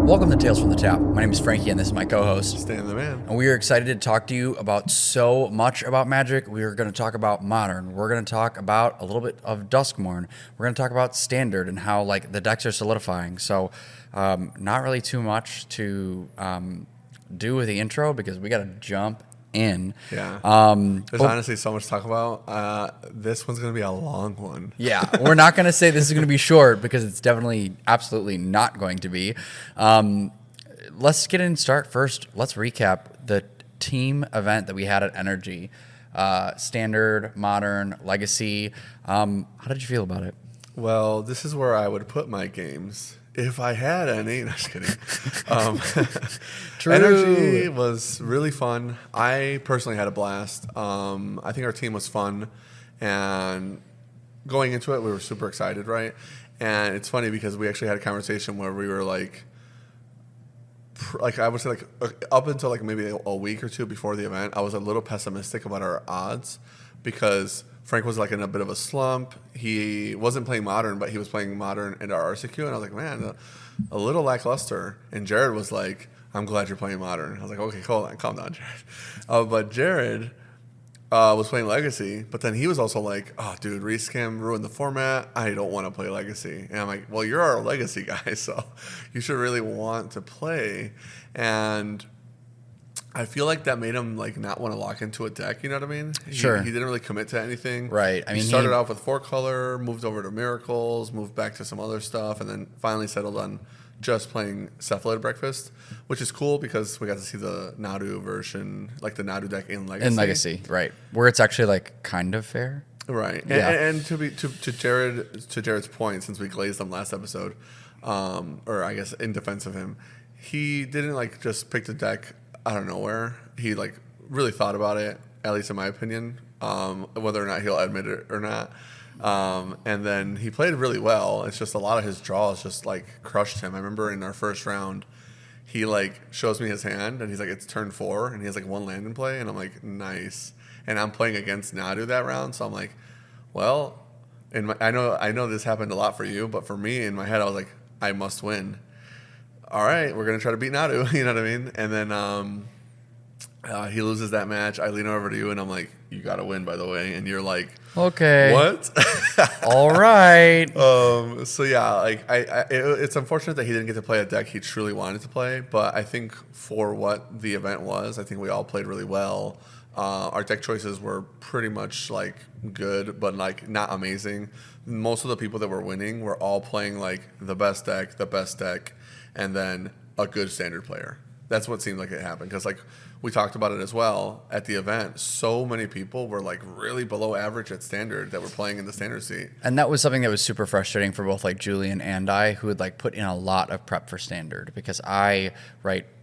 Welcome to Tales from the Tap. My name is Frankie, and this is my co-host. Stan the Man. And we are excited to talk to you about so much about Magic. We are going to talk about Modern. We're going to talk about a little bit of Duskmourn. We're going to talk about Standard and how like the decks are solidifying. So, not really too much to do with the intro because we got to jump in. Yeah. There's honestly so much to talk about. This one's going to be a long one. Yeah, we're not going to say this is going to be short because it's definitely, absolutely not going to be. Let's get in and start first. Let's recap the team event that we had at Energy. Standard, Modern, Legacy. How did you feel about it? Well, this is where I would put my games if I had any. No, just kidding. True. Energy was really fun. I personally had a blast. I think our team was fun. And going into it, we were super excited, right? And it's funny because we actually had a conversation where we were like I would say up until like maybe a week or two before the event, I was a little pessimistic about our odds because Frank was like in a bit of a slump. He wasn't playing Modern, but he was playing Modern in our RCQ, and I was like, man, a little lackluster. And Jared was like, I'm glad you're playing Modern. I was like, okay, calm down, Jared. But Jared was playing Legacy, but then he was also like, oh, dude, Rescam ruined the format. I don't want to play Legacy. And I'm like, well, you're our Legacy guy, so you should really want to play. And I feel like that made him like not want to lock into a deck. You know what I mean? Sure. He didn't really commit to anything. Right. I mean, he started off with 4-color, moved over to Miracles, moved back to some other stuff, and then finally settled on just playing Cephalid Breakfast, which is cool because we got to see the Nadu version, like the Nadu deck in Legacy. In Legacy, right. Where it's actually like kind of fair. Right. Yeah. And to Jared's point, since we glazed him last episode, or I guess in defense of him, he didn't like just pick the deck out of nowhere. He like really thought about it, at least in my opinion, whether or not he'll admit it or not. And then he played really well. It's just a lot of his draws just like crushed him. I remember in our first round, he like shows me his hand and he's like, it's turn 4 and he has like one land in play. And I'm like, nice. And I'm playing against Nadu that round. So I'm like, well, I know this happened a lot for you, but for me in my head, I was like, I must win. All right, we're going to try to beat Nadu. You know what I mean? And then, he loses that match. I lean over to you and I'm like, you got to win, by the way. And you're like, okay. What? All right. So yeah, like it's unfortunate that he didn't get to play a deck he truly wanted to play, but I think for what the event was, I think we all played really well. Our deck choices were pretty much like good, but like not amazing. Most of the people that were winning were all playing like the best deck, and then a good standard player. That's what seemed like it happened because like we talked about it as well at the event. So many people were like really below average at standard that were playing in the standard seat. And that was something that was super frustrating for both like Julian and I, who had like put in a lot of prep for standard because I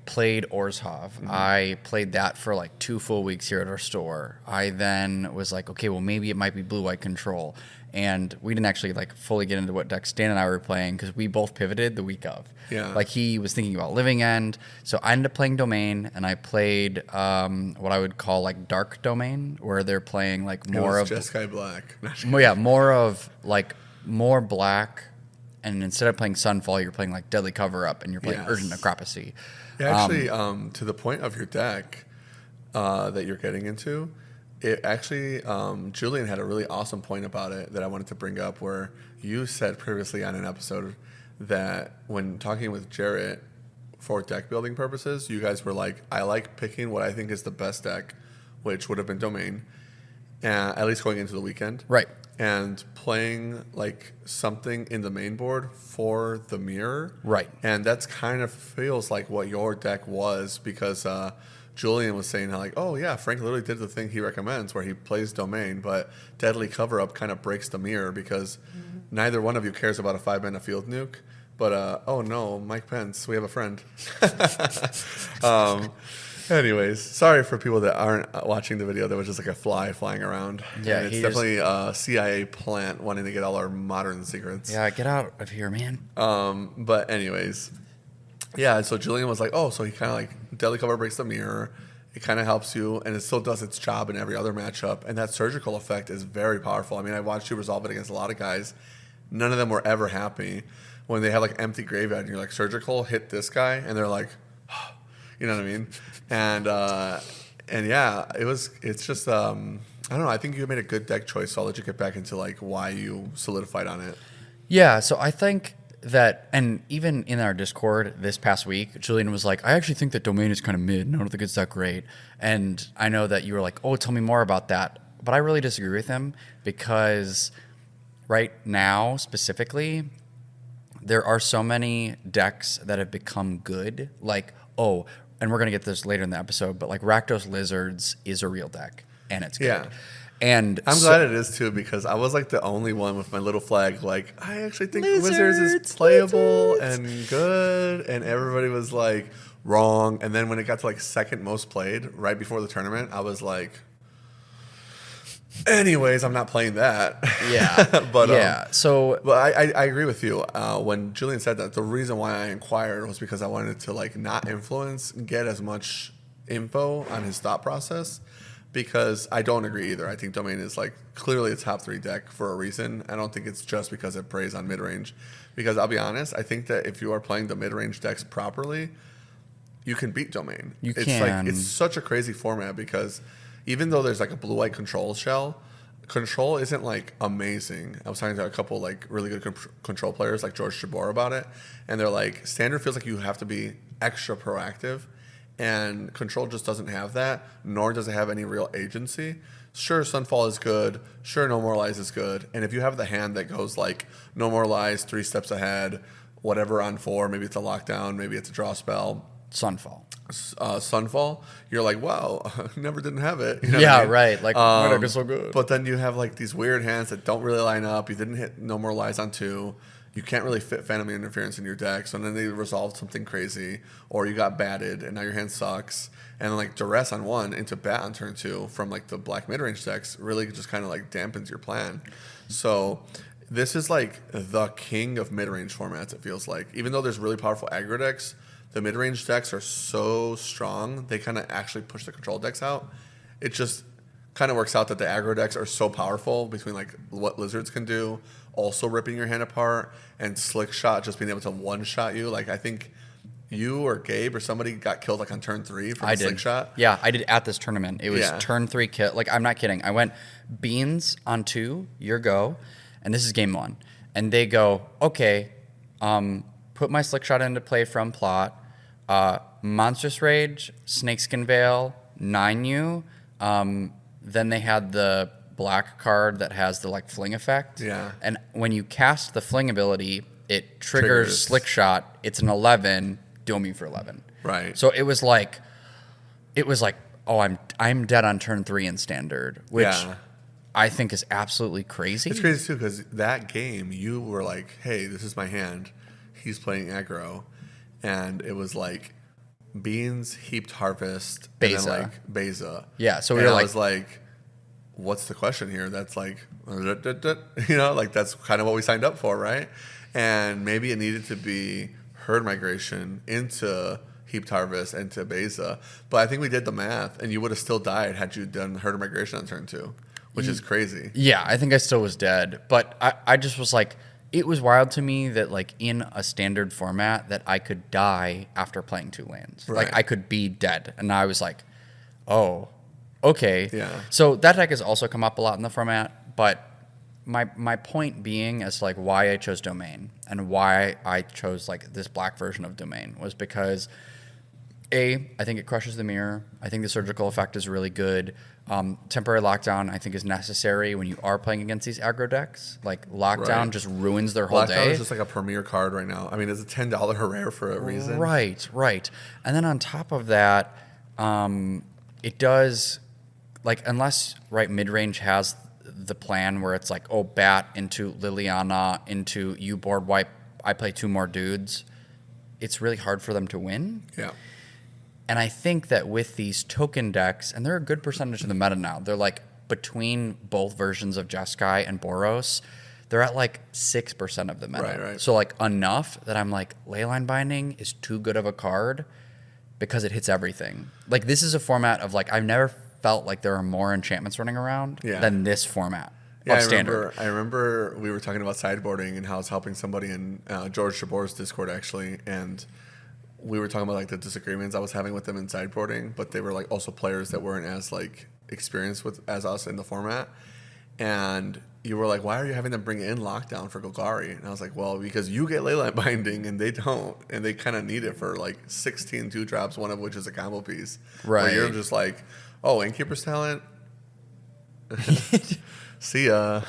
played Orzhov. Mm-hmm. I played that for like 2 full weeks here at our store. I then was like, okay, well maybe it might be blue-white control. And we didn't actually like fully get into what deck Stan and I were playing because we both pivoted the week of. Yeah. Like he was thinking about Living End. So I ended up playing Domain, and I played what I would call like Dark Domain, where they're playing like more of Jeskai Black. More of like more black. And instead of playing Sunfall, you're playing like Deadly Cover Up, and you're playing Urgent Necropsy. Yeah, actually, to the point of your deck that you're getting into, it actually, Julian had a really awesome point about it that I wanted to bring up, where you said previously on an episode that when talking with Jarrett for deck building purposes, you guys were like, I like picking what I think is the best deck, which would have been Domain, at least going into the weekend. Right. And playing like something in the main board for the mirror. Right. And that's kind of feels like what your deck was because Julian was saying how like, oh yeah, Frank literally did the thing he recommends where he plays Domain, but Deadly Cover Up kind of breaks the mirror because neither one of you cares about a 5-mana field nuke. But oh no, Mike Pence, we have a friend. Anyways, sorry for people that aren't watching the video. There was just like a fly flying around. Yeah, and it's definitely a CIA plant wanting to get all our modern secrets. Yeah, get out of here, man. But anyways, yeah. So Julian was like, oh, so he kind of like Deadly Cover breaks the mirror. It kind of helps you, and it still does its job in every other matchup. And that surgical effect is very powerful. I mean, I watched you resolve it against a lot of guys. none of them were ever happy when they have like empty graveyard and you're like, surgical, hit this guy, and they're like, you know what I mean? And yeah, it's just I don't know. I think you made a good deck choice. So I'll let you get back into like why you solidified on it. Yeah, so I think that, and even in our Discord this past week, Julian was like, I actually think that Domain is kind of mid, and I don't think it's that great. And I know that you were like, oh, tell me more about that. But I really disagree with him because right now, specifically, there are so many decks that have become good. Like, oh, and we're going to get this later in the episode, but like Rakdos Lizards is a real deck, and it's good. Yeah. And I'm glad it is too, because I was like the only one with my little flag. Like, I actually think Wizards is playable and good, and everybody was like wrong. And then when it got to like second most played right before the tournament, I was like, anyways, I'm not playing that. Yeah, but yeah. But I agree with you. When Julian said that, the reason why I inquired was because I wanted to like not influence, get as much info on his thought process. Because I don't agree either. I think Domain is like clearly a top 3 deck for a reason. I don't think it's just because it preys on mid-range. Because I'll be honest, I think that if you are playing the mid-range decks properly, you can beat Domain. It's like it's such a crazy format because even though there's like a blue-white control shell, control isn't like amazing. I was talking to a couple like really good control players like George Jabor about it, and they're like, standard feels like you have to be extra proactive. And control just doesn't have that, nor does it have any real agency. Sure, Sunfall is good. Sure, No More Lies is good. And if you have the hand that goes like No More Lies, 3 steps ahead, whatever on 4, maybe it's a lockdown, maybe it's a draw spell. Sunfall. Sunfall, you're like, wow, never didn't have it. You know Yeah, what I mean? right. Like, my deck is so good. But then you have like these weird hands that don't really line up. You didn't hit No More Lies on 2. You can't really fit Phantom Interference in your deck, so then they resolved something crazy, or you got batted, and now your hand sucks. And then like Duress on 1 into bat on turn 2 from like the black mid-range decks really just kind of like dampens your plan. So this is like the king of mid-range formats, it feels like. Even though there's really powerful aggro decks, the mid-range decks are so strong, they kind of actually push the control decks out. It just kind of works out that the aggro decks are so powerful between like what Lizards can do, also ripping your hand apart, and Slick Shot just being able to one-shot you. Like, I think you or Gabe or somebody got killed like on turn 3 from Slick Shot. Yeah, I did at this tournament. It was turn 3 kill. Like, I'm not kidding. I went Beans on 2, your go, and this is game 1. And they go, okay, put my Slick Shot into play from plot, Monstrous Rage, Snakeskin Veil, 9U, then they had the black card that has the like fling effect. Yeah. And when you cast the fling ability, it triggers Slick Shot. It's an 11, duel me for 11. Right. So it was like, oh, I'm dead on turn 3 in standard, which I think is absolutely crazy. It's crazy too because that game you were like, hey, this is my hand. He's playing aggro, and it was like Beans, Heaped Harvest, Beza. and then like Beza. Yeah. So we and were I was like, what's the question here? That's like, you know, like that's kind of what we signed up for, right? And maybe it needed to be Herd Migration into Heaped Harvest and to Beza. But I think we did the math, and you would have still died had you done Herd Migration on turn 2, which is crazy. Yeah, I think I still was dead. But I just was like, it was wild to me that like in a standard format that I could die after playing 2 lands. Right. Like I could be dead. And I was like, oh, okay. Yeah. So that deck has also come up a lot in the format, but my point being as like why I chose Domain and why I chose like this black version of Domain was because I think it crushes the mirror. I think the surgical effect is really good. Temporary Lockdown I think is necessary when you are playing against these aggro decks. Like Lockdown just ruins their whole day. Lockdown is just like a premier card right now. I mean, it's a $10 rare for a reason. Right. And then on top of that, it does like unless mid-range has the plan where it's like, oh, bat into Liliana into you board wipe, I play 2 more dudes, it's really hard for them to win. Yeah. And I think that with these token decks, and they're a good percentage of the meta now, they're like between both versions of Jeskai and Boros, they're at like 6% of the meta. Right. So like enough that I'm like, Leyline Binding is too good of a card because it hits everything. Like this is a format of like, I've never felt like there are more enchantments running around than this format. Yeah, of standard. I remember we were talking about sideboarding and how it's helping somebody in George Jabor's Discord actually, and we were talking about like the disagreements I was having with them in sideboarding, but they were like also players that weren't as like experienced with as us in the format, and you were like, why are you having them bring in lockdown for Golgari? And I was like, well, because you get Leyline binding and they don't, and they kind of need it for like 16 2-drops, one of which is a combo piece. Right. Where you're just like, oh, Innkeeper's Talent. See ya.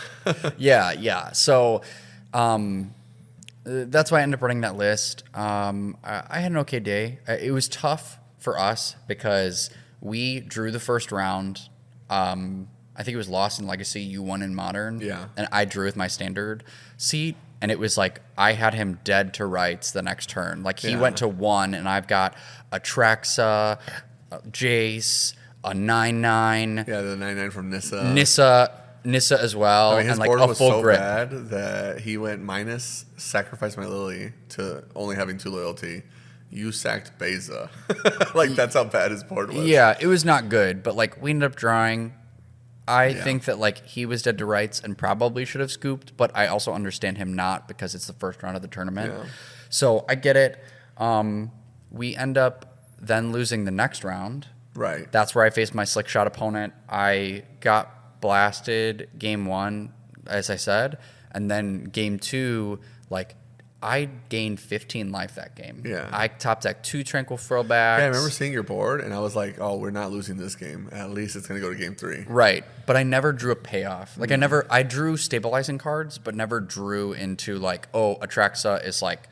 Yeah. So that's why I ended up running that list. I had an okay day. It was tough for us because we drew the first round. I think it was Lost in Legacy. You won in Modern. Yeah. And I drew with my standard seat. And it was like I had him dead to rights the next turn. Like he went to 1, and I've got a Traxa, a Jace, a 9/9. Yeah, the 9/9 from Nissa as well. I mean, his and like board a was full so grip. bad that he went minus sacrifice my Lily to only having 2 loyalty. You sacked Beza. Like that's how bad his board was. Yeah, it was not good, but like we ended up drawing. I think that like he was dead to rights and probably should have scooped, but I also understand him not because it's the first round of the tournament. Yeah. So I get it. We end up then losing the next round. Right. That's where I faced my slick shot opponent. I got blasted game 1, as I said, and then game 2, like I gained 15 life that game. Yeah. I top decked 2 Tranquil Throwbacks. Yeah, I remember seeing your board, and I was like, "Oh, we're not losing this game. At least it's going to go to game 3." Right, but I never drew a payoff. Like I drew stabilizing cards, but never drew into like, oh, Atraxa is like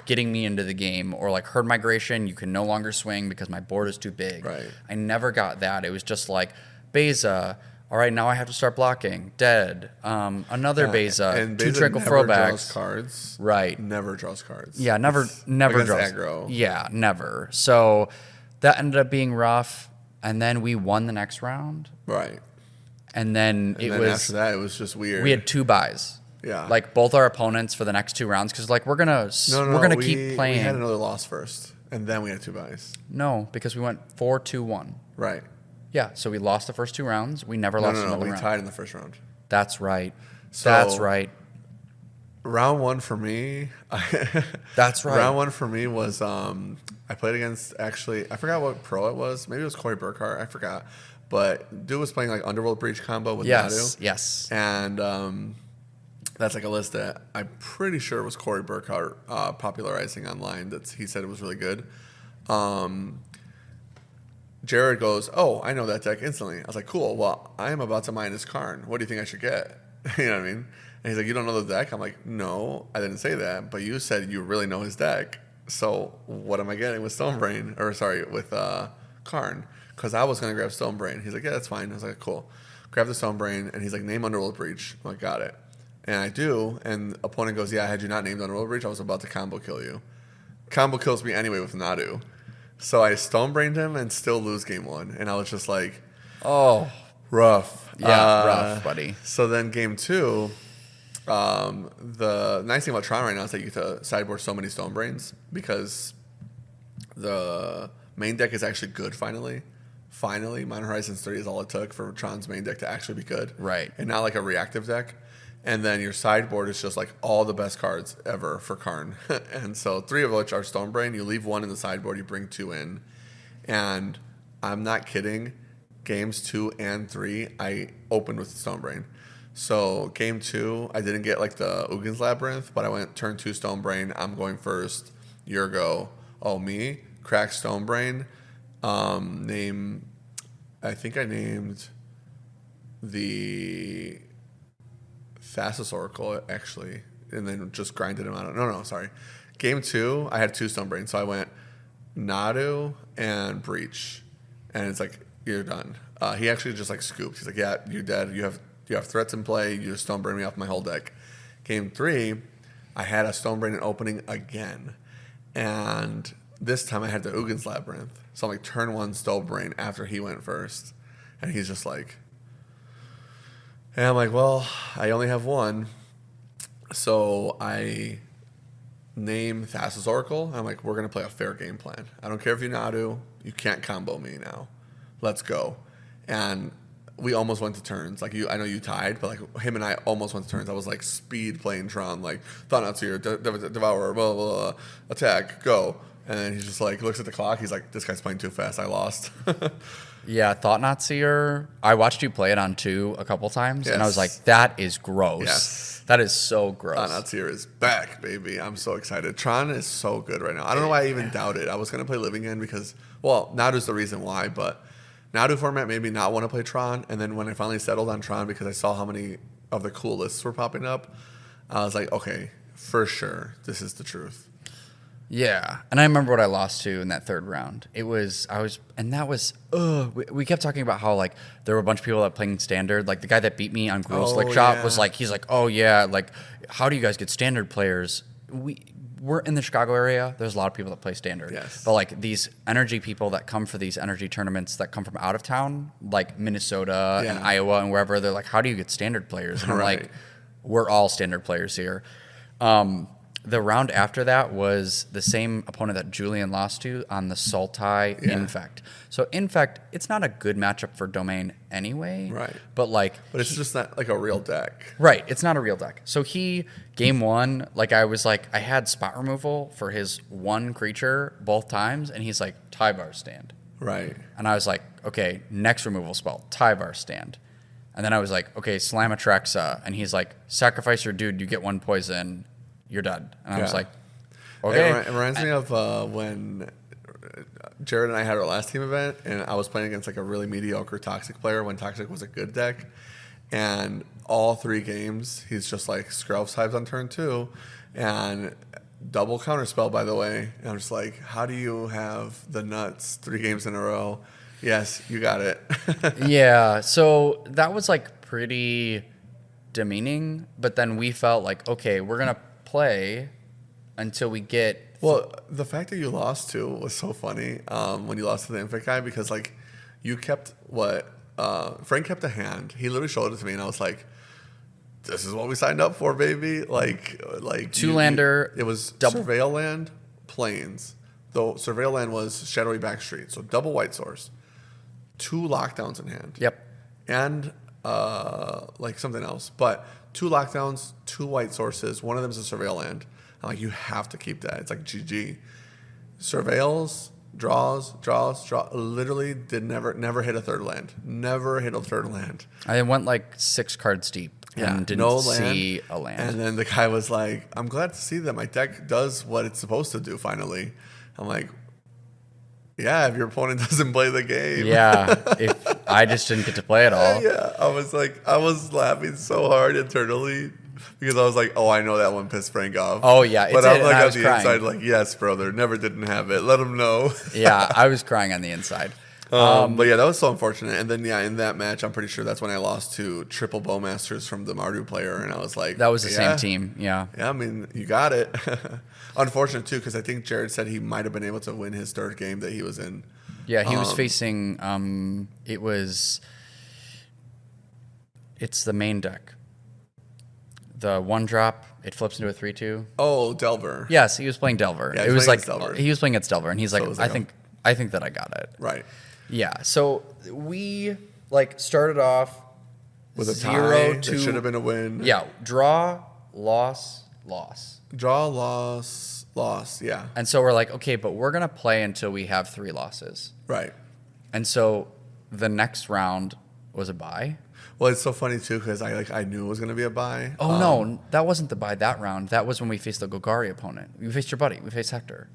getting me into the game, or like Herd Migration, you can no longer swing because my board is too big. Right. I never got that. It was just like Beza. All right, now I have to start blocking. Dead. Another Beza. And 2 Beza Tranquil never Throwbacks. draws cards. Right. Never draws cards. Yeah, never It's draws. against aggro. Yeah, never. So that ended up being rough, and then we won the next round, Right. and then And then after that, it was just weird. we had 2 buys. Yeah. Like both our opponents for the next 2 rounds, because like we're gonna keep playing. We had another loss first, and then we had 2 buys. No, because we went 4-2-1. Right. Yeah, so we lost the first 2 rounds. We never lost No. another We round. tied in the first round. That's right. So- That's right. Round 1 for me. That's right. Round 1 for me was I played against actually I forgot what pro it was. Maybe it was Corey Burkhart. I forgot. But dude was playing like Underworld Breach combo with Yes. Nadu. Yes. And that's like a list that I'm pretty sure was Corey Burkhart popularizing online. He said it was really good. Jared goes, "Oh, I know that deck instantly." I was like, "Cool. Well, I am about to mine his Karn. What do you think I should get?" You know what I mean? And he's like, "You don't know the deck?" I'm like, "No, I didn't say that. But you said you really know his deck. So what am I getting with Stonebrain? Or sorry, with Karn? Because I was gonna grab Stonebrain." He's like, "Yeah, that's fine." I was like, "Cool." Grab the Stonebrain, and he's like, "Name Underworld Breach." I'm like, "Got it." And I do, and opponent goes, "Yeah, had you not named Underworld Breach, I was about to combo kill you." Combo kills me anyway with Nadu. So I Stonebrained him and still lose game 1. And I was just like, Oh, rough. yeah, rough, buddy. So then game 2, the nice thing about Tron right now is that you get to sideboard so many Stonebrains because the main deck is actually good finally. Finally, Modern Horizons 3 is all it took for Tron's main deck to actually be good. Right. And not like a reactive deck. And then your sideboard is just like all the best cards ever for Karn. And so 3 of which are Stonebrain. You leave 1 in the sideboard, you bring 2 in. And I'm not kidding. Games 2 and 3, I opened with Stonebrain. So game 2, I didn't get like the Ugins Labyrinth, but I went turn 2 Stonebrain. I'm going first. Your go. Oh, me? Crack Stonebrain. I think I named the Thassus Oracle, actually, and then just grinded him out. No, sorry. Game 2, I had 2 Stonebrains, so I went Nadu and Breach, and it's like, you're done. He actually just like scooped. He's like, yeah, you're dead. You have threats in play. You just Stonebrain me off my whole deck. Game 3, I had a Stonebrain in opening again, and this time I had the Ugins Labyrinth. So I'm like, turn 1 Stonebrain after he went first, and he's just like. And I'm like, well, I only have 1. So I name Thassus Oracle. I'm like, we're going to play a fair game plan. I don't care if you Nadu. You can't combo me now. Let's go. And we almost went to turns. Like I know you tied, but like him and I almost went to turns. I was like speed playing Tron, like Thought-Knot-Seer, Devourer, blah, blah, blah, attack, go. And then he's just like looks at the clock. He's like, this guy's playing too fast. I lost. Yeah, Thought-Knot-Seer. I watched you play it on 2 a couple times, and I was like, that is gross. Yes. That is so gross. Thought-Knot-Seer is back, baby. I'm so excited. Tron is so good right now. I don't know why I even doubted. I was going to play Living End because, well, Nadu's the reason why, but Nadu format made me not want to play Tron. And then when I finally settled on Tron because I saw how many of the cool lists were popping up, I was like, okay, for sure, this is the truth. Yeah, and I remember what I lost to in that 3rd round. We kept talking about how like there were a bunch of people that playing standard. Like the guy that beat me on Gruel Slick Shot was like, he's like, oh yeah, like how do you guys get standard players? We're in the Chicago area. There's a lot of people that play standard. Yes. But like these energy people that come for these energy tournaments that come from out of town, like Minnesota and Iowa and wherever, they're like, how do you get standard players? And I'm like, we're all standard players here. The round after that was the same opponent that Julian lost to on the Sultai Infect. So Infect, it's not a good matchup for Domain anyway. Right. But it's just not like a real deck. Right. It's not a real deck. So game 1, I had spot removal for his 1 creature both times, and he's like, Tyvar stand. Right. And I was like, okay, next removal spell, Tyvar stand. And then I was like, okay, Slamatrexa. And he's like, sacrifice your dude, you get 1 poison. You're dead. And I was like, okay. It reminds me of when Jared and I had our last team event, and I was playing against like a really mediocre Toxic player when Toxic was a good deck. And all 3 games, he's just like Skrelv's Hives on turn 2, and double counterspell, by the way. And I'm just like, how do you have the nuts 3 games in a row? Yes, you got it. Yeah. So that was like pretty demeaning. But then we felt like, okay, we're going to play until we get. Well, the fact that you lost to was so funny when you lost to the Infect guy, because like you kept Frank kept a hand. He literally showed it to me, and I was like, "This is what we signed up for, baby!" Like 2-lander. It was Surveil Land, Plains. Though Surveil Land was Shadowy Backstreet, so double white source, 2 lockdowns in hand. Yep. And like something else, but 2 lockdowns, 2 white sources. One of them is a Surveil Land. I'm like, you have to keep that. It's like GG. Surveils, draws. Literally never hit a 3rd land. Never hit a 3rd land. I went like 6 cards deep and didn't see a land. And then the guy was like, I'm glad to see that my deck does what it's supposed to do finally. I'm like, yeah, if your opponent doesn't play the game. Yeah, if I just didn't get to play at all. Yeah, I was laughing so hard internally because I was like, oh, I know that one pissed Frank off. Oh, yeah. But I'm like on the crying. inside, like, yes, brother, never didn't have it. Let him know. Yeah, I was crying on the inside. But yeah, that was so unfortunate. And then, in that match, I'm pretty sure that's when I lost to triple Bowmasters from the Mardu player. And I was like, that was the same team. Yeah. Yeah, I mean, you got it. Unfortunate, too, because I think Jared said he might have been able to win his 3rd game that he was in. Yeah, he was facing, it's the main deck. The 1-drop, it flips into a 3/2. Oh, Delver. Yes, he was playing Delver. Yeah, it was like, Delver. he was playing against Delver, and he's like, So I think that I got it. Right. Yeah, so we started off With a 0 tie, to. it should have been a win. Yeah, draw, loss. Draw, loss, yeah. And so we're like, okay, but we're going to play until we have 3 losses. Right. And so the next round was a bye. Well, it's so funny, too, because I knew it was going to be a bye. Oh, no, that wasn't the bye that round. That was when we faced the Golgari opponent. We faced your buddy. We faced Hector.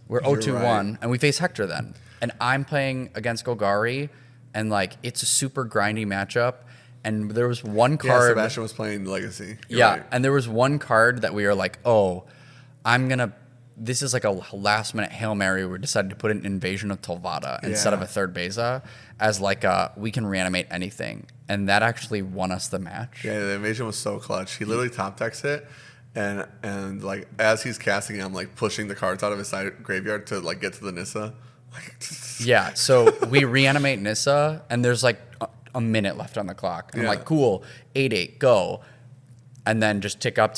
We're 0-2-1, right. and we face Hector then. And I'm playing against Golgari, and, it's a super grindy matchup. And there was one Yeah, card. Sebastian was playing Legacy. You're Yeah, right. and there was one card that we were like, oh, this is like a last-minute Hail Mary. We decided to put an Invasion of Telvada instead of a 3rd Beza as we can reanimate anything. And that actually won us the match. Yeah, the Invasion was so clutch. He literally top decks it, and as he's casting it, I'm pushing the cards out of his side graveyard to get to the Nissa. Yeah, so we reanimate Nissa, and there's a minute left on the clock. And I'm like, cool, 8-8, go. And then just tick up,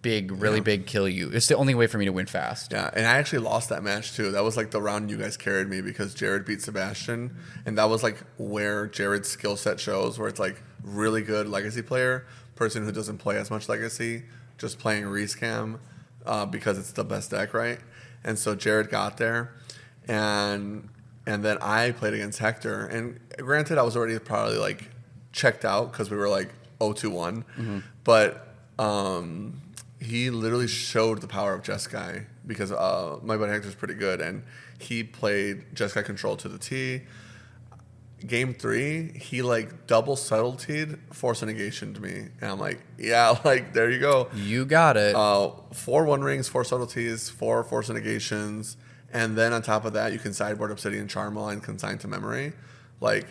really big kill you. It's the only way for me to win fast. Yeah, and I actually lost that match too. That was like the round you guys carried me because Jared beat Sebastian, and that was like where Jared's skill set shows, where it's like really good legacy player, person who doesn't play as much legacy, just playing rescam because it's the best deck, right? And so Jared got there, and then I played against Hector, and granted I was already probably like checked out because we were like 0-2-1, but he literally showed the power of Jeskai because my buddy Hector's pretty good, and he played Jeskai control to the T. Game 3, he like double subtletied, force a negation to me, and I'm like, yeah, like there you go, You got it. 4 one rings, 4 subtleties, 4 force negations, and then on top of that, you can sideboard Obsidian Charmel and consign to memory. Like,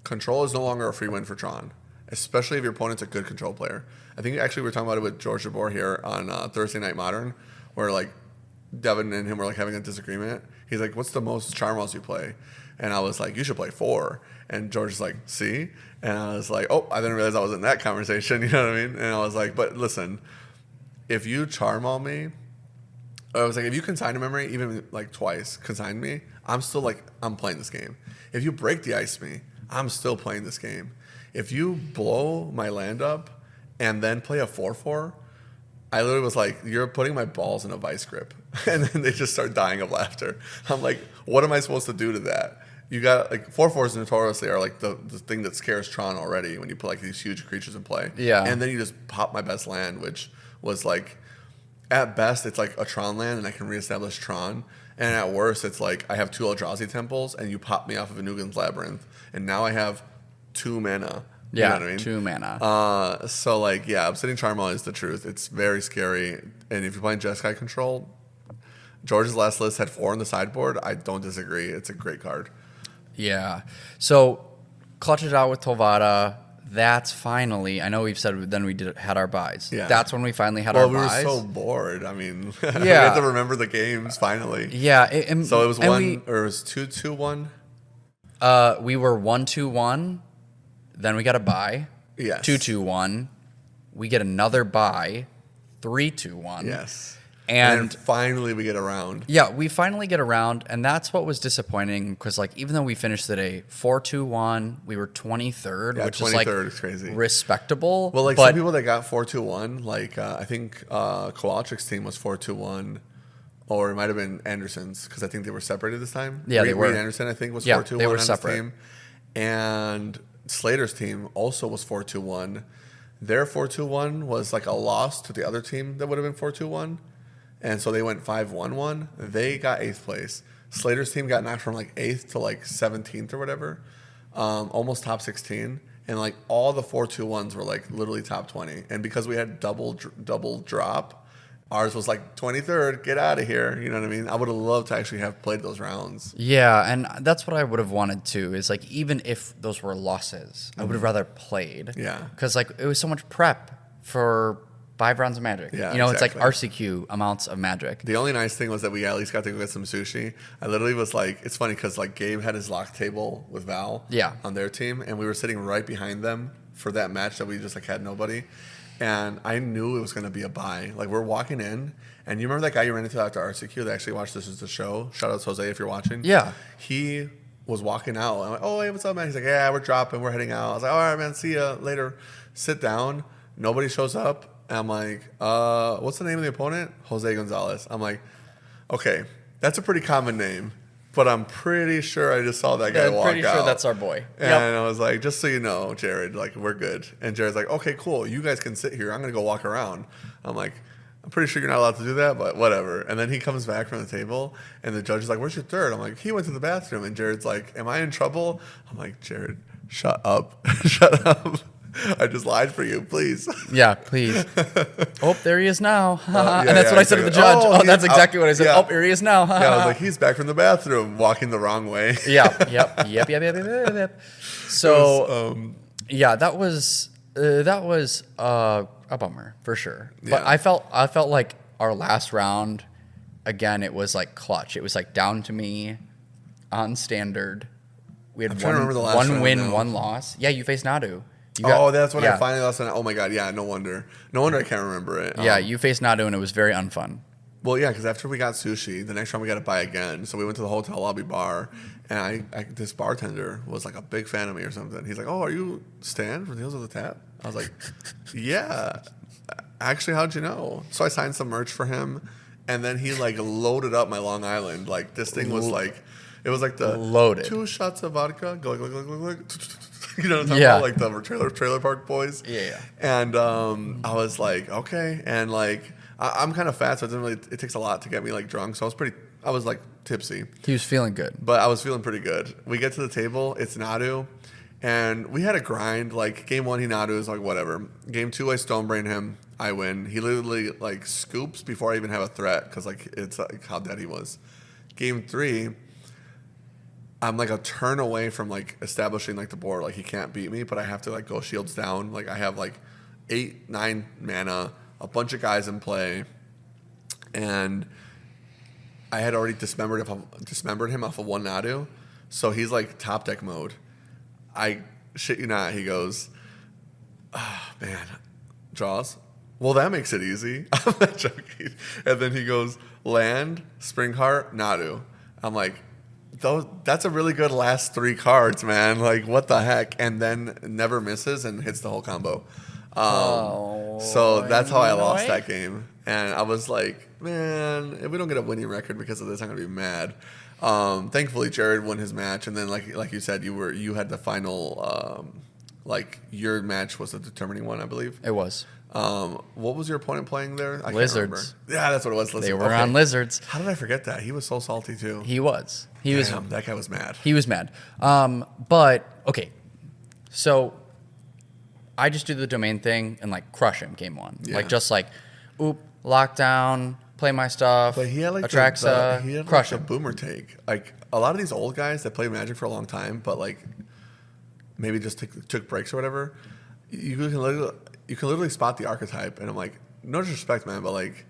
control is no longer a free win for Tron, especially if your opponent's a good control player. I think actually we were talking about it with George Jabor here on Thursday Night Modern, where like Devin and him were like having a disagreement. He's like, "What's the most Charmels you play?" And I was like, "You should play 4." And George is like, "See?" And I was like, "Oh, I didn't realize I was in that conversation." You know what I mean? And I was like, "But listen, if you Charmel me," I was like, if you consign a memory, even like twice, consign me, I'm still like, I'm playing this game. If you break the ice me, I'm still playing this game. If you blow my land up and then play a 4/4, I literally was like, you're putting my balls in a vice grip. And then they just start dying of laughter. I'm like, what am I supposed to do to that? You got like 4/4s notoriously are like the thing that scares Tron already when you put like these huge creatures in play. Yeah. And then you just pop my best land, which was like, at best, it's like a Tron land and I can reestablish Tron. And at worst, it's like I have 2 Eldrazi temples and you pop me off of a Nugan's Labyrinth. And now I have 2 mana. You know what I mean? 2 mana. So like, yeah, Obsidian Charmel is the truth. It's very scary. And if you're playing Jeskai control, George's last list had 4 on the sideboard. I don't disagree. It's a great card. Yeah. So clutch it out with Tovada. That's finally, I know we've said then we had our buys. Yeah. That's when we finally had our buys. Well, we were so bored. I mean, we had to remember the games finally. Yeah. So it was or it was 2-2-1. We were 1-2-1. Then we got a buy. Yes. 2-2-1. We get another buy. 3-2-1. Yes. And finally we get around. Yeah, we finally get around, and that's what was disappointing because, like, even though we finished the day 4-2-1, we were 23rd, which 23rd is like is crazy, respectable. Well, like some people that got 4-2-1, like I think Kowalczyk's team was 4-2-1, or it might have been Anderson's because I think they were separated this time. Yeah, they were. Reed Anderson, I think, was 4-2-1 they were on separate. his team, and Slater's team also was 4-2-1. Their 4-2-1 was like a loss to the other team that would have been 4-2-1. And so they went 5-1-1. They got 8th place. Slater's team got knocked from like 8th to like 17th or whatever, almost top 16. And like all the 4-2-1s were like literally top 20. And because we had double drop, ours was like 23rd. Get out of here. You know what I mean? I would have loved to actually have played those rounds. Yeah, and that's what I would have wanted too. Is like even if those were losses, I would have rather played. Yeah. Because like it was so much prep for 5 rounds of Magic. Yeah, you know, exactly. It's like RCQ amounts of Magic. The only nice thing was that we at least got to go get some sushi. I literally was like, it's funny because like Gabe had his lock table with Val on their team, and we were sitting right behind them for that match that we just like had nobody. And I knew it was going to be a buy. Like we're walking in, and you remember that guy you ran into after RCQ that actually watched This Is the Show? Shout out to Jose if you're watching. Yeah. He was walking out. I'm like, oh, hey, what's up, man? He's like, yeah, we're dropping. We're heading out. I was like, all right, man, see ya later. Sit down. Nobody shows up. And I'm like, what's the name of the opponent? Jose Gonzalez. I'm like, okay, that's a pretty common name, but I'm pretty sure I just saw that guy walk out. Pretty sure that's our boy. And I was like, just so you know, Jared, like, we're good. And Jared's like, okay, cool. You guys can sit here. I'm going to go walk around. I'm like, I'm pretty sure you're not allowed to do that, but whatever. And then he comes back from the table, and the judge is like, where's your third? I'm like, he went to the bathroom. And Jared's like, am I in trouble? I'm like, Jared, shut up. Shut up. I just lied for you, please. Yeah, please. Oh, there he is now. Yeah, and that's what I said to the judge. Oh, that's exactly what I said. Yeah. Oh, here he is now. Yeah, I was like, he's back from the bathroom, walking the wrong way. Yep. So, yeah, that was a bummer for sure. But Yeah. I felt like our last round, again, it was like clutch. It was like down to me on standard. We had trying to remember the last one round win, now. one loss. Yeah, you faced Nadu. That's when yeah. I finally lost. Oh my god, yeah, no wonder I can't remember it. Yeah, you faced Nadu, and it was very unfun. Well, yeah, because after we got sushi, the next round we got to buy again. So we went to the hotel lobby bar, and this bartender was like a big fan of me or something. He's like, "Oh, are you Stan from Heels of the Tap?" I was like, "Yeah." Actually, how'd you know? So I signed some merch for him, and then he like loaded up my Long Island. Like this thing was like, it was like the loaded 2 shots of vodka, go. You know what I'm talking Yeah. about? Like the trailer park boys. Yeah. And I was like, okay, and like. I'm kind of fat, so it takes a lot to get me like drunk. So I was like tipsy. He was feeling good. But I was feeling pretty good. We get to the table, it's Nadu, and we had a grind. Like game 1, he Nadu is like whatever. Game 2, I stone brain him, I win. He literally like scoops before I even have a threat because like it's like how dead he was. Game 3, I'm like a turn away from like establishing like the board. Like he can't beat me, but I have to like go shields down. Like I have like 8, 9 mana. A bunch of guys in play, and I had already dismembered him off of 1 Nadu, so he's like top deck mode. I shit you not, he goes, "Oh man, draws. Well, that makes it easy." I'm not joking. And then he goes, "Land, Springheart, Nadu." I'm like, that's a really good last 3 cards, man. Like what the heck? And then never misses and hits the whole combo. So that's how I lost that game. And I was like, man, if we don't get a winning record because of this, I'm going to be mad. Thankfully, Jared won his match. And then, like you said, you had the final, your match was the determining one, I believe. It was. What was your opponent playing there? I Lizards. can't remember. Yeah, that's what it was. They were on lizards. How did I forget that? He was so salty, too. He was. That guy was mad. He was mad. But, okay. So I just do the domain thing and like crush him game 1. Yeah. Like just like, lockdown, play my stuff. But he had like Atraxa, crush a him. boomer take. Like a lot of these old guys that play Magic for a long time, but like maybe just took breaks or whatever. You can literally spot the archetype, and I'm like, no disrespect, man, but like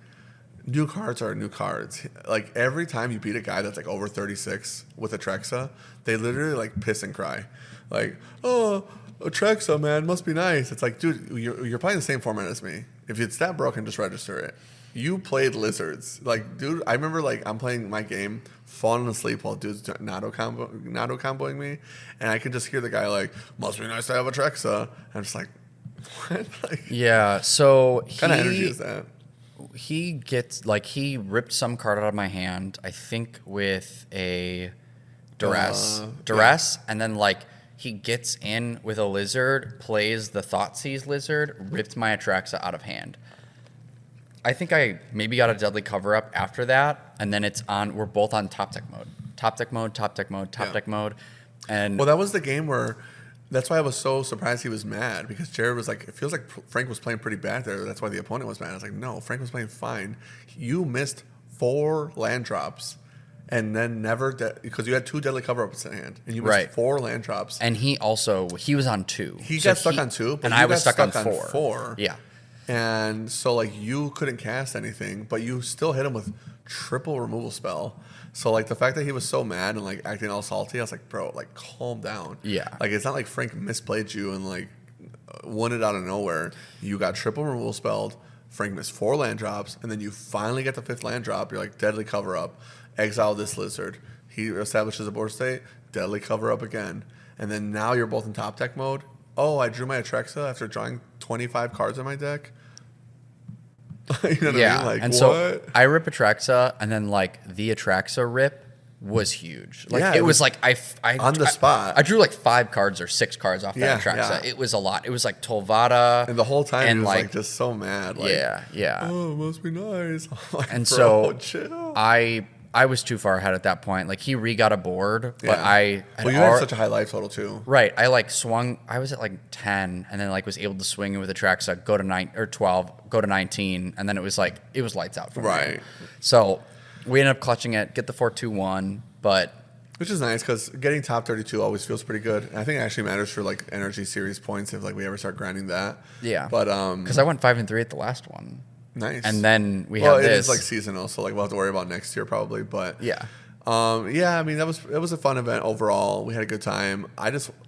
new cards are new cards. Like every time you beat a guy that's like over 36 with Atraxa, they literally like piss and cry, like, "Oh, Atraxa, man, must be nice." It's like, dude, you're playing the same format as me. If it's that broken, just register it. You played lizards. Like, dude, I remember like I'm playing my game, falling asleep while dude's Nado comboing me, and I could just hear the guy like, "Must be nice to have Atraxa." And I'm just like, what? Like, Yeah, so what kind of energy is that? He ripped some card out of my hand, I think with a duress, and then like he gets in with a lizard, plays the Thoughtseize lizard, ripped my Atraxa out of hand. I think I maybe got a deadly cover up after that, and then we're both on top deck mode. And Well, that was the game where, that's why I was so surprised he was mad, because Jared was like, it feels like Frank was playing pretty bad there. That's why the opponent was mad. I was like, no, Frank was playing fine. You missed 4 land drops and then never, because you had 2 deadly cover ups in hand, and you missed 4 land drops. And he was on 2. He got stuck on 2, but and you I was got stuck on 4. Yeah. And so like you couldn't cast anything, but you still hit him with triple removal spell. So like the fact that he was so mad and like acting all salty, I was like, bro, like calm down. Yeah. Like it's not like Frank misplayed you and like won it out of nowhere. You got triple removal spelled. Frank missed 4 land drops, and then you finally get the 5th land drop. You're like, deadly cover up, exile this lizard. He establishes a board state, deadly cover up again, and then now you're both in top deck mode. Oh, I drew my Atraxa after drawing 25 cards in my deck. You know what I mean? Like, and what? so I rip Atraxa, and then like the Atraxa rip was huge. Like Yeah, it was like I on the spot. I drew like 5 cards or 6 cards off that Atraxa. Yeah. It was a lot. It was like Tolvada, And the whole time and he was like just so mad. Like, yeah. Oh, it must be nice. I'm like, And bro, so chill. I was too far ahead at that point. Like he got a board, but I Well, you had such a high life total too. Right. I like swung. I was at like 10, and then like was able to swing it with Atraxa, go to 9 or 12, go to 19, and then it was lights out for me. Right. So we ended up clutching it, get the 4-2-1, but Which is nice, because getting top 32 always feels pretty good. And I think it actually matters for like energy series points if like we ever start grinding that. yeah. But because I went 5-3 at the last one, nice. and then we well, had it this. is like seasonal, so like we'll have to worry about next year probably. But Yeah. Yeah, I mean it was a fun event overall. We had a good time.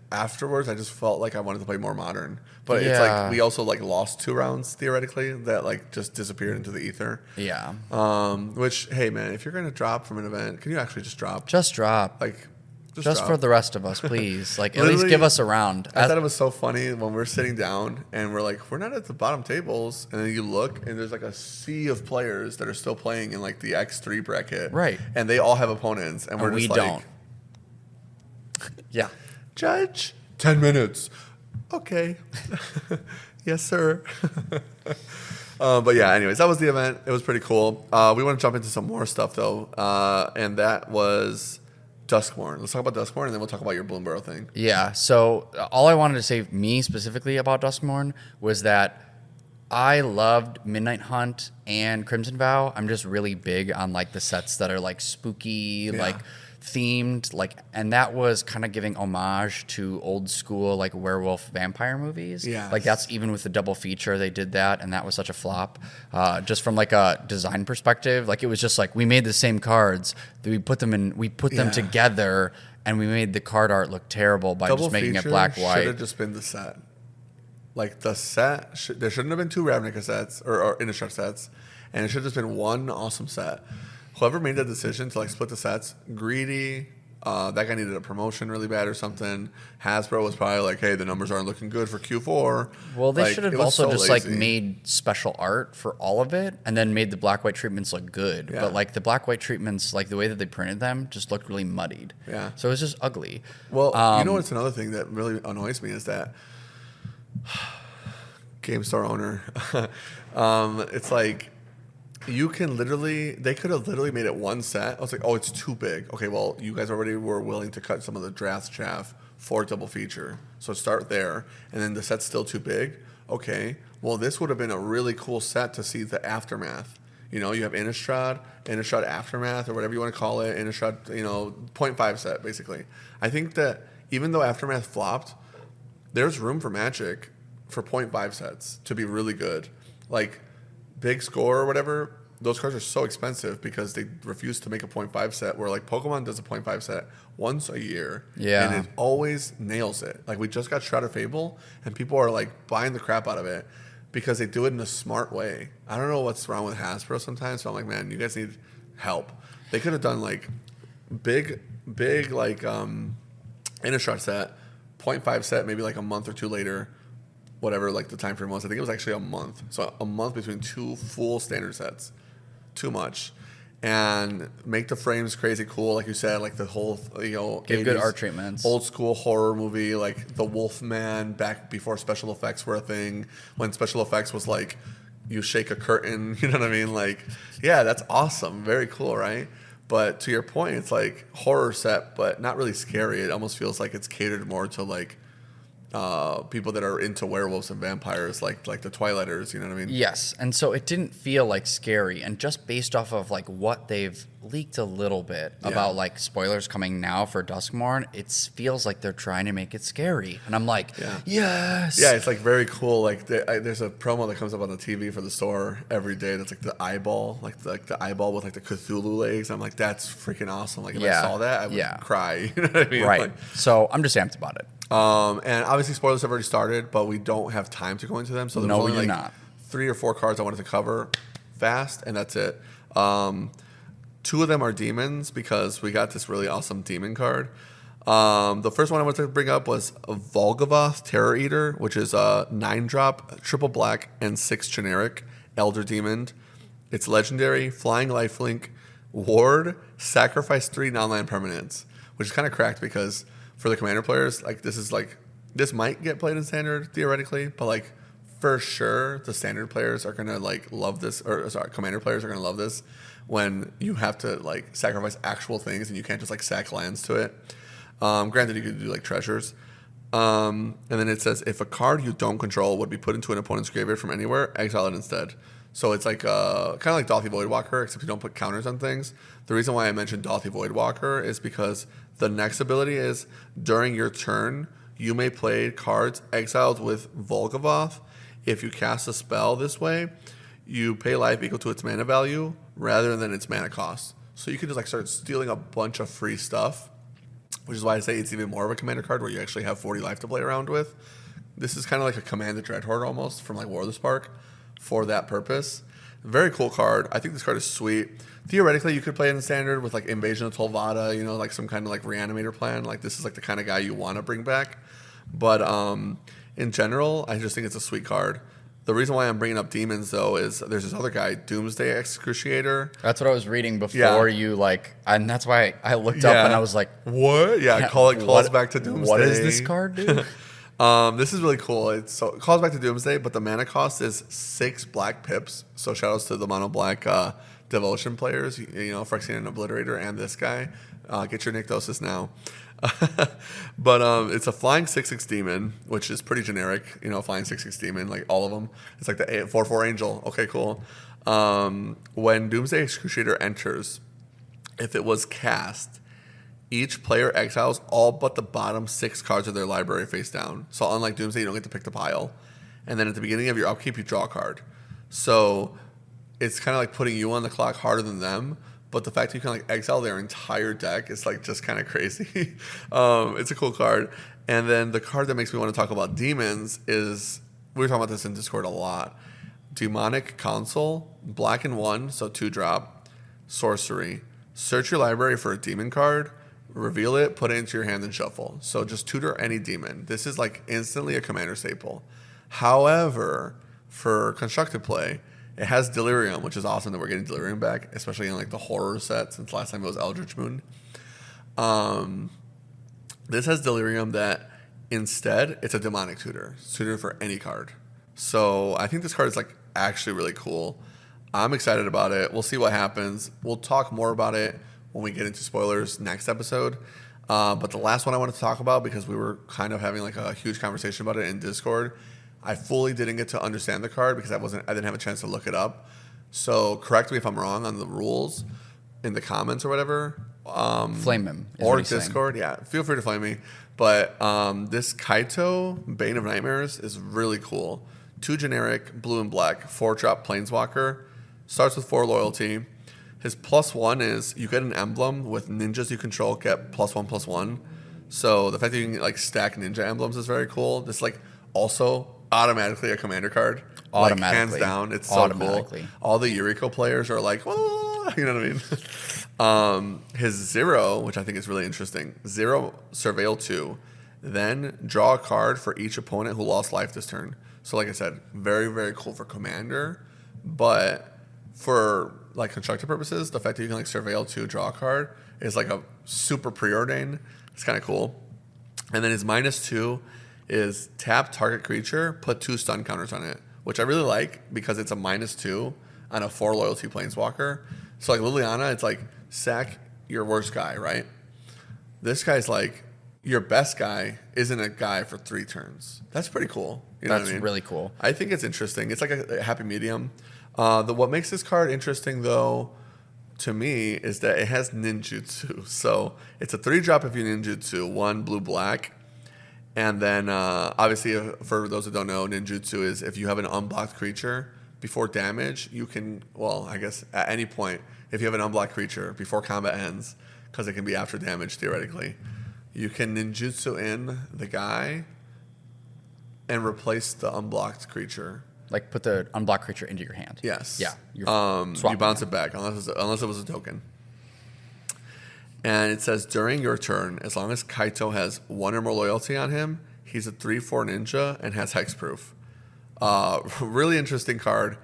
Afterwards I just felt like I wanted to play more modern. But it's like Yeah. we also like lost 2 rounds theoretically that like just disappeared into the ether. Yeah. Which hey man, if you're gonna drop from an event, can you actually just drop? Just drop. Like Just drop. for the rest of us, please. Like, at least Literally, give us a round. I thought it was so funny when we're sitting down and we're like, we're not at the bottom tables, and then you look and there's like a sea of players that are still playing in like the X3 bracket, Right. And they all have opponents, and we're And just we like, don't. Yeah. Judge, 10 minutes, okay, yes sir. But yeah, anyways, that was the event. It was pretty cool. We want to jump into some more stuff though, and that was Duskmourn. Let's talk about Duskmourn, and then we'll talk about your Bloomburrow thing. Yeah. So all I wanted to say, me specifically about Duskmourn, was that I loved Midnight Hunt and Crimson Vow. I'm just really big on like the sets that are like spooky, like themed, like, and that was kind of giving homage to old school like werewolf vampire movies. Yes. Like that's even with the double feature they did that, and that was such a flop. Just from like a design perspective, like it was just like we made the same cards, we put them together, and we made the card art look terrible by Double just making it feature black should white. have just been the set. Like the set, there shouldn't have been 2 Ravnica sets or Innistrad sets, and it should have just been one awesome set. Whoever made that decision to like split the sets, greedy. That guy needed a promotion really bad or something. Hasbro was probably like, "Hey, the numbers aren't looking good for Q4." Well, they Like, should it have was also so just lazy. like made special art for all of it, and then made the black white treatments look good. Yeah. But like the black white treatments, like the way that they printed them, just looked really muddied. Yeah. So it was just ugly. Well, you know what's another thing that really annoys me is that game store owner. It's like they could have literally made it one set. I was like, oh, it's too big. Okay, well, you guys already were willing to cut some of the draft chaff for double feature, so start there. And then the set's still too big. Okay, well, this would have been a really cool set to see the aftermath. You know, you have Innistrad Aftermath, or whatever you want to call it, Innistrad, 0.5 set, basically. I think that even though Aftermath flopped, there's room for Magic for 0.5 sets to be really good. Like, Big Score or whatever, those cards are so expensive because they refuse to make a 0.5 set, where, like, Pokemon does a 0.5 set once a year. Yeah. And it always nails it. Like, we just got Shrouded Fable, and people are, like, buying the crap out of it because they do it in a smart way. I don't know what's wrong with Hasbro sometimes, so I'm like, man, you guys need help. They could have done like big like Innistrad set, 0.5 set, maybe like a month or 2 later, whatever like the time frame was. I think it was actually a month. So a month between 2 full standard sets. Too much. And make the frames crazy cool, like you said, like the whole, Give good art treatments. Old school horror movie, like the Wolfman back before special effects were a thing, when special effects was like you shake a curtain, you know what I mean? Like, yeah, that's awesome. Very cool, right? But to your point, it's like horror set, but not really scary. It almost feels like it's catered more to like people that are into werewolves and vampires, like the Twilighters, you know what I mean? Yes, and so it didn't feel like scary, and just based off of like what they've leaked a little bit about like spoilers coming now for Duskmourn, it feels like they're trying to make it scary, and I'm like, yes, Yeah, it's like very cool. Like there's a promo that comes up on the TV for the store every day. That's like the eyeball, like the eyeball with like the Cthulhu legs. I'm like, that's freaking awesome. Like if I saw that, I would cry. You know what I mean? right. Like, So I'm just amped about it. and obviously spoilers have already started, but we don't have time to go into them. So there's No, only we do like not. 3 or 4 cards I wanted to cover fast, and that's it. 2 of them are demons because we got this really awesome demon card. The first one I wanted to bring up was a Volgavoth Terror Eater, which is a 9-drop, triple black, and 6 generic Elder Demon. It's legendary, flying lifelink, ward, sacrifice 3 non-land permanents, which is kind of cracked because for the commander players, like this might get played in standard theoretically, but like for sure the standard players are gonna like love this, or sorry, commander players are gonna love this when you have to like sacrifice actual things and you can't just like sack lands to it. Granted, you could do like treasures. And then it says if a card you don't control would be put into an opponent's graveyard from anywhere, exile it instead. So it's like kind of like Dothy Voidwalker, except you don't put counters on things. The reason why I mentioned Dothy Voidwalker is because the next ability is during your turn, you may play cards exiled with Volgavoth. If you cast a spell this way, you pay life equal to its mana value rather than its mana cost. So you can just like start stealing a bunch of free stuff, which is why I say it's even more of a commander card where you actually have 40 life to play around with. This is kind of like a Commander Dreadhorde almost from like War of the Spark for that purpose. Very cool card. I think this card is sweet. Theoretically, you could play it in Standard with like Invasion of Tolvada, you know, like some kind of like Reanimator plan. Like this is like the kind of guy you want to bring back. But in general, I just think it's a sweet card. The reason why I'm bringing up demons, though, is there's this other guy, Doomsday Excruciator. That's what I was reading before you, like, and that's why I looked up and I was like, what? Yeah, calls back to Doomsday. What does this card do? This is really cool. It calls back to Doomsday, but the mana cost is 6 black pips. So shout outs to the mono black Devotion players, you know, Phyrexian Obliterator and this guy. Get your Nykthos now. But it's a flying 6/6 demon, which is pretty generic. You know, flying 6/6 demon, like all of them. It's like the 4/4 angel. Okay, cool. When Doomsday Excruciator enters, if it was cast, each player exiles all but the bottom 6 cards of their library face down. So unlike Doomsday, you don't get to pick the pile. And then at the beginning of your upkeep, you draw a card. So it's kind of like putting you on the clock harder than them. But the fact that you can like exile their entire deck is like just kind of crazy. It's a cool card. And then the card that makes me want to talk about demons is, we were talking about this in Discord a lot. Demonic Council, black and 1, so 2-drop, sorcery. Search your library for a demon card, reveal it, put it into your hand, and shuffle. So just tutor any demon. This is like instantly a commander staple. However, for constructed play, it has Delirium, which is awesome that we're getting Delirium back, especially in like the horror set since last time it was Eldritch Moon. This has Delirium that instead it's a demonic tutor. It's tutor for any card. So I think this card is like actually really cool. I'm excited about it. We'll see what happens. We'll talk more about it when we get into spoilers next episode. But the last one I wanted to talk about, because we were kind of having like a huge conversation about it in Discord, I fully didn't get to understand the card because I didn't have a chance to look it up. So correct me if I'm wrong on the rules in the comments or whatever. Flame him. Or Discord. Saying. Yeah, feel free to flame me. But this Kaito, Bane of Nightmares, is really cool. 2 generic, blue and black, 4-drop Planeswalker. Starts with 4 loyalty. His +1 is you get an emblem with ninjas you control, get +1/+1. So the fact that you can like stack ninja emblems is very cool. This like also automatically a commander card. Automatically. Like, hands down. It's so cool. All the Yuriko players are like, oh, you know what I mean? His 0, which I think is really interesting. 0, Surveil 2. Then draw a card for each opponent who lost life this turn. So like I said, very, very cool for commander. But for like constructed purposes, the fact that you can like Surveil 2, draw a card is like a super preordain. It's kind of cool. And then his -2 is tap target creature, put 2 stun counters on it, which I really like because it's a -2 on a 4 loyalty planeswalker. So like Liliana, it's like sack your worst guy, right? This guy's like your best guy isn't a guy for 3 turns. That's pretty cool. You know what I mean? That's really cool. I think it's interesting. It's like a happy medium. What makes this card interesting though to me is that it has ninjutsu. So it's a 3-drop if you ninjutsu, 1 blue black. And then, obviously, for those who don't know, ninjutsu is if you have an unblocked creature before damage, you can, well, I guess at any point, if you have an unblocked creature before combat ends, because it can be after damage theoretically, you can ninjutsu in the guy and replace the unblocked creature. Like put the unblocked creature into your hand. Yes. Yeah. You bounce it back unless it was a token. And it says, during your turn, as long as Kaito has 1 or more loyalty on him, he's a 3/4 ninja and has hexproof. Really interesting card.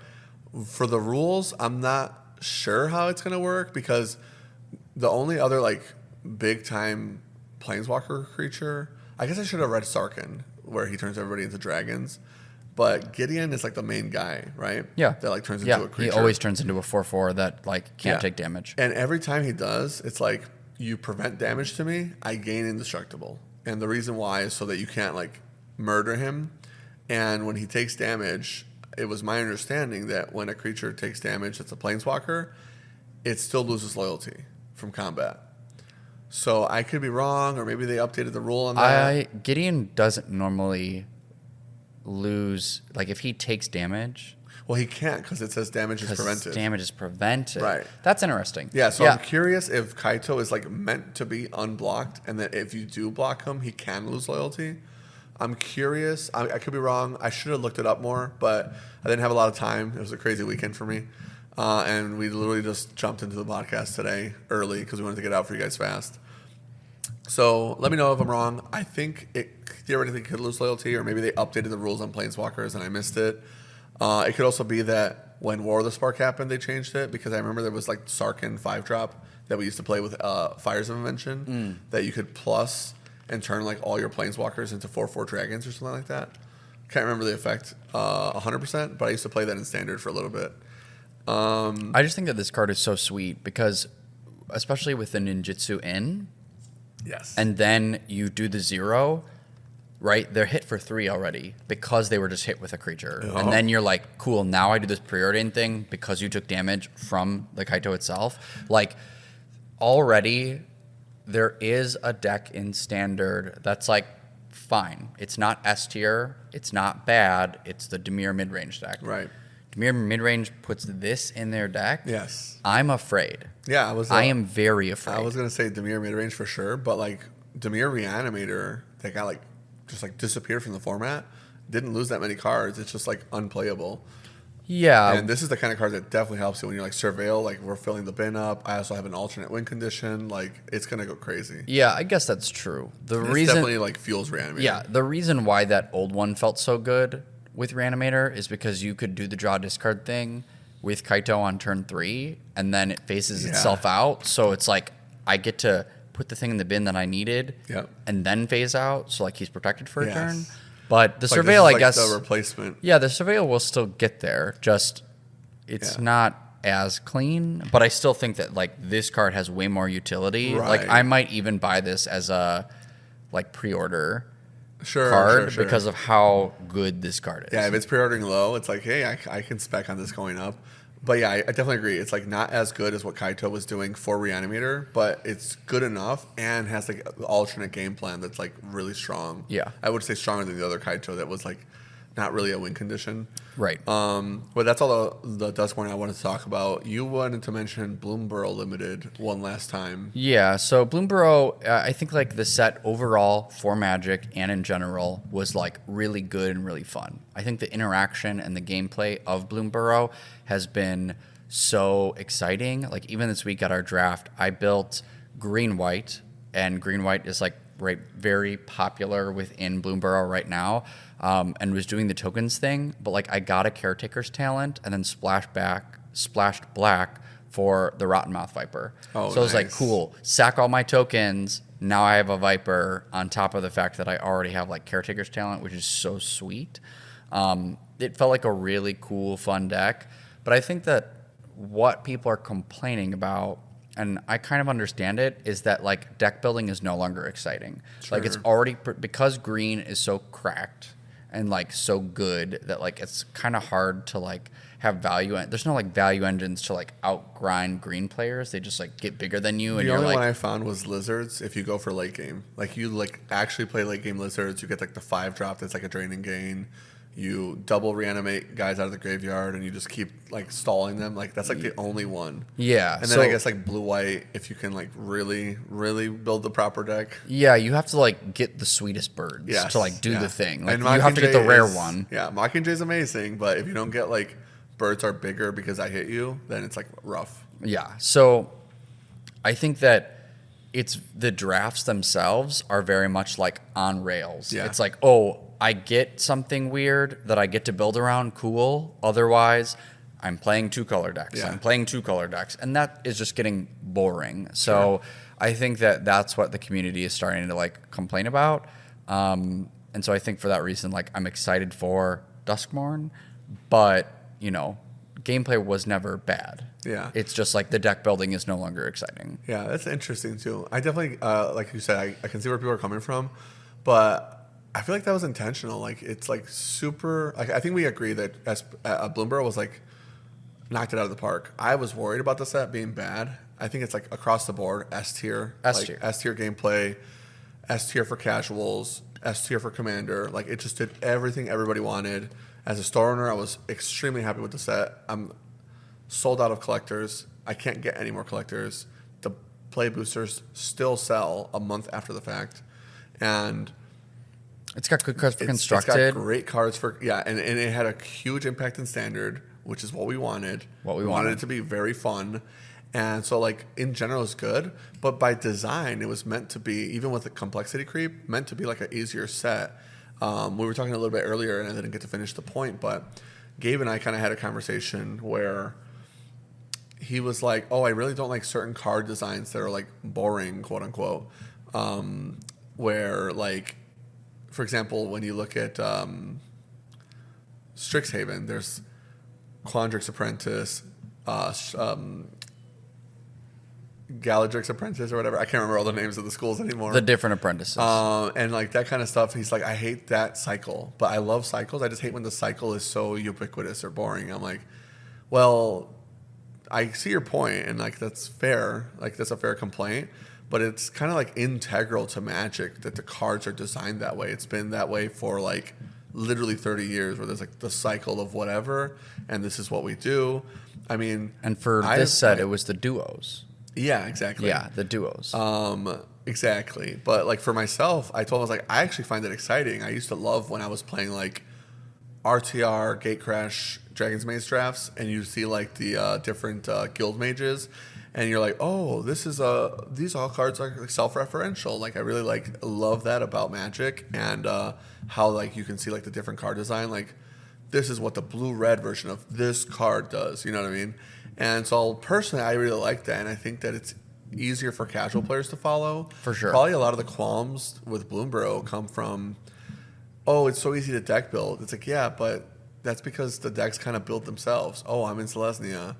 For the rules, I'm not sure how it's going to work because the only other like big time planeswalker creature, I guess I should have read Sarkhan, where he turns everybody into dragons. But Gideon is like the main guy, right? Yeah. That like turns into a creature. He always turns into a 4/4 that like can't take damage. And every time he does, it's like, you prevent damage to me, I gain indestructible. And the reason why is so that you can't like murder him. And when he takes damage, it was my understanding that when a creature takes damage that's a planeswalker, it still loses loyalty from combat. So I could be wrong, or maybe they updated the rule on that. Gideon doesn't normally lose, like if he takes damage. Well, he can't because it says damage is prevented. Damage is prevented. Right. That's interesting. Yeah, so I'm curious if Kaito is like meant to be unblocked, and that if you do block him, he can lose loyalty. I'm curious. I could be wrong. I should have looked it up more, but I didn't have a lot of time. It was a crazy weekend for me. And we literally just jumped into the podcast today early because we wanted to get out for you guys fast. So let me know if I'm wrong. I think it theoretically could lose loyalty, or maybe they updated the rules on Planeswalkers and I missed it. It could also be that when War of the Spark happened, they changed it, because I remember there was like Sarkhan 5-drop that we used to play with Fires of Invention that you could plus and turn like all your Planeswalkers into 4/4 dragons or something like that. Can't remember the effect 100%, but I used to play that in Standard for a little bit. I just think that this card is so sweet because, especially with the ninjutsu in, Yes. and then you do the 0, right? They're hit for 3 already because they were just hit with a creature. Oh. And then you're like, cool, now I do this preordain thing because you took damage from the Kaito itself. Like, already there is a deck in Standard that's like, fine. It's not S tier. It's not bad. It's the Dimir midrange deck. Right. Dimir midrange puts this in their deck. Yes. I'm afraid. Yeah, I am very afraid. I was gonna say Dimir midrange for sure, but like Dimir Reanimator, that got like just like disappeared from the format. Didn't lose that many cards. It's just like unplayable. Yeah. And this is the kind of card that definitely helps you when you're like Surveil, like we're filling the bin up. I also have an alternate win condition. Like it's gonna go crazy. Yeah, I guess that's true. The It's reason definitely like fuels Reanimator. Yeah, the reason why that old one felt so good with Reanimator is because you could do the draw discard thing with Kaito on turn 3, and then it phases itself out. So it's like I get to put the thing in the bin that I needed, and then phase out. So like he's protected for a turn. But the like Surveil, I like guess, the replacement. Yeah, the Surveil will still get there. Just it's not as clean. But I still think that like this card has way more utility. Right. Like I might even buy this as a like pre-order card because of how good this card is. Yeah, if it's pre-ordering low, it's like, hey, I can spec on this going up. But yeah, I definitely agree. It's like not as good as what Kaito was doing for Reanimator, but it's good enough and has like an alternate game plan that's like really strong. Yeah. I would say stronger than the other Kaito that was like not really a win condition. Right. But that's all the Duskmourn I wanted to talk about. You wanted to mention Bloomborough Limited one last time. Yeah, so Bloomborough, I think like the set overall for Magic and in general was like really good and really fun. I think the interaction and the gameplay of Bloomborough has been so exciting. Like even this week at our draft, I built green-white, and green-white is like very popular within Bloomborough right now, and was doing the tokens thing. But like I got a Caretaker's Talent and then splashed black for the Rottenmouth Viper. Oh, so I was like, nice. cool, sack all my tokens. Now I have a Viper on top of the fact that I already have like Caretaker's Talent, which is so sweet. It felt like a really cool, fun deck. But I think that what people are complaining about, and I kind of understand it, is that like deck building is no longer exciting. Sure. Like it's already, because green is so cracked and like so good that like it's kind of hard to like have value. There's no like value engines to like outgrind green players. They just like get bigger than you. And The you're only like, one I found was Lizards. If you go for late game, like you like actually play late game Lizards, you get like the 5-drop that's like a draining gain. You double reanimate guys out of the graveyard, and you just keep like stalling them. Like that's like the only one. yeah. And then I guess like blue white, if you can like really build the proper deck. Yeah, you have to like get the sweetest birds Yes, to like do yeah. the thing. Like And you have to get the rare one. Yeah, Mockingjay is amazing, but if you don't get like birds are bigger because I hit you, then it's like rough. Yeah. So I think that it's the drafts themselves are very much like on rails. Yeah. It's like, oh, I get something weird that I get to build around. Cool. Otherwise, I'm playing 2-color decks. Yeah. I'm playing 2-color decks. And that is just getting boring. So I think that that's what the community is starting to like complain about. And so I think for that reason, like I'm excited for Duskmourn, but you know, gameplay was never bad. Yeah. It's just like the deck building is no longer exciting. Yeah, that's interesting too. I definitely, like you said, I can see where people are coming from, but I feel like that was intentional. Like it's like super. Like I think we agree that Bloomborough was like knocked it out of the park. I was worried about the set being bad. I think it's like across the board S tier, S tier. like S tier gameplay, S tier for casuals, S tier for commander. Like it just did everything everybody wanted. As a store owner, I was extremely happy with the set. I'm sold out of collectors. I can't get any more collectors. The play boosters still sell a month after the fact. And It's got good cards for it's constructed. got great cards for, and it had a huge impact in standard, which is what we wanted. We wanted it to be very fun. And so, like, in general, it's good. But by design, it was meant to be, even with the complexity creep, meant to be like an easier set. We were talking a little bit earlier, and I didn't get to finish the point, but Gabe and I kind of had a conversation where he was like, oh, I really don't like certain card designs that are, like, boring, quote unquote. Where, like, for example, when you look at Strixhaven, there's Quandrix Apprentice, Galadrick's Apprentice or whatever. I can't remember all the names of the schools anymore. The different apprentices. And like that kind of stuff. He's like, I hate that cycle, but I love cycles. I just hate when the cycle is so ubiquitous or boring. I'm like, well, I see your point, and like that's fair. Like that's a fair complaint, but it's kind of like integral to Magic that the cards are designed that way. It's been that way for like literally 30 years, where there's like the cycle of whatever, and this is what we do. I mean, and for this set, it was the duos. Yeah, exactly. Yeah, the duos. Exactly. But like for myself, I told him, I was like, I actually find it exciting. I used to love when I was playing like RTR, Gatecrash, Dragon's Maze drafts, and you see like the different guild mages, and you're like, oh, these all cards are like self-referential. Like I really like love that about Magic, and how like you can see like the different card design. Like this is what the blue-red version of this card does. You know what I mean? And so personally, I really like that, and I think that it's easier for casual players to follow. For sure. Probably a lot of the qualms with Bloomborough come from, oh, it's so easy to deck build. It's like, yeah, but that's because the decks kind of build themselves. Oh, I'm in Selesnya.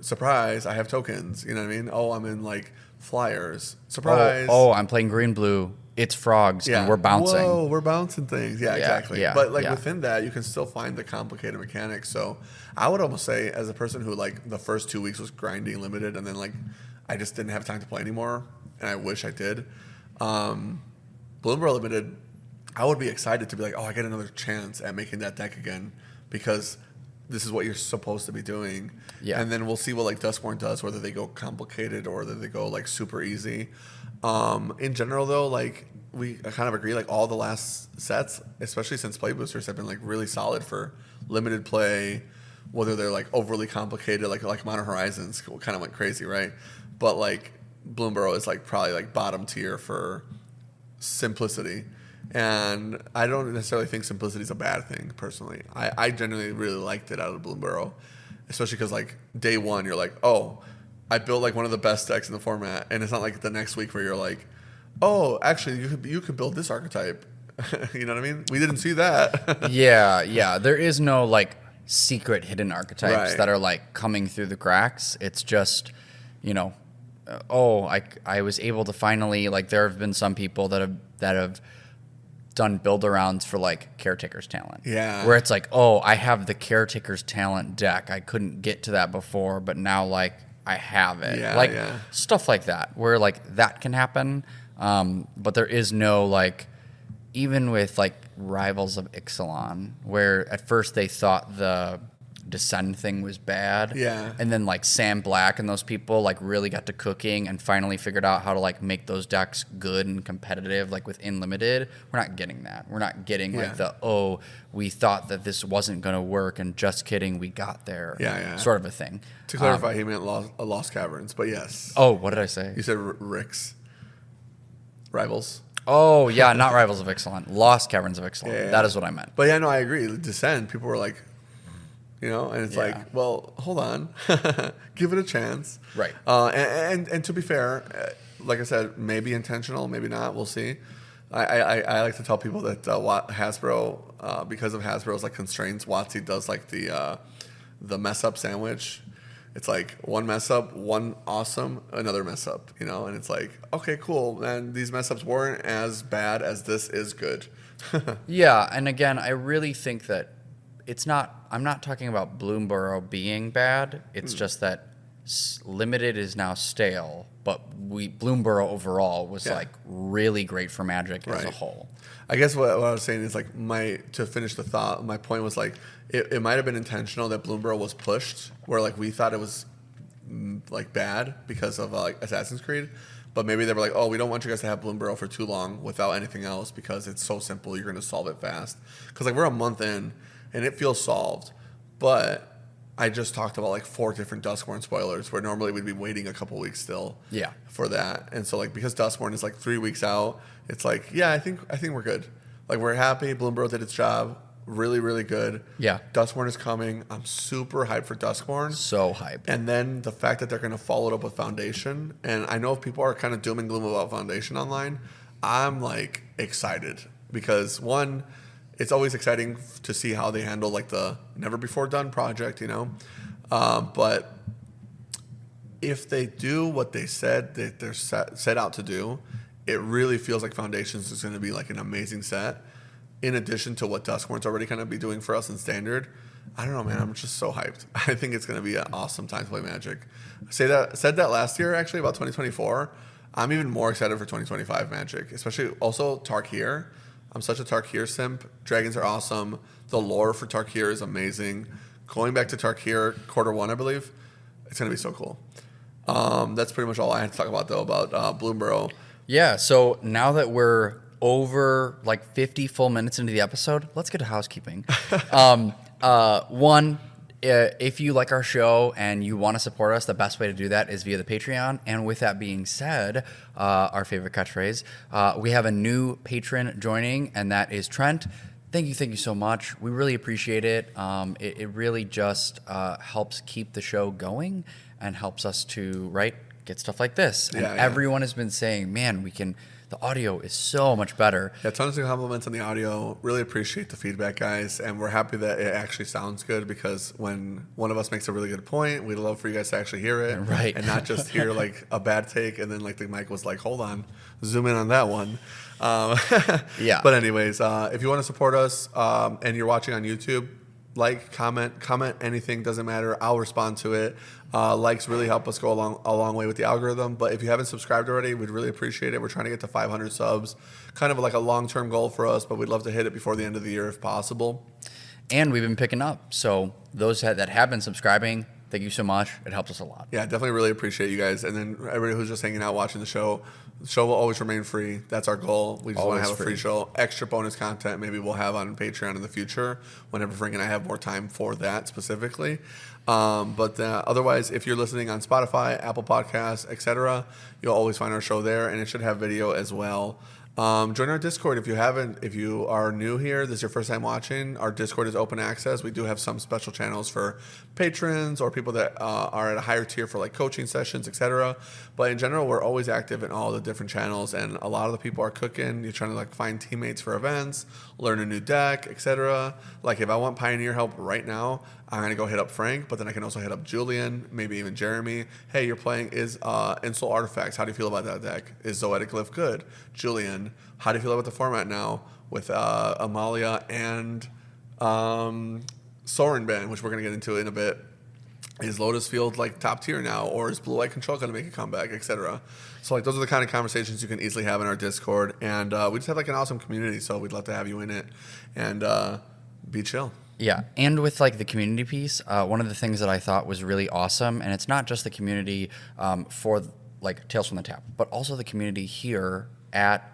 Surprise, I have tokens. You know what I mean? Oh, I'm in like flyers. Surprise. Oh, I'm playing green-blue. It's frogs, and we're bouncing. Whoa, we're bouncing things. Yeah, exactly. Yeah, but like within that, you can still find the complicated mechanics. So I would almost say, as a person who like the first 2 weeks was grinding limited, and then like I just didn't have time to play anymore, and I wish I did. Bloomborough Limited, I would be excited to be like, oh, I get another chance at making that deck again, because this is what you're supposed to be doing. Yeah. And then we'll see what like Duskmourn does, whether they go complicated or whether they go like super easy. In general, though, like we kind of agree, like all the last sets, especially since play boosters, have been like really solid for limited play. Whether they're like overly complicated, like Modern Horizons kind of went crazy, right? But like Bloomborough is like probably like bottom tier for simplicity. And I don't necessarily think simplicity is a bad thing, personally. I genuinely really liked it out of Bloomborough, especially because like day one, you're like, oh, I built like one of the best decks in the format, and it's not like the next week where you're like, oh, actually, you could build this archetype. You know what I mean? We didn't see that. Yeah. There is no like secret hidden archetypes that are like coming through the cracks. It's just, I was able to finally, like, there have been some people that have done build-arounds for like Caretaker's Talent. Yeah. Where it's like, oh, I have the Caretaker's Talent deck. I couldn't get to that before, but now like I have it. Yeah, stuff like that, where like that can happen. But there is no like, even with like Rivals of Ixalan, where at first they thought the Descend thing was bad. Yeah. And then like Sam Black and those people like really got to cooking and finally figured out how to like make those decks good and competitive, like within limited. We're not getting that. We're not getting like we thought that this wasn't going to work and just kidding, we got there. Yeah. Sort of a thing. To clarify, he meant Lost Caverns, but yes. Oh, what did I say? You said Ricks. Rivals. Oh, yeah, not Rivals of Ixalan. Lost Caverns of Ixalan. Yeah. That is what I meant. But yeah, no, I agree. Descend, people were like, and it's like, well, hold on. Give it a chance. Right. And to be fair, like I said, maybe intentional, maybe not. We'll see. I like to tell people that Hasbro, because of Hasbro's like constraints, WotC does like the mess up sandwich. It's like one mess up, one awesome, another mess up, and it's like, okay, cool. And these mess ups weren't as bad as this is good. Yeah. And again, I really think that I'm not talking about Bloomborough being bad. It's just that limited is now stale, but Bloomborough overall was like really great for Magic as a whole. I guess what I was saying is like to finish the thought, my point was like it might have been intentional that Bloomborough was pushed where like we thought it was like bad because of like Assassin's Creed, but maybe they were like, oh, we don't want you guys to have Bloomborough for too long without anything else because it's so simple, you're going to solve it fast. Because like we're a month in and it feels solved, but I just talked about like 4 different Duskmourn spoilers where normally we'd be waiting a couple weeks still for that. And so like because Duskmourn is like 3 weeks out, it's like, yeah, I think we're good. Like we're happy. Bloomborough did its job. Really, really good. Yeah. Duskmourn is coming. I'm super hyped for Duskmourn. So hyped. And then the fact that they're going to follow it up with Foundation. And I know if people are kind of doom and gloom about Foundation online, I'm like excited because one, it's always exciting to see how they handle like the never before done project, you know. But if they do what they said that they're set out to do, it really feels like Foundations is going to be like an amazing set. In addition to what Duskmourn's already kind of be doing for us in Standard, I don't know, man. I'm just so hyped. I think it's going to be an awesome time to play Magic. Said that last year actually about 2024. I'm even more excited for 2025 Magic, especially also Tarkir. I'm such a Tarkir simp. Dragons are awesome. The lore for Tarkir is amazing. Going back to Tarkir, Q1, I believe, it's going to be so cool. That's pretty much all I had to talk about, though, about Bloomborough. Yeah, so now that we're over like 50 full minutes into the episode, let's get to housekeeping. One, if you like our show and you want to support us, the best way to do that is via the Patreon. And with that being said, our favorite catchphrase, we have a new patron joining, and that is Trent. Thank you so much. We really appreciate it. It really just helps keep the show going and helps us to get stuff like this. And everyone has been saying, man, the audio is so much better. Yeah, tons of compliments on the audio. Really appreciate the feedback, guys. And we're happy that it actually sounds good because when one of us makes a really good point, we'd love for you guys to actually hear it. Right. And not just hear like a bad take and then like the mic was like, hold on, zoom in on that one. Yeah. But anyways, if you want to support us and you're watching on YouTube, comment anything, doesn't matter. I'll respond to it. Likes really help us go a long way with the algorithm. But if you haven't subscribed already, we'd really appreciate it. We're trying to get to 500 subs, kind of like a long-term goal for us, but we'd love to hit it before the end of the year if possible. And we've been picking up. So those that have been subscribing, thank you so much. It helps us a lot. Yeah, definitely really appreciate you guys. And then everybody who's just hanging out watching the show will always remain free. That's our goal. We just want to have a free show. Extra bonus content maybe we'll have on Patreon in the future whenever Frank and I have more time for that specifically. But otherwise, if you're listening on Spotify, Apple Podcasts, etc., you'll always find our show there, and it should have video as well. Join our Discord if you haven't. If you are new here, this is your first time watching, our Discord is open access. We do have some special channels for patrons or people that are at a higher tier for like coaching sessions, etc. But in general, we're always active in all the different channels, and a lot of the people are cooking. You're trying to like find teammates for events, learn a new deck, etc. Like if I want Pioneer help right now, I'm going to go hit up Frank, but then I can also hit up Julian, maybe even Jeremy. Hey, you're playing Insult Artifacts. How do you feel about that deck? Is Zoetic Glyph good? Julian, how do you feel about the format now with Amalia and Sorin Band, which we're going to get into in a bit? Is Lotus Field like top tier now, or is Blue Eye Control going to make a comeback, etc.? So like those are the kind of conversations you can easily have in our Discord, and we just have like an awesome community, so we'd love to have you in it and be chill. Yeah, and with like the community piece, one of the things that I thought was really awesome, and it's not just the community for like Tales from the Tap, but also the community here at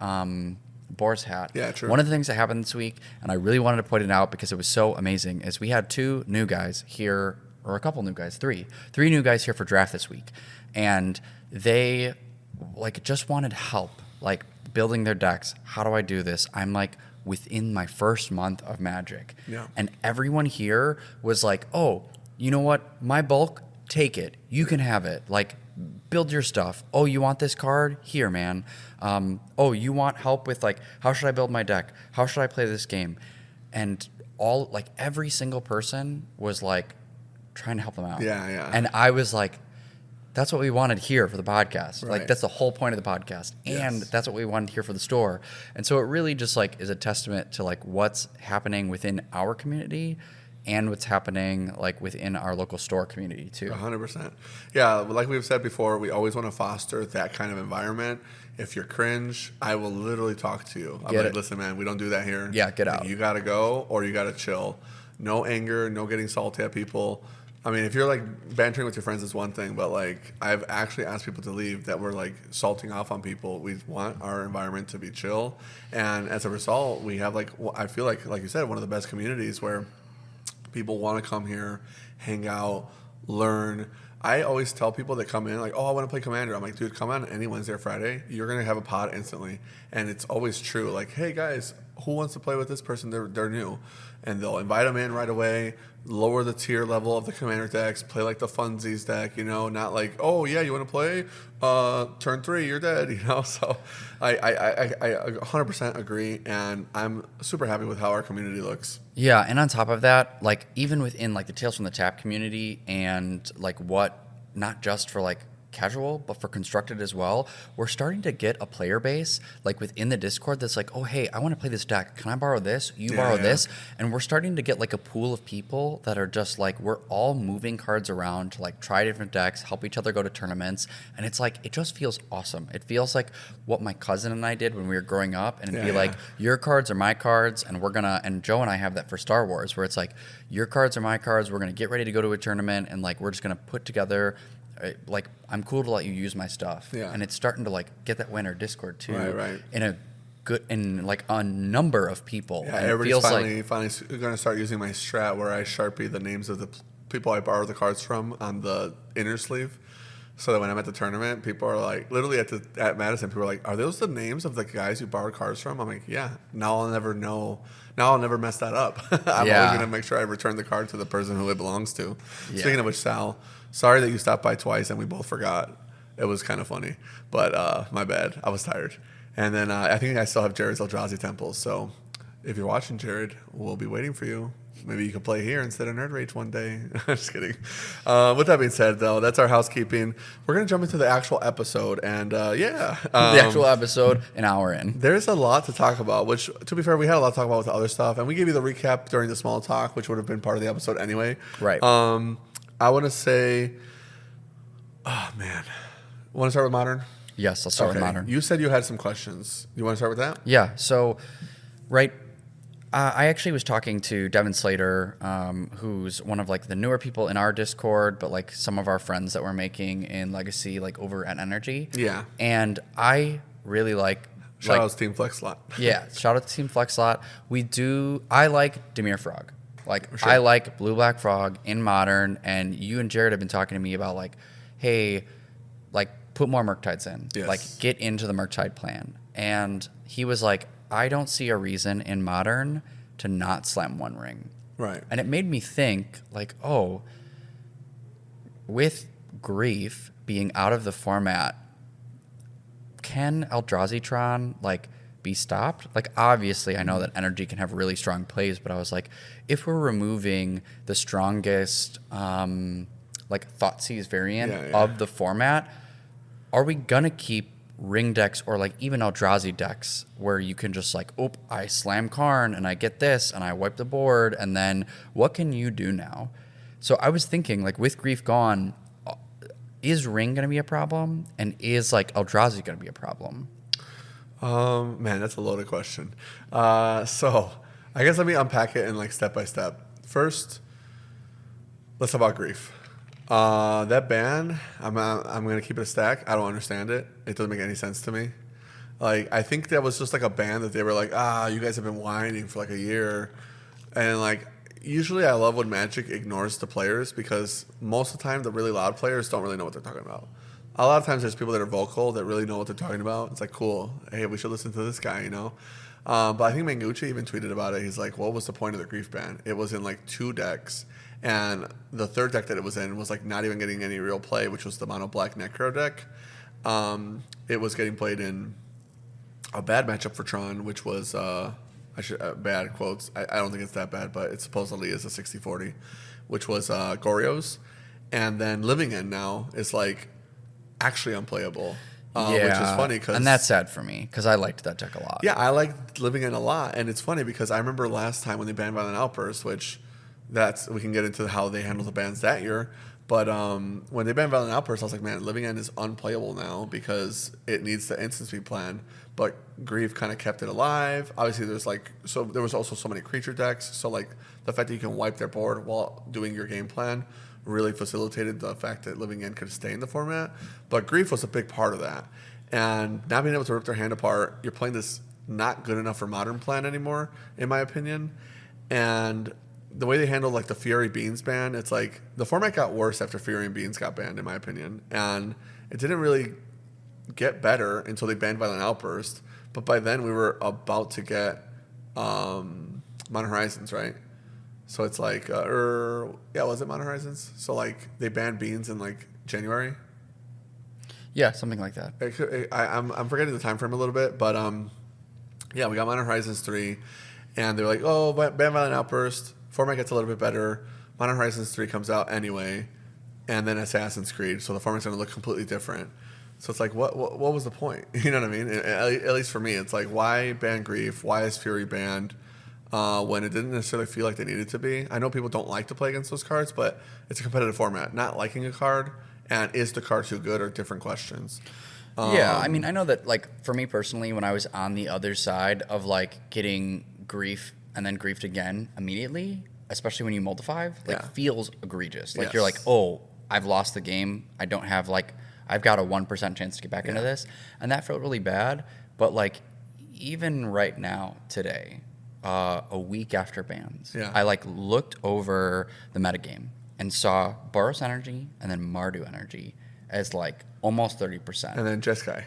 Boar's Hat. Yeah, true. One of the things that happened this week, and I really wanted to point it out because it was so amazing, is we had 2 new guys here, or a couple new guys, 3 new guys here for draft this week, and they like just wanted help, like building their decks. How do I do this? I'm like within my first month of Magic. Yeah. And everyone here was like, oh, you know what? My bulk, take it. You can have it. Like, build your stuff. Oh, you want this card? Here, man. Oh, you want help with, like, how should I build my deck? How should I play this game? And every single person was, like, trying to help them out. Yeah, yeah. And I was like, that's what we wanted here for the podcast. Right. Like, that's the whole point of the podcast. And Yes. that's what we wanted here for the store. And so it really just, like, is a testament to, like, what's happening within our community and what's happening like within our local store community too. 100%. Yeah, like we've said before, we always want to foster that kind of environment. If you're cringe, I will literally talk to you. I'm like, listen, man, we don't do that here. Yeah, get out. You got to go or you got to chill. No anger, no getting salty at people. I mean, if you're like bantering with your friends, it's one thing, but like I've actually asked people to leave that were like salting off on people. We want our environment to be chill, and as a result, we have like I feel like you said, one of the best communities where people want to come here, hang out, learn. I always tell people that come in like, oh, I want to play Commander. I'm like, dude, come on any Wednesday or Friday. You're gonna have a pod instantly, and it's always true. Like, hey guys, who wants to play with this person? They're new, and they'll invite them in right away. Lower the tier level of the Commander decks. Play like the funsies deck, you know, not like, oh yeah, you want to play? Turn 3, you're dead, you know. So I 100% agree, and I'm super happy with how our community looks. Yeah, and on top of that, like even within like the Tales from the Tap community and like what not just for like casual but for constructed as well, we're starting to get a player base like within the Discord that's like, oh hey, I want to play this deck, can I borrow this, you borrow this, and we're starting to get like a pool of people that are just like, we're all moving cards around to like try different decks, help each other go to tournaments, and it's like it just feels awesome. It feels like what my cousin and I did when we were growing up, and it'd be like, your cards are my cards, and we're gonna, and Joe and I have that for Star Wars, where it's like, your cards are my cards, we're gonna get ready to go to a tournament, and like we're just gonna put together like, I'm cool to let you use my stuff. Yeah. And it's starting to like get that way in our Discord too. Right. In a good, in like a number of people. Yeah, and everybody's it feels finally going to start using my strat where I Sharpie the names of the people I borrow the cards from on the inner sleeve. So that when I'm at the tournament, people are like, literally at Madison, people are like, are those the names of the guys you borrowed cards from? I'm like, yeah. Now I'll never know. Now I'll never mess that up. I'm always going to make sure I return the card to the person who it belongs to. Yeah. Speaking of which, Sal, sorry that you stopped by twice and we both forgot. It was kind of funny. But my bad. I was tired. And then I think I still have Jared's Eldrazi temples. So if you're watching, Jared, we'll be waiting for you. Maybe you could play here instead of Nerd Rage one day. Just kidding. With that being said, though, that's our housekeeping. We're going to jump into the actual episode. And the actual episode, an hour in. There's a lot to talk about, which, to be fair, we had a lot to talk about with the other stuff. And we gave you the recap during the small talk, which would have been part of the episode anyway. Right. I want to say, oh, man. Want to start with Modern? Yes, I'll start with Modern. You said you had some questions. You want to start with that? Yeah. So, right. I actually was talking to Devin Slater, who's one of like the newer people in our Discord, but like some of our friends that we're making in Legacy, like over at Energy. Yeah. And I really like. Shout out to Team Flex Slot. Yeah, shout out to Team Flex Slot. I like Dimir Frog. Like sure. I like Blue Black Frog in Modern, and you and Jared have been talking to me about like, hey, like put more Murktides in. Yes. Like get into the Murktide plan. And he was like, I don't see a reason in Modern to not slam One Ring. Right. And it made me think, like, oh, with Grief being out of the format, can Eldrazi-tron, like, be stopped? Like, obviously, I know that Energy can have really strong plays, but I was like, if we're removing the strongest, like, Thoughtseize variant of the format, are we going to keep ring decks or like even Eldrazi decks where you can just like, oh, I slam Karn and I get this and I wipe the board, and then what can you do now? So I was thinking, like, with Grief gone, is ring going to be a problem, and is like Eldrazi going to be a problem? Man, that's a loaded question. So I guess let me unpack it in like step by step. First, let's talk about Grief. That ban, I'm gonna keep it a stack. I don't understand it. It doesn't make any sense to me. Like, I think that was just like a ban that they were like, you guys have been whining for like a year, and like usually I love when Magic ignores the players, because most of the time the really loud players don't really know what they're talking about. A lot of times there's people that are vocal that really know what they're talking about. It's like, cool, hey, we should listen to this guy, you know. But I think Manguchi even tweeted about it. He's like, what was the point of the Grief ban? It was in like 2 decks. And the third deck that it was in was like not even getting any real play, which was the mono black Necro deck. It was getting played in a bad matchup for Tron, which was bad quotes. I don't think it's that bad, but it supposedly is a 60-40, which was Goryo's. And then Living End now is like actually unplayable. Which is funny, and that's sad for me because I liked that deck a lot. Yeah, I liked Living End a lot, and it's funny because I remember last time when they banned Violent Outburst, which we can get into how they handle the bans that year. But when they banned Violent Outburst, I was like, man, Living End is unplayable now because it needs the instant speed plan. But Grief kind of kept it alive. Obviously, there was also so many creature decks. So like the fact that you can wipe their board while doing your game plan really facilitated the fact that Living End could stay in the format. But Grief was a big part of that. And not being able to rip their hand apart, you're playing this not good enough for Modern plan anymore, in my opinion. And the way they handled like the Fury Beans ban, it's like the format got worse after Fury and Beans got banned, in my opinion. And it didn't really get better until they banned Violent Outburst. But by then we were about to get Modern Horizons, right? So it's like, was it Modern Horizons? So like they banned Beans in like January. Yeah, something like that. I'm forgetting the time frame a little bit, but we got Modern Horizons 3, and they're like, oh, ban Violent Outburst. Format gets a little bit better. Modern Horizons 3 comes out anyway, and then Assassin's Creed. So the format's going to look completely different. So it's like, what was the point? You know what I mean? At least for me, it's like, why ban Grief? Why is Fury banned when it didn't necessarily feel like they needed to be? I know people don't like to play against those cards, but it's a competitive format. Not liking a card and is the card too good are different questions. Yeah, I mean, I know that, like, for me personally, when I was on the other side of, like, getting Grief and then Griefed again immediately, especially when you multi-5, feels egregious. Like, You're like, oh, I've lost the game. I don't have, like, I've got a 1% chance to get back into this. And that felt really bad. But, like, even right now, today, a week after bans, I, like, looked over the metagame and saw Boros Energy and then Mardu Energy as, like, almost 30%. And then Jeskai.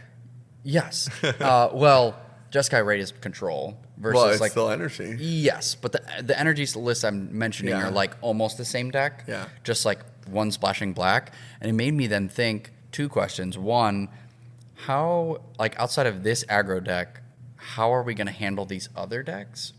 Yes. Jeskai rate is control versus it's still energy. Yes, but the energy lists I'm mentioning are like almost the same deck. Yeah. Just like one splashing black. And it made me then think two questions. One, how, like outside of this aggro deck, how are we going to handle these other decks?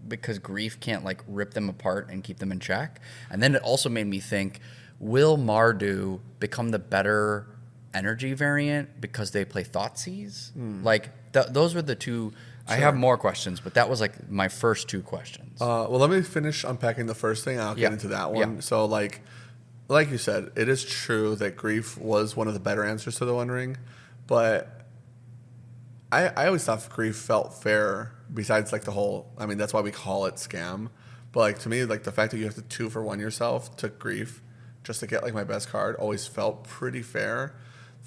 Because Grief can't like rip them apart and keep them in check. And then it also made me think, will Mardu become the better energy variant because they play Thoughtseize? Like those were the two. Sure. I have more questions, but that was like my first two questions. Well, let me finish unpacking the first thing. I'll get into that one. Yeah. So like you said, it is true that Grief was one of the better answers to the One Ring, but I always thought Grief felt fair. Besides like the whole, I mean that's why we call it scam. But like to me, like the fact that you have to 2-for-1 yourself to Grief just to get like my best card always felt pretty fair.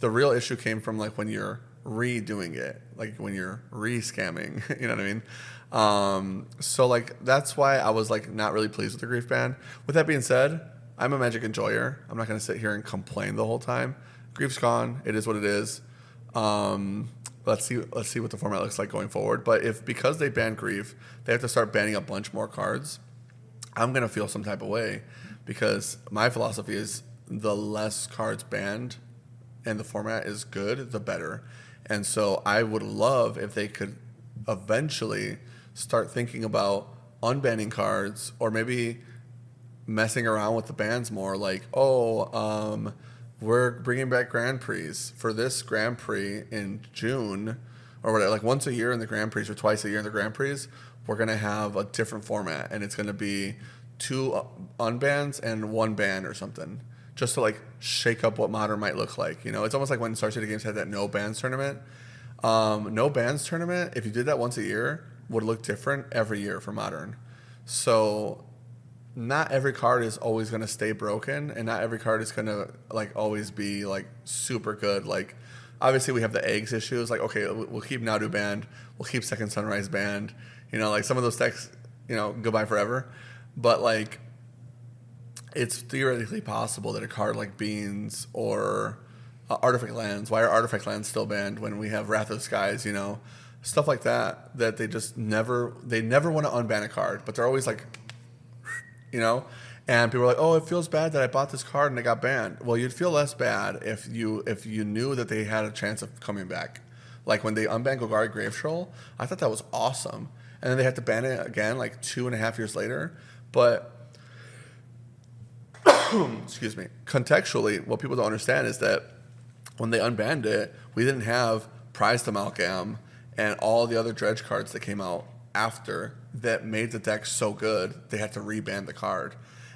The real issue came from like when you're redoing it, like when you're re-scamming, you know what I mean? So like that's why I was like not really pleased with the Grief ban. With that being said, I'm a Magic enjoyer. I'm not going to sit here and complain the whole time. Grief's gone. It is what it is. Let's see what the format looks like going forward. But because they ban Grief, they have to start banning a bunch more cards, I'm going to feel some type of way because my philosophy is the less cards banned and the format is good, the better. And so I would love if they could eventually start thinking about unbanning cards or maybe messing around with the bans more. Like, we're bringing back Grand Prix for this Grand Prix in June or whatever. Like once a year in the Grand Prix or twice a year in the Grand Prix, we're going to have a different format. And it's going to be 2 unbans and 1 ban or something. Just to like shake up what Modern might look like. You know, it's almost like when Star City Games had that no bans tournament. No bans tournament, if you did that once a year, would look different every year for Modern. So not every card is always going to stay broken, and not every card is going to like always be like super good. Like obviously we have the eggs issues. Like okay, we'll keep Nadu banned, we'll keep Second Sunrise banned. You know, like some of those decks, you know, goodbye forever. But like, it's theoretically possible that a card like Beans or Artifact Lands, why are Artifact Lands still banned when we have Wrath of Skies, you know, stuff like that, that they just never want to unban a card, but they're always like, you know, and people are like, oh, it feels bad that I bought this card and it got banned. Well, you'd feel less bad if you knew that they had a chance of coming back. Like when they unbanned Golgari Grave Troll, I thought that was awesome. And then they had to ban it again like 2.5 years later. But excuse me, contextually, what people don't understand is that when they unbanned it, we didn't have Prized Amalgam and all the other dredge cards that came out after that made the deck so good they had to reban the card.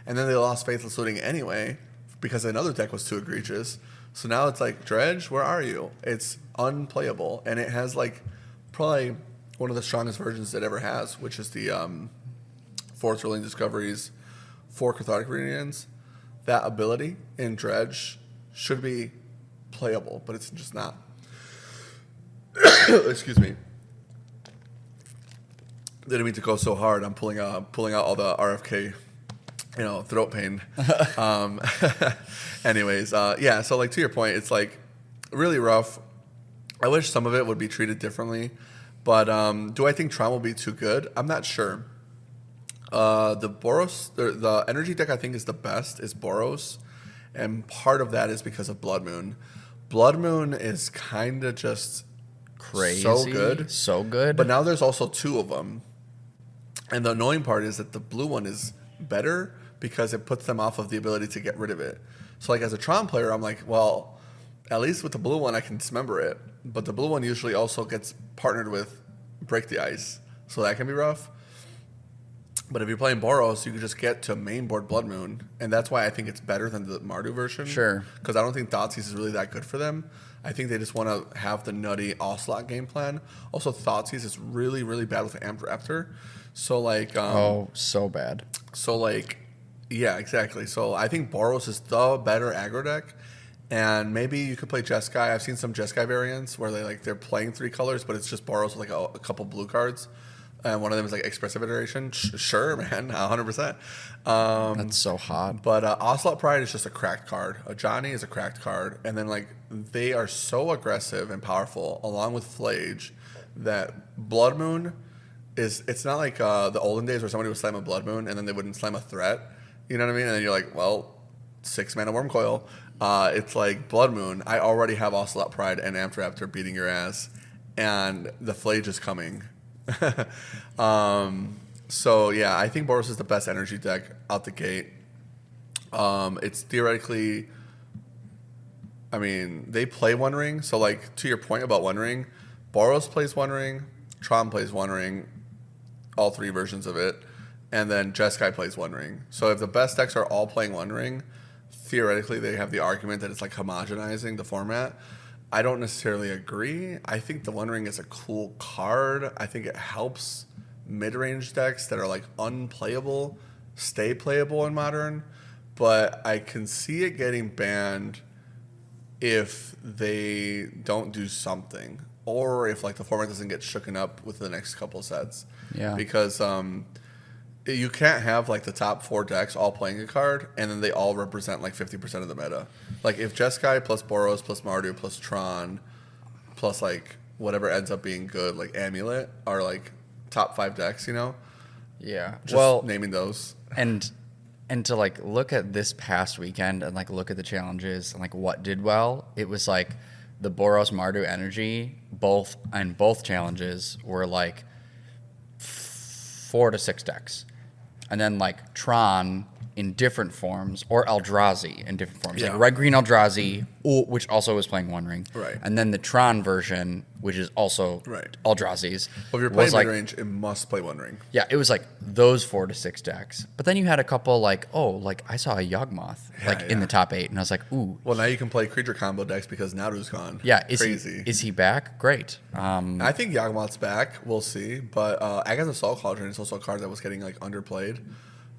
and then they lost Faithless Looting anyway because another deck was too egregious. So now it's like, Dredge, where are you? It's unplayable, and it has like probably one of the strongest versions it ever has, which is the 4 Thrilling Discoveries, 4 Cathartic Reunions. That ability in Dredge should be playable, but it's just not. Excuse me. Didn't mean to go so hard. I'm pulling out all the RFK, throat pain. Anyways, yeah. So like to your point, it's like really rough. I wish some of it would be treated differently, but do I think Tron will be too good? I'm not sure. The Boros, the energy deck I think is the best is Boros, and part of that is because of Blood Moon. Blood Moon is kind of just crazy, so good. But now there's also 2 of them. And the annoying part is that the blue one is better because it puts them off of the ability to get rid of it. So like as a Tron player, I'm like, well, at least with the blue one, I can dismember it. But the blue one usually also gets partnered with Break the Ice. So that can be rough. But if you're playing Boros, you can just get to main board Blood Moon. And that's why I think it's better than the Mardu version. Sure. Because I don't think Thoughtseize is really that good for them. I think they just want to have the nutty all-slot game plan. Also, Thoughtseize is really, really bad with Amped Raptor. So, like... so bad. So, like... Yeah, exactly. So, I think Boros is the better aggro deck. And maybe you could play Jeskai. I've seen some Jeskai variants where they're playing 3 colors, but it's just Boros with, like, a couple blue cards. And one of them is like Expressive Iteration. Sure, man, 100%. That's so hot. But Ocelot Pride is just a cracked card. Ajani is a cracked card. And then, like, they are so aggressive and powerful, along with Flage, that Blood Moon it's not like the olden days where somebody would slam a Blood Moon and then they wouldn't slam a threat. You know what I mean? And then you're like, well, 6 mana Worm Coil. It's like Blood Moon. I already have Ocelot Pride and Amped Raptor beating your ass, and the Flage is coming. So yeah, I think Boros is the best energy deck out the gate. It's theoretically, I mean, they play One Ring. So like to your point about One Ring, Boros plays One Ring, Tron plays One Ring, all 3 versions of it, and then Jeskai plays One Ring. So if the best decks are all playing One Ring, theoretically they have the argument that it's like homogenizing the format. I don't necessarily agree. I think the One Ring is a cool card. I think it helps mid-range decks that are like unplayable stay playable in Modern, but I can see it getting banned if they don't do something, or if like the format doesn't get shooken up with the next couple sets. Yeah. Because you can't have like the top 4 decks all playing a card and then they all represent like 50% of the meta. Like if Jeskai plus Boros plus Mardu plus Tron plus like whatever ends up being good, like Amulet, are like top 5 decks, you know? Yeah. Just naming those. And to like look at this past weekend and like look at the challenges and like what did well, it was like the Boros Mardu energy, both challenges were like 4 to 6 decks. And then like Tron in different forms, or Eldrazi in different forms. Yeah. Like Red Green Eldrazi, which also was playing One Ring. Right. And then the Tron version, which is also Eldrazi's. Well, if you're playing mid-range, it must play One Ring. Yeah, it was like those 4 to 6 decks. But then you had a couple like, I saw a Yawgmoth in the top 8, and I was like, ooh. Well, now you can play creature combo decks because Naru's gone. Yeah, crazy. Is he back? Great. I think Yawgmoth's back. We'll see. But Agatha Soul Cauldron is also a card that was getting like underplayed.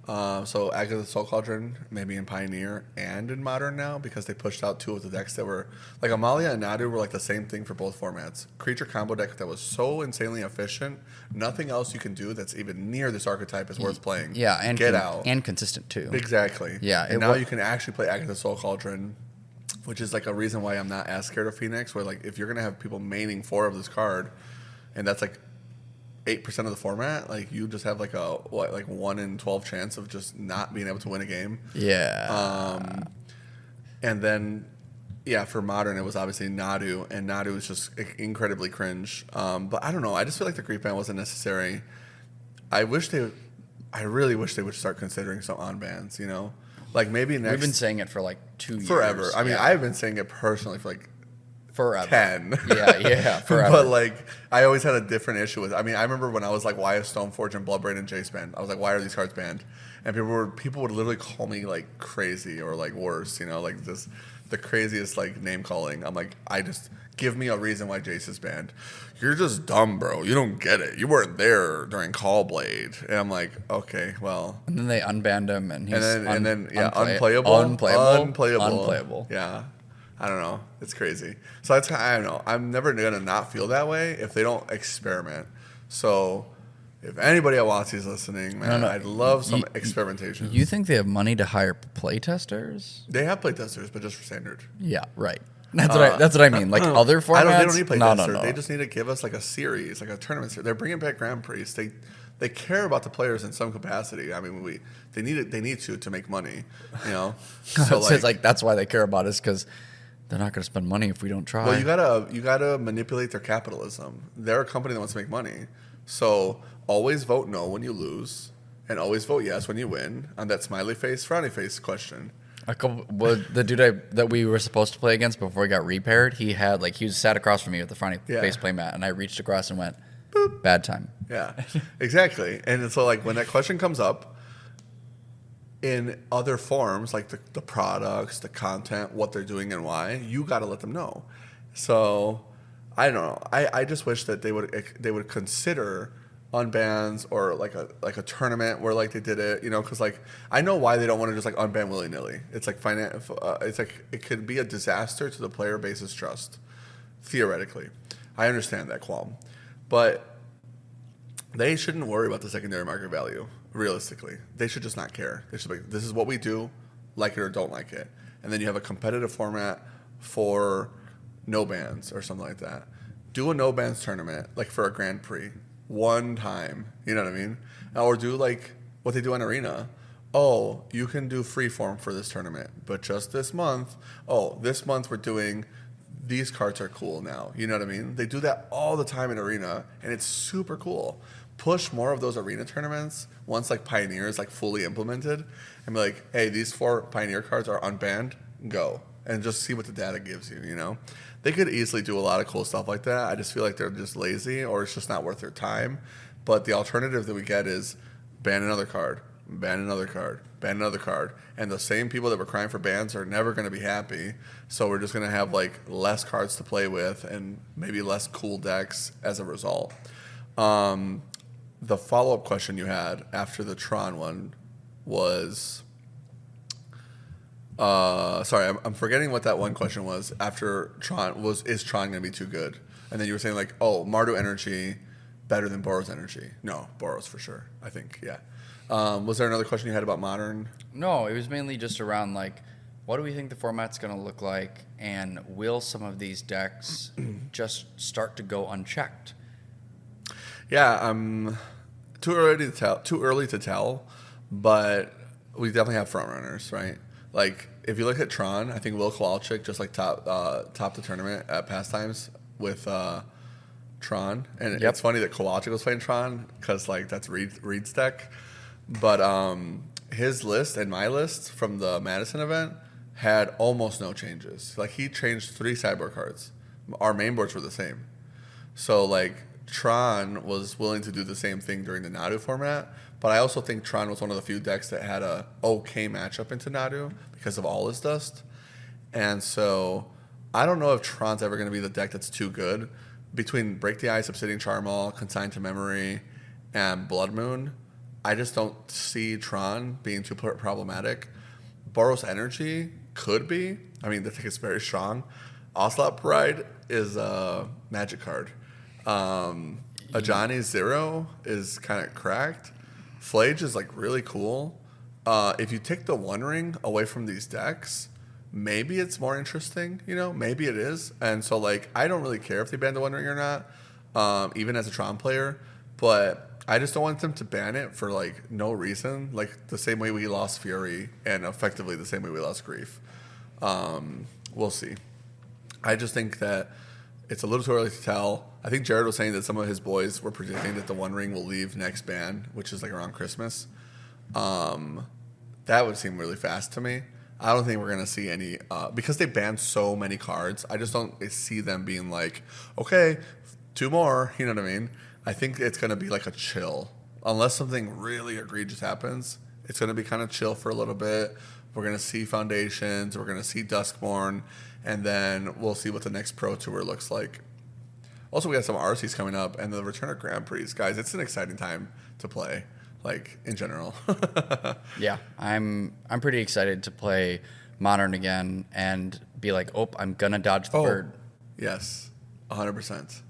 So Agatha Soul Cauldron, maybe in Pioneer and in Modern now, because they pushed out 2 of the decks that were like Amalia and Nadu were like the same thing for both formats. Creature combo deck that was so insanely efficient. Nothing else you can do that's even near this archetype is worth playing. Yeah, and get out and consistent too. Exactly. Yeah, and now you can actually play Agatha Soul Cauldron, which is like a reason why I'm not as scared of Phoenix. Where like if you're gonna have people maining 4 of this card, and that's like 8% of the format, like you just have like a 1 in 12 chance of just not being able to win a game. Yeah. And then for Modern it was obviously Nadu, and Nadu is just incredibly cringe. But I don't know. I just feel like the creep ban wasn't necessary. I really wish they would start considering some on bans. You know, like maybe next. We've been saying it for like 2 years. Forever. I mean, I've been saying it personally for like Forever. 10. Yeah, forever. But like, I always had a different issue with. I mean, I remember when I was like, "Why is Stoneforge and Bloodbraid and Jace banned?" I was like, "Why are these cards banned?" And people would literally call me like crazy or like worse, like this the craziest like name calling. I'm like, I just give me a reason why Jace is banned. You're just dumb, bro. You don't get it. You weren't there during Callblade. And I'm like, okay, well. And then they unbanned him, and he's unplayable. Yeah. I don't know. It's crazy. So I don't know. I'm never gonna not feel that way if they don't experiment. So if anybody at WotC is listening, man, I'd love some experimentation. You think they have money to hire playtesters? They have playtesters, but just for standard. Yeah, right. That's what I mean. Like other formats, they don't need playtesters. No. They just need to give us like a series, like a tournament series. They're bringing back Grand Prix. They care about the players in some capacity. I mean, they need to make money. So that's why they care about us, because they're not going to spend money if we don't try. Well, you gotta manipulate their capitalism. They're a company that wants to make money, so always vote no when you lose, and always vote yes when you win on that smiley face, frowny face question. The dude that we were supposed to play against before he got repaired, he was sat across from me with the frowny face play mat, and I reached across and went, boop, bad time. Yeah, exactly. And so like when that question comes up, in other forms, like the products, the content, what they're doing and why, you got to let them know. So I don't know. I just wish that they would consider unbans or like a tournament where like they did it, because like I know why they don't want to just like unban willy nilly. It's like it's like it could be a disaster to the player base's trust. Theoretically, I understand that qualm, but they shouldn't worry about the secondary market value. Realistically, they should just not care. They should be like, this is what we do, like it or don't like it. And then you have a competitive format for no bans or something like that. Do a no bans tournament, like for a Grand Prix, one time. You know what I mean? Or do like what they do in Arena. Oh, you can do freeform for this tournament, but just this month. Oh, this month we're doing these cards are cool now. You know what I mean? They do that all the time in Arena, and it's super cool. Push more of those Arena tournaments once like Pioneer is like fully implemented, and be like, hey, these 4 Pioneer cards are unbanned, go. And just see what the data gives you, They could easily do a lot of cool stuff like that. I just feel like they're just lazy, or it's just not worth their time. But the alternative that we get is ban another card, ban another card, ban another card. And the same people that were crying for bans are never going to be happy. So we're just going to have like less cards to play with and maybe less cool decks as a result. The follow-up question you had after the Tron one was... sorry, I'm forgetting what that one question was after Tron was, is Tron going to be too good? And then you were saying like, oh, Mardu Energy better than Boros Energy. No, Boros for sure, I think, yeah. Was there another question you had about Modern? No, it was mainly just around like, what do we think the format's going to look like, and will some of these decks just start to go unchecked? Yeah, too early to tell, but we definitely have front runners, right? Like, if you look at Tron, I think Will Kowalczyk just like top the tournament at Pastimes with Tron, and It's funny that Kowalczyk was playing Tron because like that's Reed's deck, but his list and my list from the Madison event had almost no changes. Like he changed 3 sideboard cards. Our main boards were the same, so like Tron was willing to do the same thing during the Nadu format. But I also think Tron was one of the few decks that had a okay matchup into Nadu because of all his dust. And so I don't know if Tron's ever going to be the deck that's too good. Between Break the Ice, Obsidian Charmal, Consigned to Memory, and Blood Moon, I just don't see Tron being too problematic. Boros Energy could be. I mean, the deck is very strong. Ocelot Pride is a magic card. Ajani Zero is kind of cracked. Flage is like really cool. If you take the One Ring away from these decks, maybe it's more interesting, maybe it is. And so like I don't really care if they ban the One Ring or not, even as a Tron player, but I just don't want them to ban it for like no reason, like the same way we lost Fury and effectively the same way we lost Grief. We'll see. I just think that it's a little too early to tell. I think Jared was saying that some of his boys were predicting that the One Ring will leave next ban, which is like around Christmas. That would seem really fast to me. I don't think we're going to see any, because they banned so many cards, I just don't see them being like, okay, 2 more, you know what I mean? I think it's going to be like a chill. Unless something really egregious happens, it's going to be kind of chill for a little bit. We're going to see Foundations, we're going to see Duskmourn, and then we'll see what the next Pro Tour looks like. Also, we have some RCs coming up, and the return of Grand Prix. Guys, it's an exciting time to play, like, in general. Yeah, I'm pretty excited to play Modern again and be like, oh, I'm going to dodge the bird. Yes, 100%.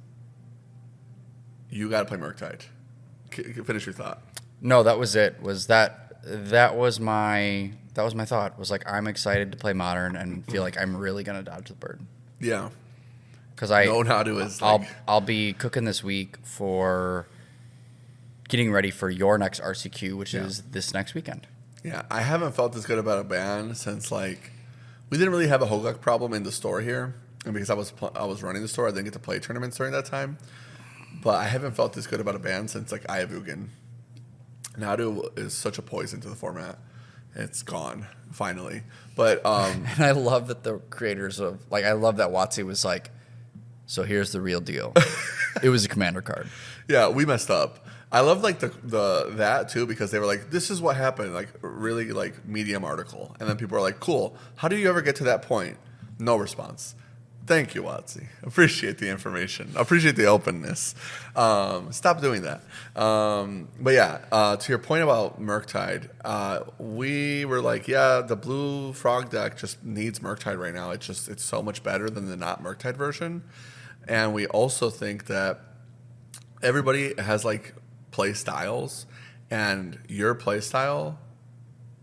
You got to play Murktide. Finish your thought. No, that was it. That was my thought. Was like, I'm excited to play Modern and feel like I'm really going to dodge the bird. Yeah. Because I'll be cooking this week for getting ready for your next RCQ, which is this next weekend. Yeah, I haven't felt this good about a ban since, like, we didn't really have a Hogak problem in the store here, and because I was running the store, I didn't get to play tournaments during that time. But I haven't felt this good about a ban since, like, Ayavugan. Nadu is such a poison to the format. It's gone finally. But and I love that the creators of, like, I love that WotC was like, so here's the real deal. It was a commander card. Yeah, we messed up. I love like the that too, because they were like, this is what happened, like really like medium article. And then people are like, cool, how do you ever get to that point? No response. Thank you, WotC. Appreciate the information. Appreciate the openness. Stop doing that. But yeah, to your point about Murktide, we were like, yeah, the blue frog deck just needs Murktide right now. It's so much better than the not Murktide version. And we also think that everybody has like play styles, and your play style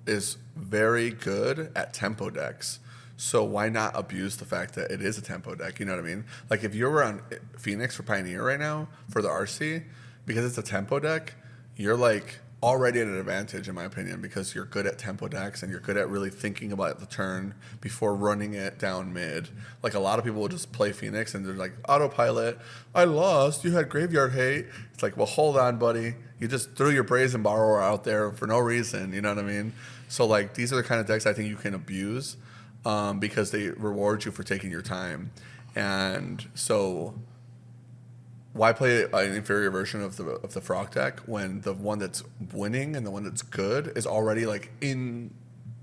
is very good at tempo decks. So why not abuse the fact that it is a tempo deck? You know what I mean? Like if you were on Phoenix for Pioneer right now for the RC, because it's a tempo deck, you're like already at an advantage in my opinion, because you're good at tempo decks and you're good at really thinking about the turn before running it down mid. Like a lot of people will just play Phoenix and they're like, autopilot, I lost, you had graveyard hate. It's like, well, hold on, buddy. You just threw your Brazen Borrower out there for no reason. You know what I mean? So like these are the kind of decks I think you can abuse. Because they reward you for taking your time. And so why play an inferior version of the frog deck when the one that's winning and the one that's good is already like in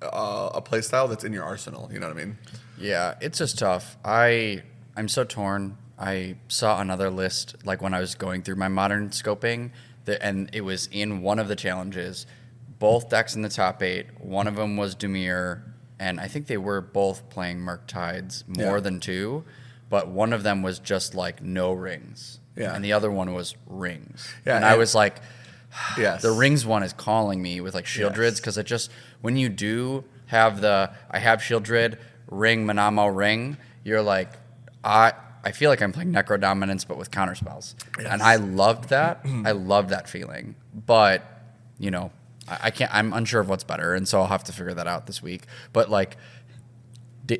a play style that's in your arsenal? You know what I mean? Yeah, it's just tough. I'm so torn. I saw another list like when I was going through my Modern scoping, and it was in one of the challenges, both decks in the top 8. One of them was Dimir, and I think they were both playing Murktides more than 2, but one of them was just like no rings. Yeah. And the other one was rings. Yeah, and I was like, yes. The rings one is calling me with like Shieldrids, because it just, when you do have I have Shieldrid, ring, Manamo, ring, you're like, I feel like I'm playing Necro Dominance, but with counterspells. Yes. And I loved that. I loved that feeling. But, you know, I can't. I'm unsure of what's better, and so I'll have to figure that out this week. But like,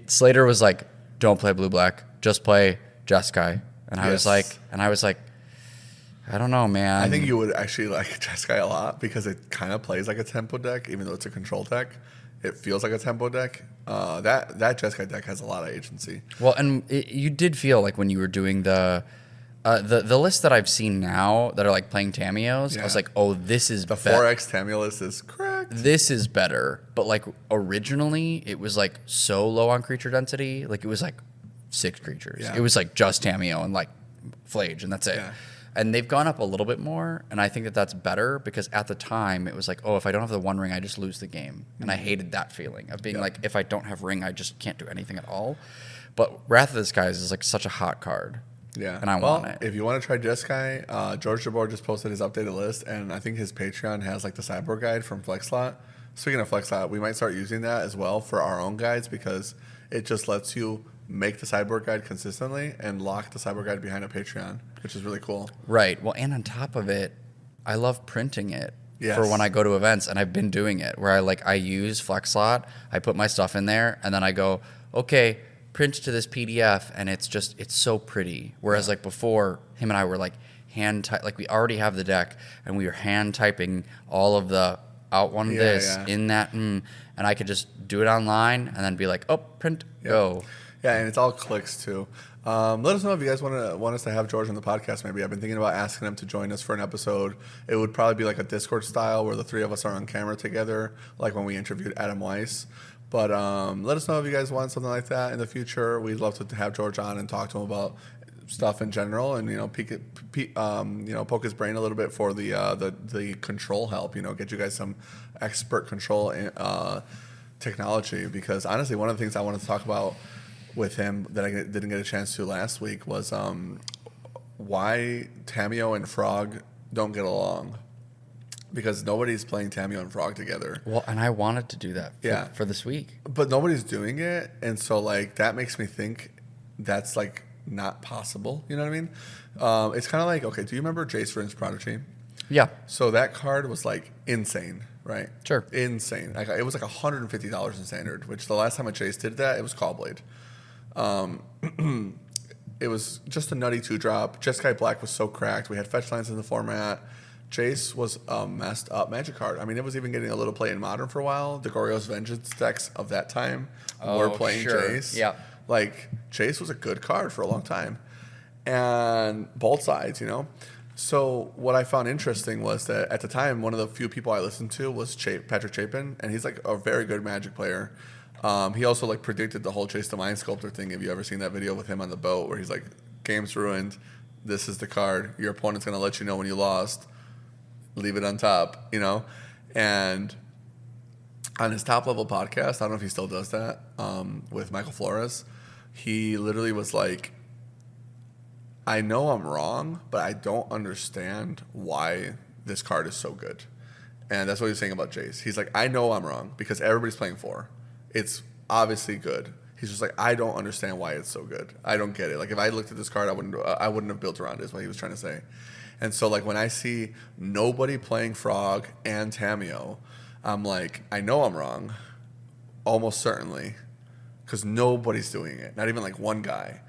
Slater was like, "Don't play blue black, just play Jeskai," and I was like, I don't know, man. I think you would actually like Jeskai a lot because it kind of plays like a tempo deck, even though it's a control deck. It feels like a tempo deck. That Jeskai deck has a lot of agency. Well, and you did feel like when you were doing the list that I've seen now that are like playing Tamios, I was like, oh, this is the 4X Tamio list is correct. This is better. But like originally, it was like so low on creature density. Like it was like 6 creatures. Yeah. It was like just Tamio and like Flage, and that's it. Yeah. And they've gone up a little bit more, and I think that that's better because at the time it was like, oh, if I don't have the one ring, I just lose the game. And I hated that feeling of being like, if I don't have ring, I just can't do anything at all. But Wrath of the Skies is like such a hot card. Yeah, and I want it. If you want to try Jeskai, George DeBoer just posted his updated list, and I think his Patreon has like the sideboard guide from FlexSlot. Speaking of FlexSlot, we might start using that as well for our own guides because it just lets you make the sideboard guide consistently and lock the sideboard guide behind a Patreon, which is really cool. Right. Well, and on top of it, I love printing it for when I go to events, and I've been doing it where I use FlexSlot, I put my stuff in there, and then I go, okay, print to this PDF, and it's so pretty. Whereas like before, him and I were like we already have the deck, and we were hand typing all of the out one Yeah, this yeah. in that, and I could just do it online and then be like, oh, print, go. Yeah, and it's all clicks too. Let us know if you guys want us to have George on the podcast. Maybe I've been thinking about asking him to join us for an episode. It would probably be like a Discord style where the three of us are on camera together, like when we interviewed Adam Weiss. But let us know if you guys want something like that in the future. We'd love to have George on and talk to him about stuff in general, and poke his brain a little bit for the control help. Get you guys some expert control technology. Because honestly, one of the things I wanted to talk about with him that I didn't get a chance to last week was why Tamio and Frog don't get along. Because nobody's playing Tamio and Frog together. Well, and I wanted to do that for this week. But nobody's doing it. And so, like, that makes me think that's, like, not possible. You know what I mean? It's kind of like, okay, do you remember Jace Vryn's Prodigy? Yeah. So that card was, like, insane, right? Sure. Insane. Like, it was, like, $150 in Standard, which the last time a Jace did that, it was Callblade. It was just a nutty 2-drop. Jeskai Black was so cracked. We had fetch lands in the format. Jace was a messed up Magic card. I mean, it was even getting a little play in Modern for a while. The Goryo's Vengeance decks of that time were playing Jace. Yeah. Like, Jace was a good card for a long time. And both sides, So what I found interesting was that at the time, one of the few people I listened to was Patrick Chapin, and he's like a very good Magic player. He also like predicted the whole Chase the Mind Sculptor thing. Have you ever seen that video with him on the boat where he's like, game's ruined. This is the card. Your opponent's going to let you know when you lost. Leave it on top, And on his top level podcast, I don't know if he still does that, with Michael Flores, he literally was like, I know I'm wrong, but I don't understand why this card is so good. And that's what he's saying about Jace. He's like, I know I'm wrong because everybody's playing 4. It's obviously good. He's just like, I don't understand why it's so good. I don't get it. Like, if I looked at this card, I wouldn't have built around it, is what he was trying to say. And so, like, when I see nobody playing Frog and Tamio, I'm like, I know I'm wrong, almost certainly, because nobody's doing it. Not even, like, one guy.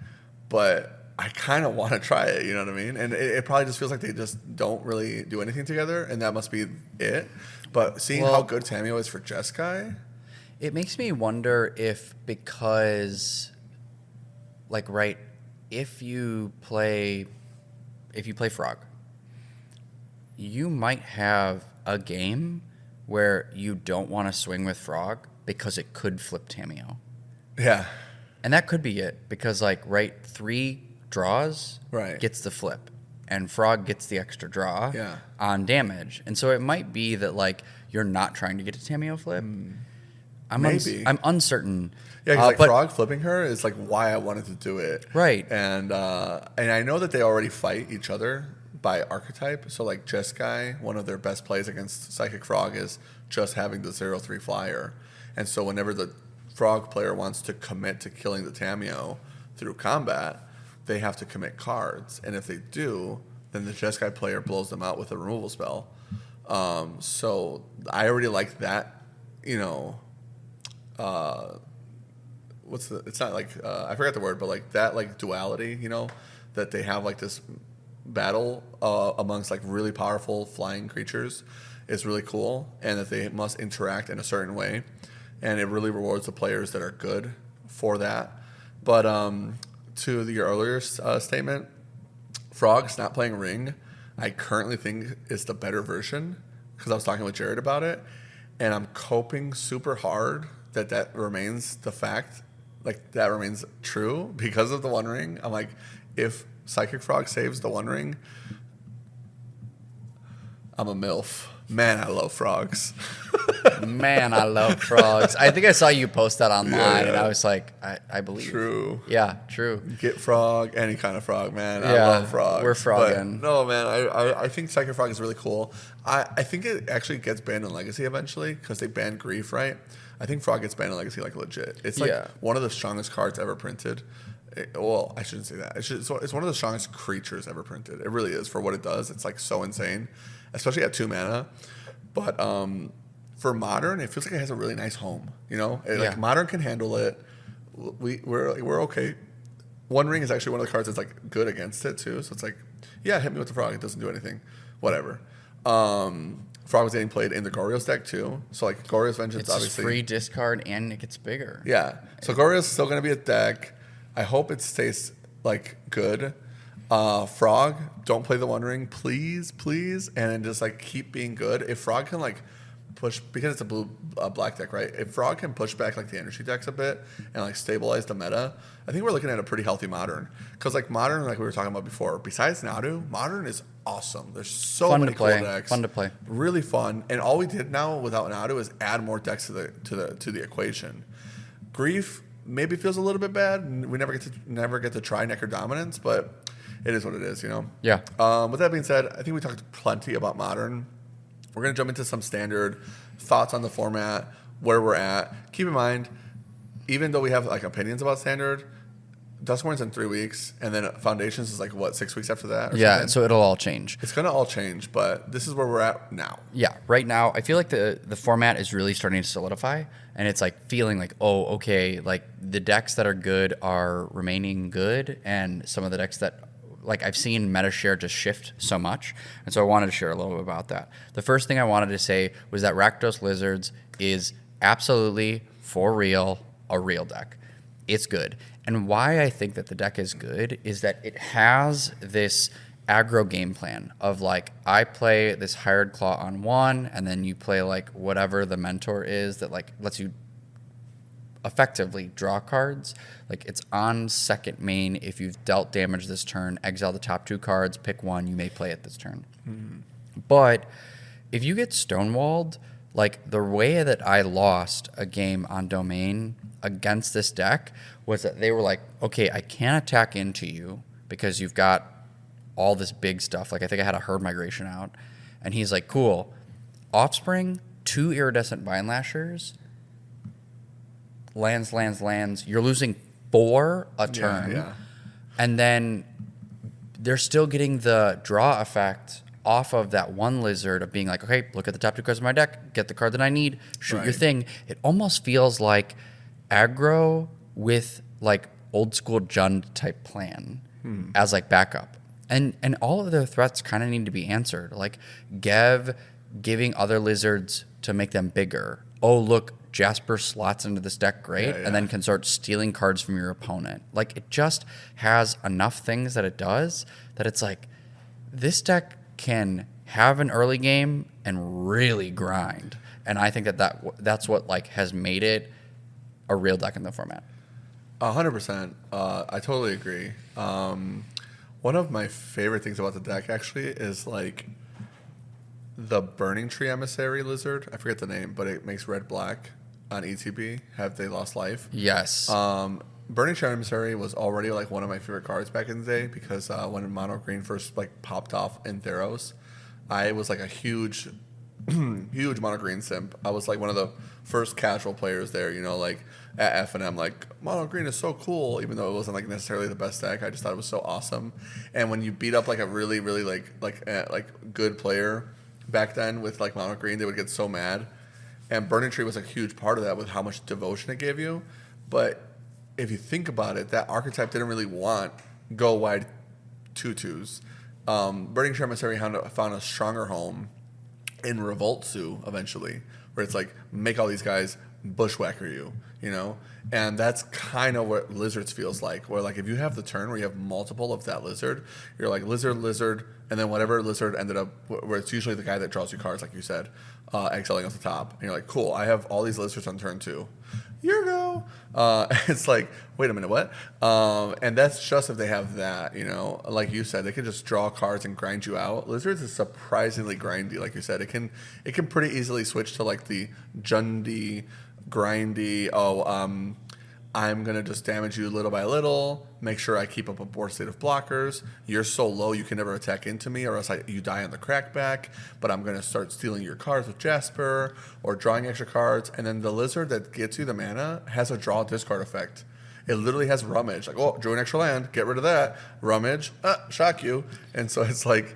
But I kind of want to try it, you know what I mean? And it probably just feels like they just don't really do anything together, and that must be it. But seeing how good Tamio is for Jeskai... It makes me wonder if because, like, right, if you play Frog, you might have a game where you don't want to swing with Frog because it could flip Tamio. Yeah. And that could be it because, like, right, 3 draws right. gets the flip and Frog gets the extra draw on damage. And so it might be that, like, you're not trying to get a Tamio flip. Maybe. I'm uncertain. Yeah, because Frog flipping her is like why I wanted to do it. Right. And I know that they already fight each other by archetype. So like Jeskai, one of their best plays against Psychic Frog is just having the 0/3 flyer. And so whenever the Frog player wants to commit to killing the Tamio through combat, they have to commit cards. And if they do, then the Jeskai player blows them out with a removal spell. So I already like that, it's not like I forgot the word, but like that like duality, that they have like this battle amongst like really powerful flying creatures is really cool, and that they must interact in a certain way, and it really rewards the players that are good for that. But to your earlier statement, Frog's not playing Ring. I currently think is the better version because I was talking with Jared about it, and I'm coping super hard that remains the fact, like that remains true because of the One Ring. I'm like, if Psychic Frog saves the One Ring, I'm a MILF. Man, I love frogs. Man, I love frogs. I think I saw you post that online, and I was like, I believe. True. Yeah, true. Get frog, any kind of frog, man. I love frogs. We're frogging. No, man, I think Psychic Frog is really cool. I think it actually gets banned in Legacy eventually because they banned Grief, right? I think Frog gets banned in Legacy like legit. It's like one of the strongest cards ever printed. I shouldn't say that. It's one of the strongest creatures ever printed. It really is for what it does. It's like so insane, especially at 2 mana. But for Modern, it feels like it has a really nice home. Like Modern can handle it. We're okay. One Ring is actually one of the cards that's like good against it too. So it's like, hit me with the Frog. It doesn't do anything. Whatever. Frog was getting played in the Goryo's deck too. So like Goryo's Vengeance, It's obviously free discard and it gets bigger. Yeah. So Goryo's still going to be a deck. I hope it stays like good. Frog, don't play the One Ring, please, please, and then just like keep being good. If Frog can like push, because it's a black deck, right? If Frog can push back like the energy decks a bit and like stabilize the meta, I think we're looking at a pretty healthy Modern. Because like Modern, like we were talking about before, besides Nadu, Modern is awesome. There's so many cool decks. Fun to play. Really fun. And all we did now without Nadu is add more decks to the equation. Grief maybe feels a little bit bad. We never get to try Necker Dominance, but it is what it is, you know? Yeah. With that being said, I think we talked plenty about Modern. We're going to jump into some standard thoughts on the format, where we're at. Keep in mind, even though we have like opinions about standard, Duskmourn's in 3 weeks, and then Foundations is like, what, 6 weeks after that? Yeah, something? so it'll all change. It's going to all change, but this is where we're at now. Yeah, right now, I feel like the format is really starting to solidify, and it's like feeling like, oh, okay, like the decks that are good are remaining good, and some of the decks that, like I've seen meta share just shift so much, and so I wanted to share a little bit about that. The first thing I wanted to say was that Rakdos Lizards is absolutely, for real, a real deck. It's good. And why I think that the deck is good is that it has this aggro game plan of like, I play this Hired Claw on one, and then you play like whatever the mentor is that like lets you effectively draw cards. Like it's on second main. If you've dealt damage this turn, exile the top 2 cards, pick one, you may play it this turn. Mm-hmm. But if you get stonewalled, like the way that I lost a game on Domain against this deck was that they were like, okay, I can't attack into you because you've got all this big stuff. Like I think I had a Herd Migration out. And he's like, cool. Offspring, 2 Iridescent Vine Lashers, lands. You're losing 4 a turn. Yeah. And then they're still getting the draw effect off of that one lizard of being like, okay, look at the top 2 cards of my deck, get the card that I need, shoot your thing. It almost feels like aggro with like old school Jund type plan as like backup. And all of their threats kind of need to be answered. Like Gev giving other lizards to make them bigger. Oh, look, Jasper slots into this deck great, and then can start stealing cards from your opponent. Like it just has enough things that it does that it's like this deck can have an early game and really grind. And I think that's what like has made it a real deck in the format. 100%. I totally agree. One of my favorite things about the deck actually is like the Burning Tree Emissary Lizard. I forget the name, but it makes red-black on ETB. Have they lost life? Yes. Burning Tree Emissary was already like one of my favorite cards back in the day because when Mono Green first like popped off in Theros, I was like a huge Mono Green simp. I was like one of the first casual players there, you know, like at F&M, like Mono Green is so cool, even though it wasn't like necessarily the best deck. I just thought it was so awesome. And when you beat up like a really, really like good player back then with like Mono Green, they would get so mad. And Burning Tree was a huge part of that with how much devotion it gave you. But if you think about it, that archetype didn't really want go wide 2/2s. Burning Tree Emissary found a stronger home in Revoltsu eventually, where it's like make all these guys bushwhacker you, you know? And that's kind of what Lizards feels like, where like if you have the turn where you have multiple of that lizard, you're like lizard, and then whatever lizard ended up, where it's usually the guy that draws you cards, like you said, exiling off the top. And you're like, cool, I have all these lizards on turn 2. You go. It's like, wait a minute, what? And that's just if they have that, you know. Like you said, they can just draw cards and grind you out. Lizards is surprisingly grindy, like you said. It can pretty easily switch to like the Jundy, grindy. I'm going to just damage you little by little, make sure I keep up a board state of blockers. You're so low you can never attack into me or else you die on the crackback, but I'm going to start stealing your cards with Jasper or drawing extra cards. And then the lizard that gets you the mana has a draw discard effect. It literally has Rummage. Like, oh, drew an extra land, get rid of that. Rummage, shock you. And so it's like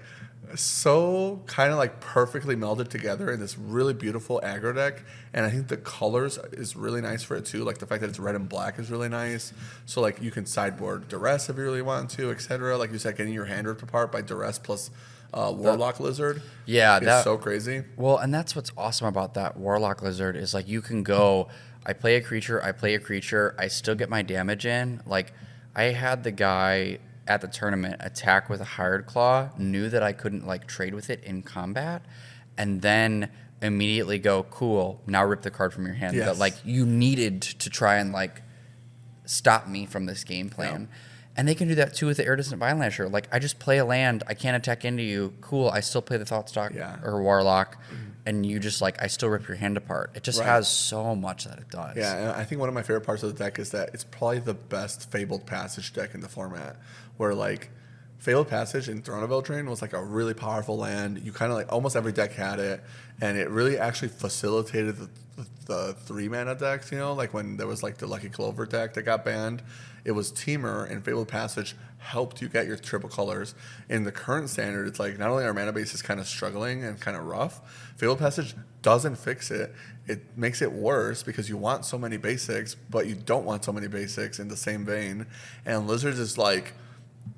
so kind of like perfectly melded together in this really beautiful aggro deck. And I think the colors is really nice for it too. Like the fact that it's red and black is really nice. So like you can sideboard Duress if you really want to, etc. Like you said, getting your hand ripped apart by Duress plus Warlock Lizard. Yeah, is that so crazy. Well, and that's what's awesome about that Warlock Lizard is like you can go, I play a creature, I still get my damage in. Like I had the guy at the tournament attack with a Hired Claw, knew that I couldn't like trade with it in combat, and then immediately go, cool, now rip the card from your hand Yes. that like you needed to try and like stop me from this game plan. Yeah. And they can do that too with the Iridescent Vinelasher. Like, I just play a land, I can't attack into you. Cool, I still play the Thoughtstalk or Warlock, and you just, like, I still rip your hand apart. It just has so much that it does. Yeah, and I think one of my favorite parts of the deck is that it's probably the best Fabled Passage deck in the format, where, like, Fabled Passage in Throne of Eldraine was, like, a really powerful land. You kind of, like, almost every deck had it, and it really actually facilitated the 3-mana decks, you know? Like, when there was, like, the Lucky Clover deck that got banned, it was Teamer, and Fabled Passage helped you get your triple colors. In the current standard, it's like not only our mana base is kind of struggling and kind of rough, Fabled Passage doesn't fix it. It makes it worse because you want so many basics, but you don't want so many basics in the same vein. And Lizards is like,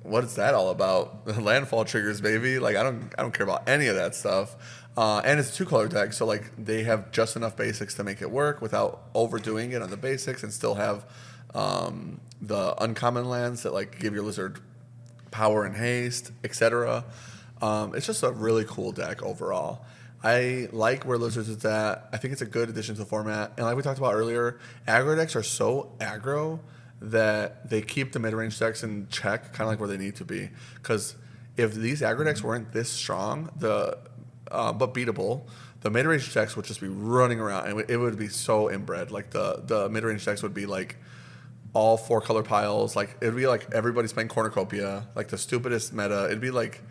what is that all about? Landfall triggers, baby. Like I don't care about any of that stuff. And it's a 2-color deck, so like they have just enough basics to make it work without overdoing it on the basics, and still have the uncommon lands that like give your Lizard power and haste, etc. It's just a really cool deck overall. I like where Lizards is at. I think it's a good addition to the format. And like we talked about earlier, aggro decks are so aggro that they keep the mid-range decks in check, kind of like where they need to be. Because if these aggro decks weren't this strong, but beatable, the mid-range decks would just be running around, and it would be so inbred. Like the mid-range decks would be like all 4-color piles. Like it'd be like everybody's playing Cornucopia, like the stupidest meta. It'd be like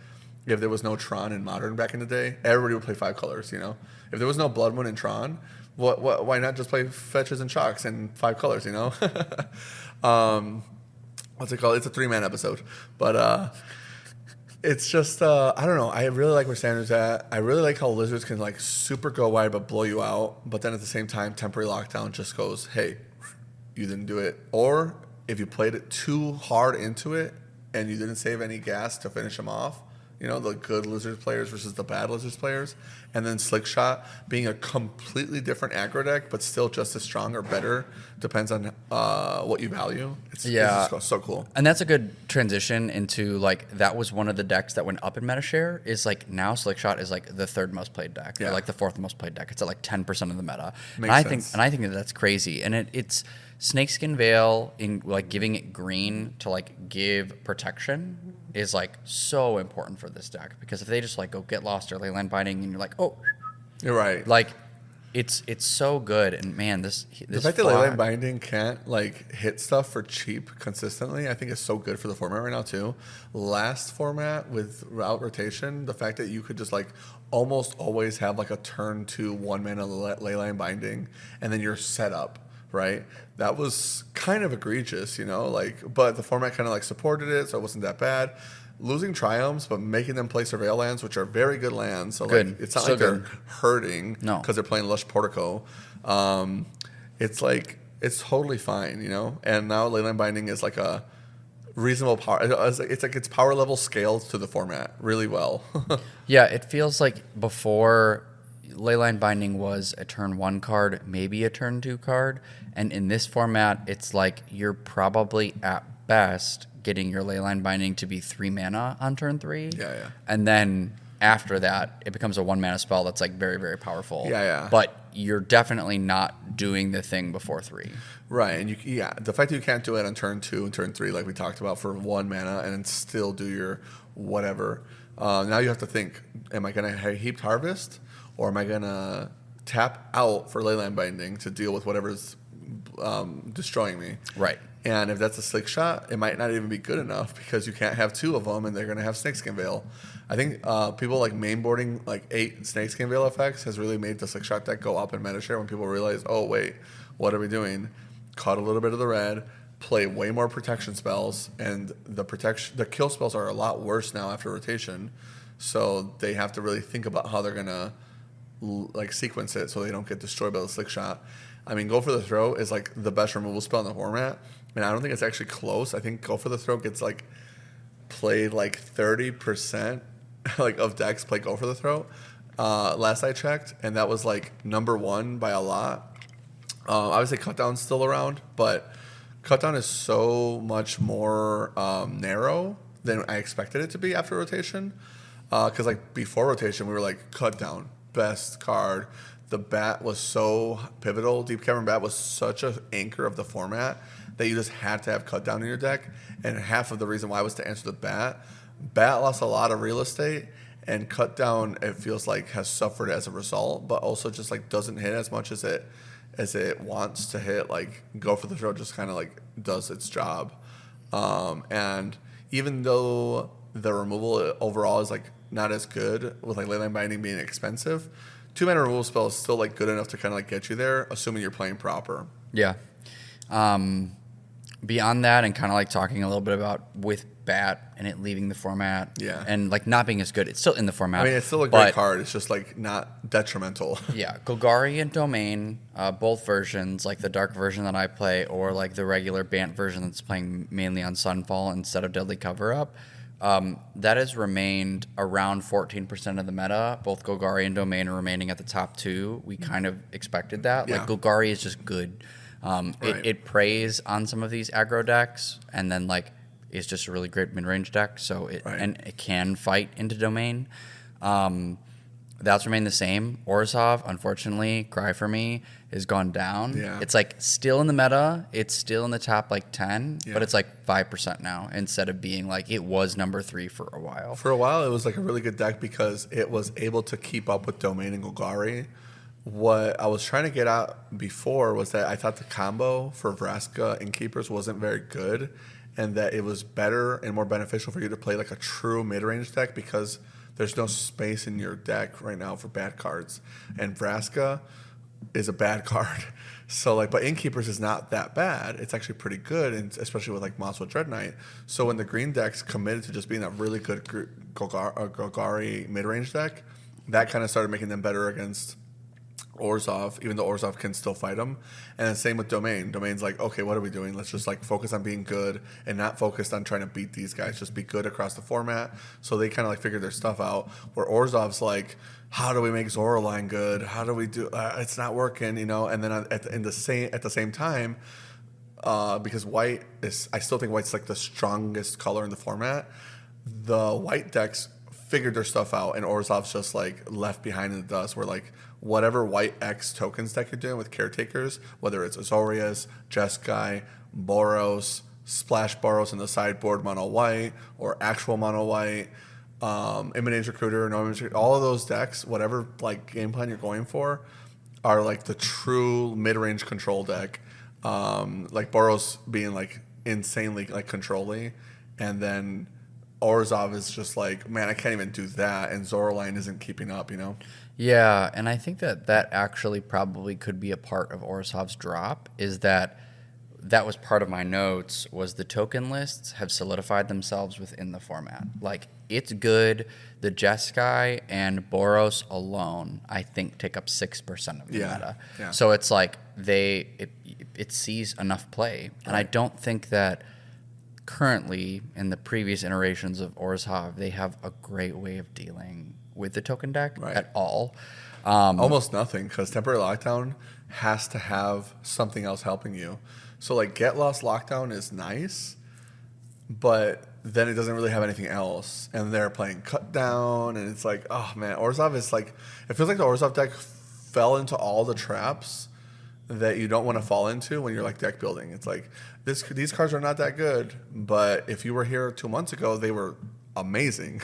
if there was no Tron in Modern back in the day, everybody would play 5 colors. You know, if there was no Blood Moon in Tron, why not just play fetches and chalks in 5 colors? You know, what's it called? It's a 3-man episode, but it's just I don't know. I really like where Standard's at. I really like how Lizards can like super go wide but blow you out, but then at the same time, temporary lockdown just goes, hey, you didn't do it. Or if you played it too hard into it and you didn't save any gas to finish them off, you know, the good Lizards players versus the bad Lizards players. And then Slick Shot being a completely different aggro deck, but still just as strong or better, depends on what you value. It's just so cool. And that's a good transition into, like, that was one of the decks that went up in meta share, is, like, now Slick Shot is, like, the 3rd most played deck, or, like, the 4th most played deck. It's at, like, 10% of the meta. Makes sense. I think that that's crazy. And it's Snakeskin Veil, in like giving it green to like give protection, is like so important for this deck, because if they just like go Get Lost or Leyline Binding and you're like, oh, you're right. Like it's so good. And man, the fact that Leyline Binding can't like hit stuff for cheap consistently, I think is so good for the format right now too. Last format without rotation, the fact that you could just like almost always have like a turn 2 1-mana Leyline Binding and then you're set up, right? That was kind of egregious, you know, like, but the format kind of like supported it, so it wasn't that bad. Losing Triumphs, but making them play Surveil lands, which are very good lands. So like, it's not like they're hurting because they're playing Lush Portico. It's like, it's totally fine, you know? And now Leyline Binding is like a reasonable power. It's like its power level scaled to the format really well. Yeah, it feels like before Leyline Binding was a turn 1 card, maybe a turn 2 card. And in this format, it's like you're probably at best getting your Leyline Binding to be 3 mana on turn 3. Yeah. And then after that, it becomes a 1-mana spell that's like very, very powerful. Yeah. But you're definitely not doing the thing before 3. Right. And the fact that you can't do it on turn 2 and turn 3, like we talked about, for 1 mana and still do your whatever. Now you have to think, am I going to Heaped Harvest, or am I going to tap out for Leyline Binding to deal with whatever's destroying me? Right. And if that's a Slick Shot, it might not even be good enough because you can't have 2 of them and they're going to have Snakeskin Veil. I think people like mainboarding like 8 Snakeskin Veil effects has really made the Slick Shot deck go up in meta share when people realize, oh, wait, what are we doing? Cut a little bit of the red, play way more protection spells, and the kill spells are a lot worse now after rotation. So they have to really think about how they're gonna like sequence it so they don't get destroyed by the slick shot. I mean, Go for the Throat is like the best removal spell in the format, and I don't think it's actually close. I think Go for the Throat gets like played like 30% like of decks play Go for the Throat. Last I checked, and that was like number one by a lot. Obviously, Cutdown's still around, but Cutdown is so much more narrow than I expected it to be after rotation. Because like before rotation, we were like Cutdown, best card. The bat was so pivotal. Deep Cavern Bat was such an anchor of the format that you just had to have Cutdown in your deck. And half of the reason why was to answer the bat. Bat lost a lot of real estate, and Cutdown, it feels like, has suffered as a result, but also just like doesn't hit as much as it wants to hit. Like Go for the Throat just kind of like does its job. And even though the removal overall is like not as good, with like Leyline Binding being expensive, 2-mana removal spell is still like good enough to kind of like get you there, assuming you're playing proper. Yeah. Beyond that, and kind of like talking a little bit about with Bat and it leaving the format, Yeah. and like not being as good, it's still in the format. I mean, it's still a great card. It's just like not detrimental. Yeah, Golgari and Domain, both versions, like the dark version that I play, or like the regular Bant version that's playing mainly on Sunfall instead of Deadly Cover Up. That has remained around 14% of the meta. Both Golgari and Domain are remaining at the top two. We kind of expected that. Yeah. Like Golgari is just good. Right. It preys on some of these aggro decks, and then like is just a really great mid-range deck. So and it can fight into Domain. That's remained the same. Orzhov, unfortunately, Cry for Me, has gone down. Yeah. It's like still in the meta. It's still in the top like 10, Yeah. but it's like 5% now instead of being like it was number 3 for a while. For a while, it was like a really good deck because it was able to keep up with Domain and Golgari. What I was trying to get at before was that I thought the combo for Vraska and Keepers wasn't very good, and that it was better and more beneficial for you to play like a true mid-range deck because there's no space in your deck right now for bad cards. And Vraska is a bad card. So like, but Innkeepers is not that bad. It's actually pretty good, and especially with like Mosswood Dread Knight. So when the green deck's committed to just being a really good Golgari mid-range deck, that kind of started making them better against Orzhov, even though Orzhov can still fight him. And then same with Domain. Domain's like, okay, what are we doing? Let's just like focus on being good and not focused on trying to beat these guys. Just be good across the format. So they kind of like figured their stuff out. Where Orzhov's like, how do we make Zoraline good? How do we do? It's not working, you know. And then at the same time, because white is, I still think white's like the strongest color in the format. The white decks figured their stuff out, and Orzhov's just like left behind in the dust. Where like whatever white X tokens deck you're doing with Caretakers, whether it's Azorius, Jeskai, Boros, Splash Boros in the sideboard mono white, or actual mono white, Imminent Recruiter, no Imminent Recruiter, all of those decks, whatever like game plan you're going for, are like the true mid-range control deck. Like Boros being like insanely like controlly, and then Orzhov is just like, man, I can't even do that, and Zoraline isn't keeping up, you know? Yeah, and I think that actually probably could be a part of Orzhov's drop, is that was part of my notes, was the token lists have solidified themselves within the format. Like, it's good. The Jeskai and Boros alone, I think, take up 6% of the meta. Yeah. So it's like it sees enough play. And I don't think that currently, in the previous iterations of Orzhov, they have a great way of dealing with the token deck at all. Almost nothing, because Temporary Lockdown has to have something else helping you. So like Get Lost Lockdown is nice, but then it doesn't really have anything else. And they're playing Cut Down, and it's like, oh man, Orzhov is like, it feels like the Orzhov deck fell into all the traps that you don't want to fall into when you're like deck building. It's like, these cards are not that good, but if you were here 2 months ago, they were amazing.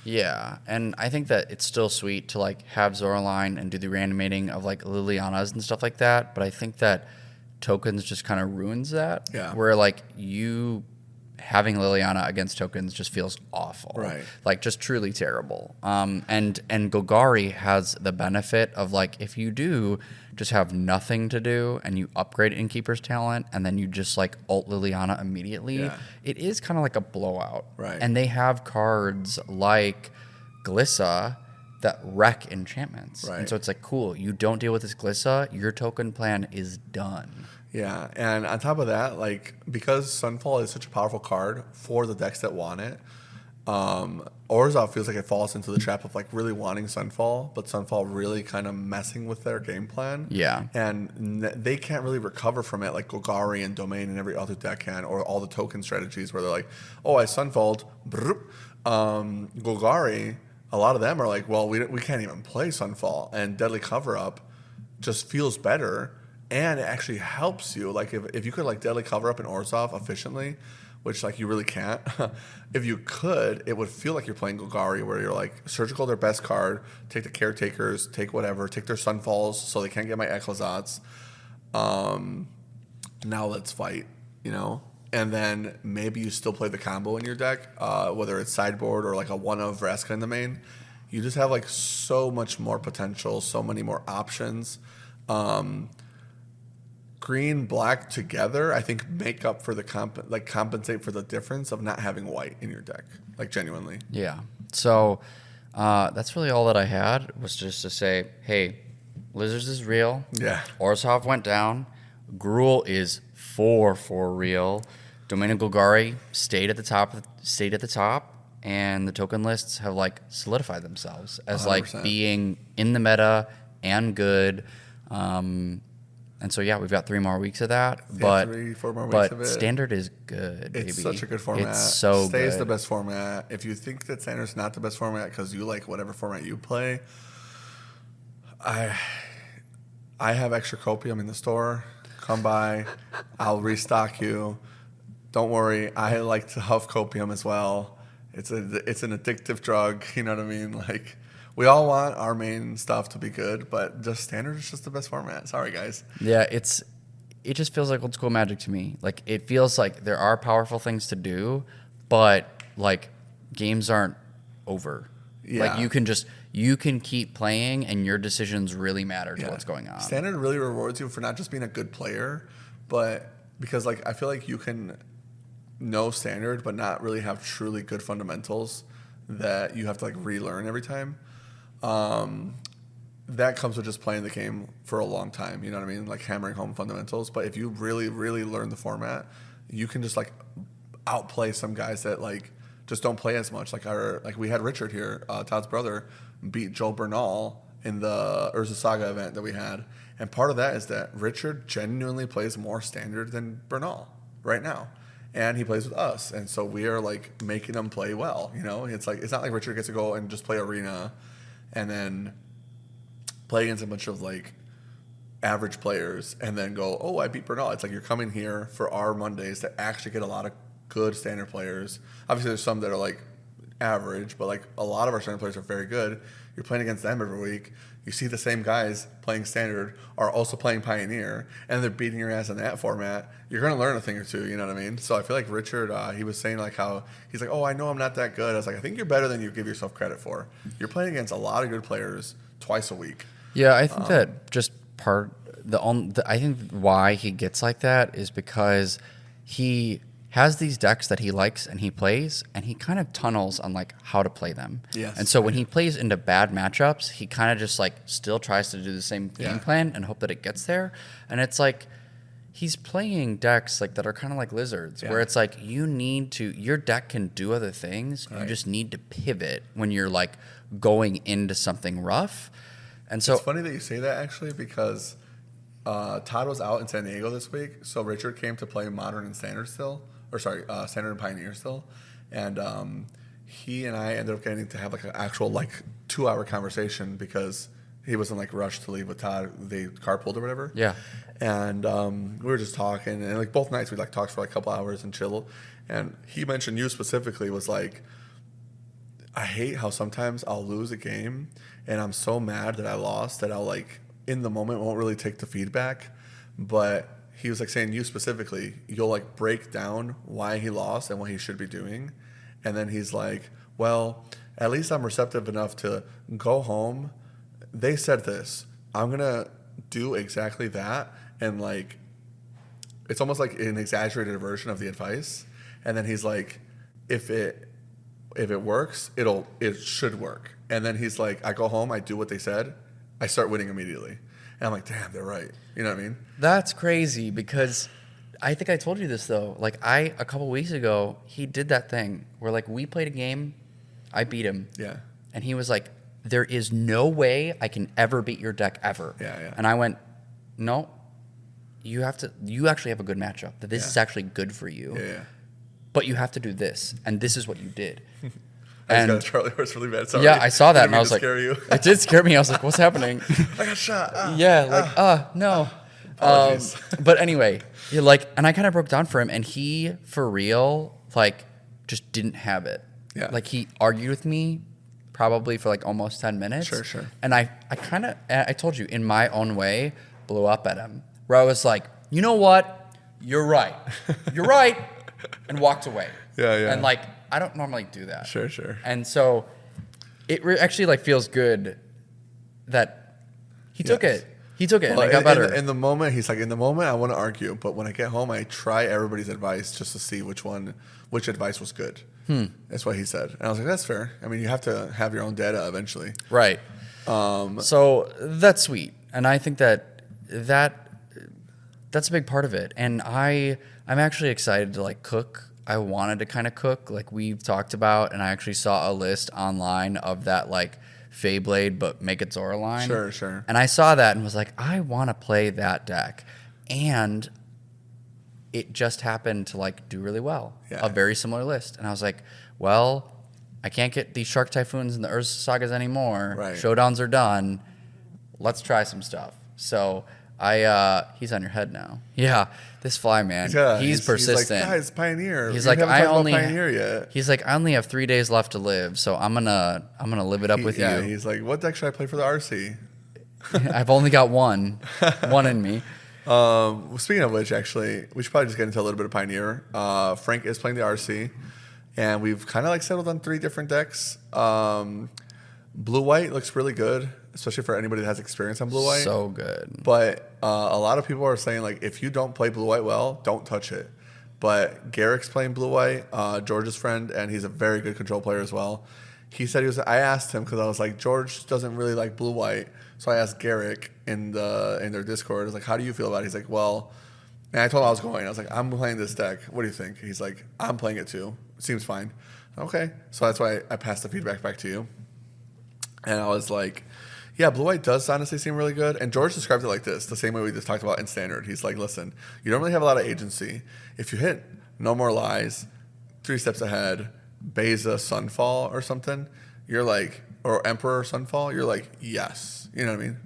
Yeah, and I think that it's still sweet to like have Zoraline and do the reanimating of like Lilianas and stuff like that, but I think that tokens just kind of ruins that. Yeah. Where like you having Liliana against tokens just feels awful. Right. Like just truly terrible. And Golgari has the benefit of like, if you do just have nothing to do and you upgrade Innkeeper's talent and then you just like ult Liliana immediately, it is kind of like a blowout. Right. And they have cards like Glissa that wreck enchantments. Right. And so it's like, cool, you don't deal with this Glissa, your token plan is done. Yeah, and on top of that, like because Sunfall is such a powerful card for the decks that want it, Orzhov feels like it falls into the trap of like really wanting Sunfall, but Sunfall really kind of messing with their game plan. Yeah. And they can't really recover from it like Golgari and Domain and every other deck can, or all the token strategies where they're like, oh, I Sunfalled. Golgari, a lot of them are like, well, we can't even play Sunfall, and Deadly Cover Up just feels better. And it actually helps you. Like if you could like Deadly Cover Up in Orzhov efficiently, which like you really can't. If you could, it would feel like you're playing Golgari, where you're like Surgical their best card, take the Caretakers, take whatever, take their Sunfalls so they can't get my Eclazats. Now let's fight, you know? And then maybe you still play the combo in your deck, whether it's sideboard or like a one of Vraska in the main. You just have like so much more potential, so many more options. Green, black together, I think make up for the compensate for the difference of not having white in your deck, like genuinely. Yeah. So that's really all that I had, was just to say, hey, Lizards is real. Yeah. Orzhov went down. Gruul is for real. Domain and Golgari stayed at the top, and the token lists have like solidified themselves as 100%. like being in the meta and good. And so, yeah, we've got 3 more weeks of that. Yeah, 3-4 more weeks of it. Standard is good, baby. It's such a good format. It's so Stays good. the best format. If you think that Standard's not the best format because you like whatever format you play, I have extra copium in the store. Come by. I'll restock you. Don't worry. I like to huff copium as well. It's an addictive drug. You know what I mean? Like, we all want our main stuff to be good, but just Standard is just the best format. Sorry, guys. Yeah, it just feels like old school Magic to me. Like, it feels like there are powerful things to do, but like games aren't over. Yeah. Like you can keep playing, and your decisions really matter to what's going on. Standard really rewards you for not just being a good player, but because like I feel like you can know Standard but not really have truly good fundamentals that you have to like relearn every time. That comes with just playing the game for a long time, you know what I mean? Like hammering home fundamentals. But if you really, really learn the format, you can just like outplay some guys that like just don't play as much. Like we had Richard here, Todd's brother, beat Joel Bernal in the Urza Saga event that we had. And part of that is that Richard genuinely plays more Standard than Bernal right now. And he plays with us. And so we are like making him play well, you know? It's not like Richard gets to go and just play Arena and then play against a bunch of like average players and then go, oh, I beat Bernal. It's like you're coming here for our Mondays to actually get a lot of good Standard players. Obviously, there's some that are like average, but like a lot of our Standard players are very good. You're playing against them every week. You see the same guys playing Standard are also playing Pioneer, and they're beating your ass in that format. You're going to learn a thing or two, you know what I mean? So I feel like Richard, he was saying like how he's like, oh, I know I'm not that good. I was like, I think you're better than you give yourself credit for. You're playing against a lot of good players twice a week. Yeah, I think that just I think why he gets like that is because he has these decks that he likes and he plays, and he kind of tunnels on like how to play them. Yes. And so when he plays into bad matchups, he kind of just like still tries to do the same game plan and hope that it gets there. And it's like he's playing decks like that are kind of like Lizards, where it's like your deck can do other things. Right. You just need to pivot when you're like going into something rough. And so it's funny that you say that actually, because Todd was out in San Diego this week, so Richard came to play Modern and Standard still. Standard and Pioneer still, and he and I ended up getting to have like an actual like 2-hour conversation because he wasn't like rushed to leave with Todd. They carpooled or whatever. Yeah, and we were just talking, and like both nights we like talked for like a couple hours and chill. And he mentioned you specifically was like, I hate how sometimes I'll lose a game and I'm so mad that I lost that I'll like in the moment won't really take the feedback, but he was like saying you specifically, you'll like break down why he lost and what he should be doing. And then he's like, well, at least I'm receptive enough to go home. They said this. I'm going to do exactly that. And like, it's almost like an exaggerated version of the advice. And then he's like, if if it works, it should work. And then he's like, I go home, I do what they said, I start winning immediately. And I'm like, damn, they're right. You know what I mean? That's crazy because I think I told you this though. Like a couple weeks ago, he did that thing where like we played a game, I beat him. Yeah. And he was like, there is no way I can ever beat your deck ever. Yeah. And I went, no, you actually have a good matchup. That this is actually good for you. Yeah. But you have to do this. And this is what you did. I just got a Charlie horse really bad. Sorry. Yeah, I saw that and I was like, scare you. It did scare me. I was like, what's happening? I got shot. No. Apologies. But anyway, and I kind of broke down for him, and he, for real, like, just didn't have it. Yeah. Like, he argued with me probably for like almost 10 minutes. Sure. And I told you, in my own way, blew up at him, where I was like, you know what? You're right. You're right. And walked away. Yeah. And like, I don't normally do that. Sure. And so it actually like feels good that he took it. He took it, and it got better. In the moment, he's like, in the moment, I want to argue, but when I get home, I try everybody's advice just to see which advice was good. That's what he said. And I was like, that's fair. I mean, you have to have your own data eventually. Right. So that's sweet. And I think that's a big part of it. And I'm actually excited to like cook. I wanted to kind of cook like we've talked about, and I actually saw a list online of that like Feyblade but make it Zora line. Sure. And I saw that and was like, I want to play that deck. And it just happened to like do really well. Yeah. A very similar list. And I was like, well, I can't get these Shark Typhoons and the Urza Sagas anymore. Right. Showdowns are done. Let's try some stuff. So he's on your head now. Yeah, this fly man. He's persistent. He's like, guys, Pioneer. He's We like, haven't I talked about only. Pioneer yet. He's like, I only have 3 days left to live, so I'm gonna live it up with Yeah, you. he's like, what deck should I play for the RC? I've only got one in me. Speaking of which, actually, we should probably just get into a little bit of Pioneer. Frank is playing the RC, and we've kind of like settled on 3 different decks. Blue-white looks really good, especially for anybody that has experience on blue-white. So good. But a lot of people are saying, like, if you don't play blue-white well, don't touch it. But Garrick's playing blue-white, George's friend, and he's a very good control player as well. He said I asked him because I was like, George doesn't really like blue-white. So I asked Garrick in their Discord, I was like, how do you feel about it? He's like, well, and I told him I was going. I was like, I'm playing this deck. What do you think? He's like, I'm playing it too. It seems fine. Okay. So that's why I passed the feedback back to you. And I was like, yeah, blue-white does honestly seem really good. And George described it like this, the same way we just talked about in Standard. He's like, listen, you don't really have a lot of agency. If you hit No More Lies, 3 steps ahead, Beza Sunfall or something, you're like, or Emperor Sunfall, you're like, yes. You know what I mean?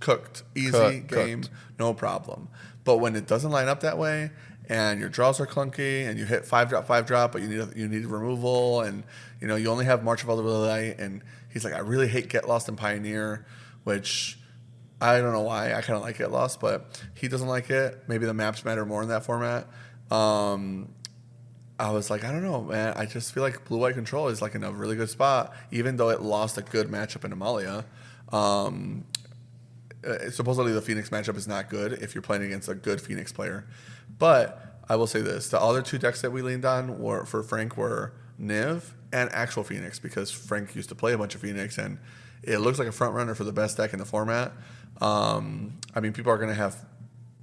Cooked. Easy game, no problem. But when it doesn't line up that way, and your draws are clunky, and you hit 5-drop, but you need removal, and you only have March of Elderlight, and he's like, I really hate Get Lost in Pioneer, which I don't know why. I kind of like Get Lost, but he doesn't like it. Maybe the maps matter more in that format. I was like, I don't know, man. I just feel like blue-white control is like in a really good spot, even though it lost a good matchup in Amalia. Supposedly the Phoenix matchup is not good if you're playing against a good Phoenix player. But I will say this. The other 2 decks that we leaned on for Frank were Niv and actual Phoenix, because Frank used to play a bunch of Phoenix, and it looks like a front runner for the best deck in the format. I mean, people are going to have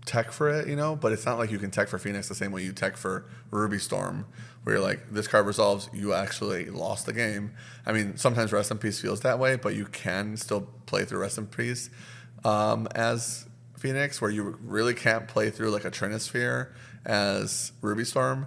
tech for it, but it's not like you can tech for Phoenix the same way you tech for Ruby Storm, where you're like, this card resolves, you actually lost the game. I mean, sometimes Rest in Peace feels that way, but you can still play through Rest in Peace as Phoenix, where you really can't play through like a Trinisphere as Ruby Storm,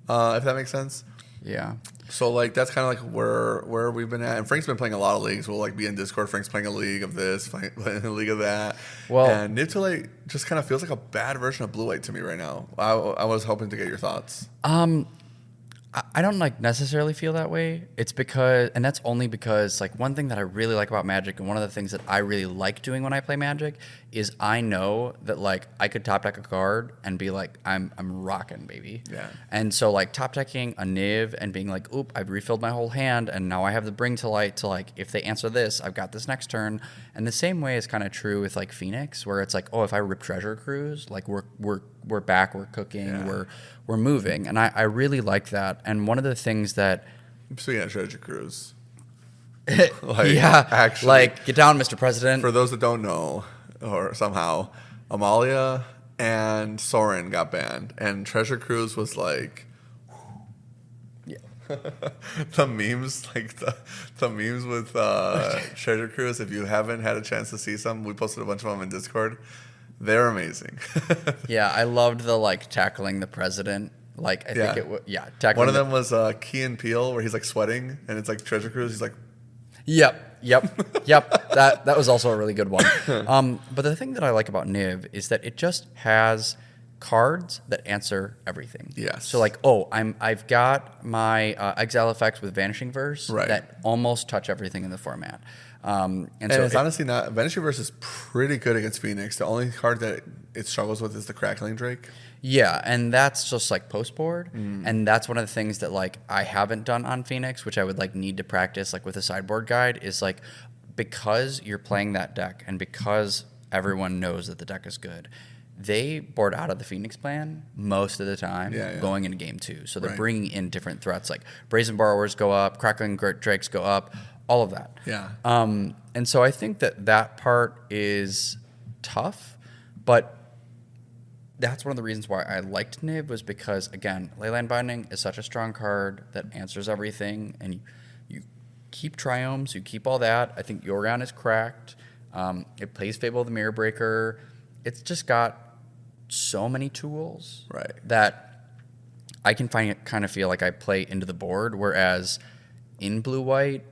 if that makes sense. Yeah. So like that's kind of like where we've been at, and Frank's been playing a lot of leagues. We'll like be in Discord. Frank's playing a league of this, playing a league of that. Well, and Niptolate just kind of feels like a bad version of Blue White to me right now. I was hoping to get your thoughts. I don't like necessarily feel that way. It's because, and that's only because like one thing that I really like about Magic, and one of the things that I really like doing when I play Magic, is I know that like I could top deck a card and be like, I'm rocking, baby. Yeah. And so like top decking a Niv and being like, oop, I've refilled my whole hand, and now I have the Bring to Light to like, if they answer this, I've got this next turn. And the same way is kind of true with like Phoenix, where it's like, oh, if I rip Treasure Cruise, like we're back, we're cooking, Yeah. we're moving. And I really like that. And one of the things that Speaking of Treasure Cruise, yeah, actually, like get down, Mr. President. for those that don't know, or somehow, Amalia and Soren got banned, and Treasure Cruise was like, Yeah. the memes, like the memes with Treasure Cruise. If you haven't had a chance to see some, we posted a bunch of them in Discord. They're amazing. Yeah, I loved the like tackling the president. Like I think it was tackling. One of them was Key and Peele, where he's like sweating, and it's like Treasure Cruise. He's like, Yep. That was also a really good one. But the thing that I like about Niv is that it just has cards that answer everything. Yes. So like, I've got my exile effects with Vanishing Verse Right. that almost touch everything in the format. And so it's honestly not. Vanishing Verse is pretty good against Phoenix. The only card that it struggles with is the Crackling Drake. yeah, and that's just like post board, and that's one of the things that like I haven't done on Phoenix, which I would like need to practice like with a sideboard guide is like because you're playing that deck and because everyone knows that the deck is good, they board out of the Phoenix plan most of the time going into game 2. So they're Right. bringing in different threats like Brazen Borrowers go up, Crackling Drakes go up, all of that. Yeah. And so I think that part is tough, but that's one of the reasons why I liked Niv was because, again, Leyline Binding is such a strong card that answers everything, and you keep Triomes, you keep all that. I think Yorgan is cracked. It plays Fable of the Mirror Breaker. It's just got so many tools Right. that I can kind of feel like I play into the board, whereas in blue-white,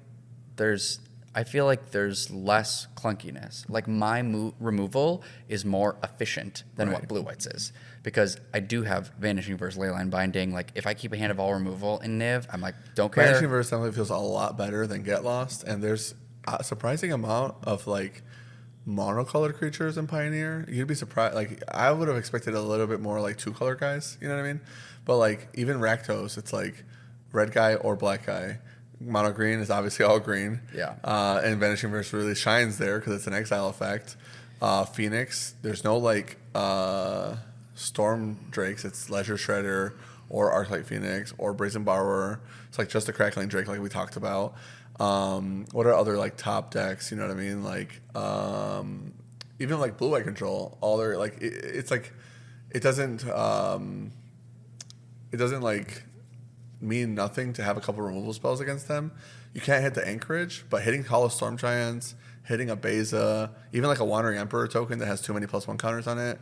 I feel like there's less clunkiness. Like my removal is more efficient than what blue white's is because I do have Vanishing Verse, Leyline Binding. Like if I keep a hand of all removal in Niv, I'm like, don't care. Vanishing Verse definitely feels a lot better than Get Lost, and there's a surprising amount of like monocolored creatures in Pioneer. You'd be surprised. Like I would have expected a little bit more like 2-color guys. You know what I mean? But like even Rakdos, it's like red guy or black guy. Mono green is obviously all green. Yeah. And Vanishing Verse really shines there because it's an exile effect. Phoenix, there's no like Storm Drakes. It's Leisure Shredder or Arclight Phoenix or Brazen Borrower. It's like just a Crackling Drake like we talked about. What are other like top decks? You know what I mean? Like even like Blue White Control. All their like it's like it doesn't like mean nothing to have a couple removal spells against them. You can't hit the Anchorage, but hitting Hollow Storm Giants, hitting a Beza, even like a Wandering Emperor token that has too many +1 counters on it,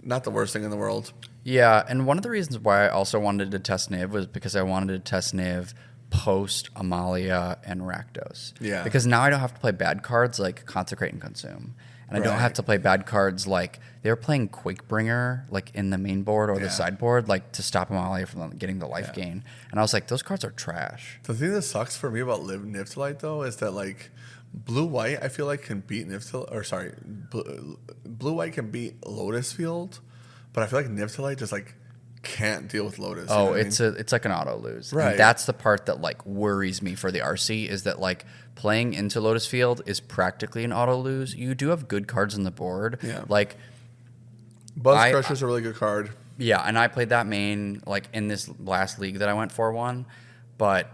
not the worst thing in the world. Yeah, and one of the reasons why I also wanted to test Niv was because I wanted to test Niv post Amalia and Rakdos. Yeah. Because now I don't have to play bad cards like Consecrate and Consume. And I don't have to play bad cards like they were playing Quakebringer like in the main board or the sideboard like to stop Amalia from getting the life gain. And I was like, those cards are trash. The thing that sucks for me about Niftalite though is that like Blue White I feel like can beat Blue White can beat Lotus Field, but I feel like Niftalite just like can't deal with Lotus. Oh, it's like an auto lose. Right. And that's the part that like worries me for the RC is that like playing into Lotus Field is practically an auto lose. You do have good cards on the board. Yeah. Like Buzz Crusher's a really good card. Yeah, and I played that main like in this last league that I went 4-1, but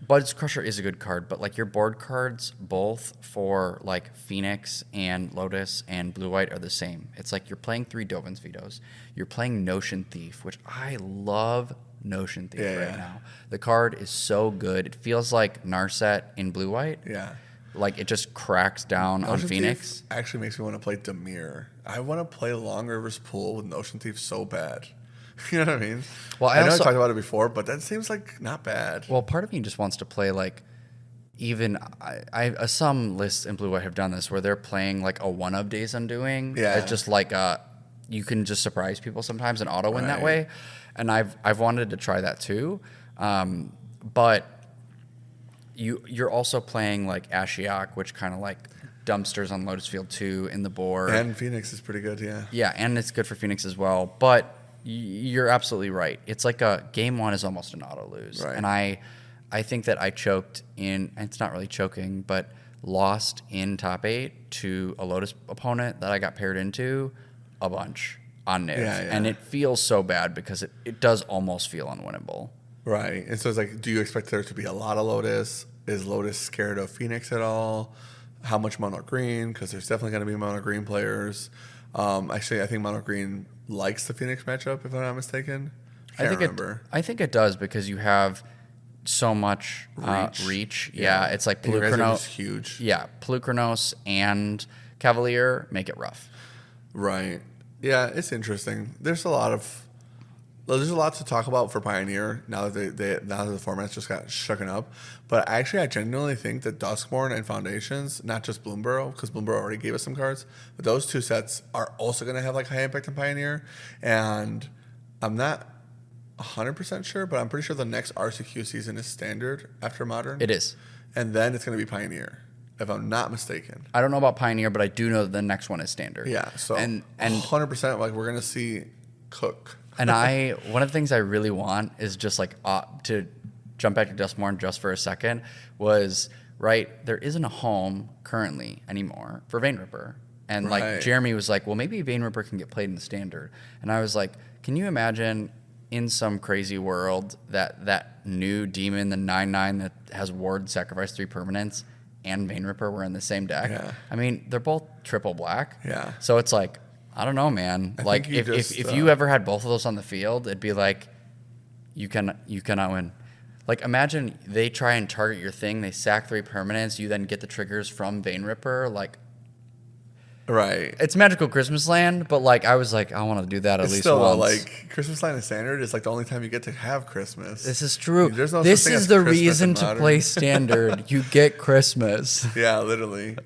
Buzz Crusher is a good card, but like your board cards both for like Phoenix and Lotus and Blue White are the same. It's like you're playing 3 Dovin's Vetoes. You're playing Notion Thief, which I love Notion Thief now. The card is so good. It feels like Narset in Blue White. Yeah. Like it just cracks down on Phoenix. Thief actually makes me want to play Dimir. I want to play Long River's Pool with Notion Thief so bad. You know what I mean? Well, I know I talked about it before, but that seems like not bad. Well, part of me just wants to play like even some lists in Blue White have done this where they're playing like a 1 of Days Undoing. Yeah. It's just like you can just surprise people sometimes and auto win that way. And I've wanted to try that too. But you're also playing like Ashiok, which kind of like dumpsters on Lotus Field 2 in the board. And Phoenix is pretty good, yeah. Yeah, and it's good for Phoenix as well. But you're absolutely right. It's like a game 1 is almost an auto lose. Right. And I think that I choked in, it's not really choking, but lost in top 8 to a Lotus opponent that I got paired into a bunch on Niv. Yeah. And it feels so bad because it does almost feel unwinnable. Right. And so it's like, do you expect there to be a lot of Lotus? Is Lotus scared of Phoenix at all? How much mono green? Because there's definitely going to be mono green players. Actually, I think mono green likes the Phoenix matchup, if I'm not mistaken. I can't remember. I think it does because you have so much reach. Yeah, it's like Pelucranos. Huge. Yeah, Pelucranos and Cavalier make it rough. Right. Yeah, it's interesting. There's a lot to talk about for Pioneer now that now that the formats just got shooken up. But actually, I genuinely think that Duskmourn and Foundations, not just Bloomborough, because Bloomborough already gave us some cards, but those two sets are also going to have like high impact in Pioneer. And I'm not 100% sure, but I'm pretty sure the next RCQ season is Standard after Modern. It is. And then it's going to be Pioneer, if I'm not mistaken. I don't know about Pioneer, but I do know that the next one is Standard. Yeah, so and 100% like we're going to see Cook. And one of the things I really want is just like to jump back to Duskmourn just for a second was, right, there isn't a home currently anymore for Vein Ripper. And like Jeremy was like, well, maybe Vein Ripper can get played in the Standard. And I was like, can you imagine in some crazy world that new demon, the 9/9 that has ward, sacrifice 3 permanents, and Vein Ripper were in the same deck? Yeah. I mean, they're both triple black. Yeah. So it's like, I don't know, man. Like if you ever had both of those on the field, it'd be like you cannot win. Like imagine they try and target your thing, they sack 3 permanents, you then get the triggers from Vein Ripper. Like, right. It's Magical Christmas Land, but like I was like, I want to do that at least still, once. Like Christmas Land and Standard is like the only time you get to have Christmas. This is true. There's no this such thing is as the Christmas reason in to Modern. play Standard. You get Christmas. Yeah, literally.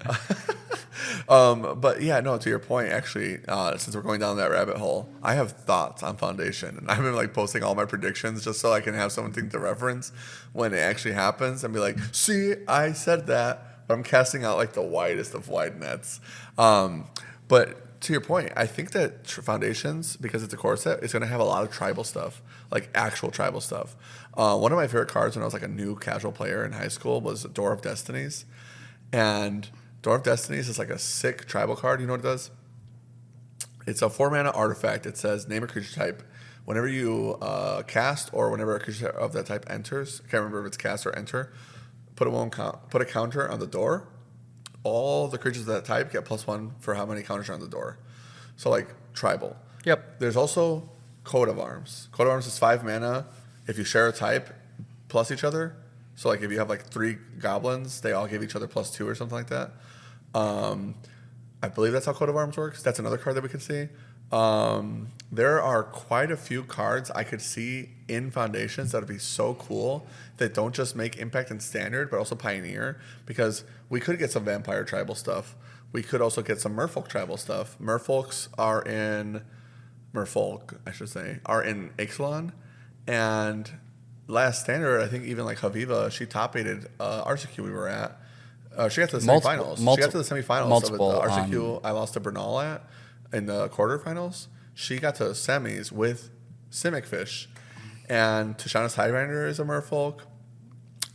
But yeah, no, to your point, actually, since we're going down that rabbit hole, I have thoughts on Foundation. And I've been like posting all my predictions just so I can have something to reference when it actually happens and be like, see, I said that, but I'm casting out like the widest of wide nets. But to your point, I think that Foundations, because it's a core set, is going to have a lot of tribal stuff, like actual tribal stuff. One of my favorite cards when I was like a new casual player in high school was Door of Destinies. And Door of Destinies is like a sick tribal card. You know what it does? It's a 4-mana artifact. It says name a creature type. Whenever you cast or whenever a creature of that type enters, I can't remember if it's cast or enter, put a counter on the door. All the creatures of that type get +1 for how many counters are on the door. So like tribal. Yep. There's also Coat of Arms. Coat of Arms is 5 mana. If you share a type plus each other, so like if you have like 3 goblins, they all give each other +2 or something like that. I believe that's how Coat of Arms works. That's another card that we could see. There are quite a few cards I could see in Foundations that would be so cool that don't just make impact in Standard, but also Pioneer, because we could get some Vampire tribal stuff. We could also get some Merfolk tribal stuff. Merfolk, I should say, are in Ixalan. And last Standard, I think even like Haviva, she top-aided RCQ we were at. She got to the semifinals. She got to the semifinals of the RCQ I lost to Bernal at in the quarterfinals. She got to semis with Simic Fish. And Tashana's Highlander is a Merfolk.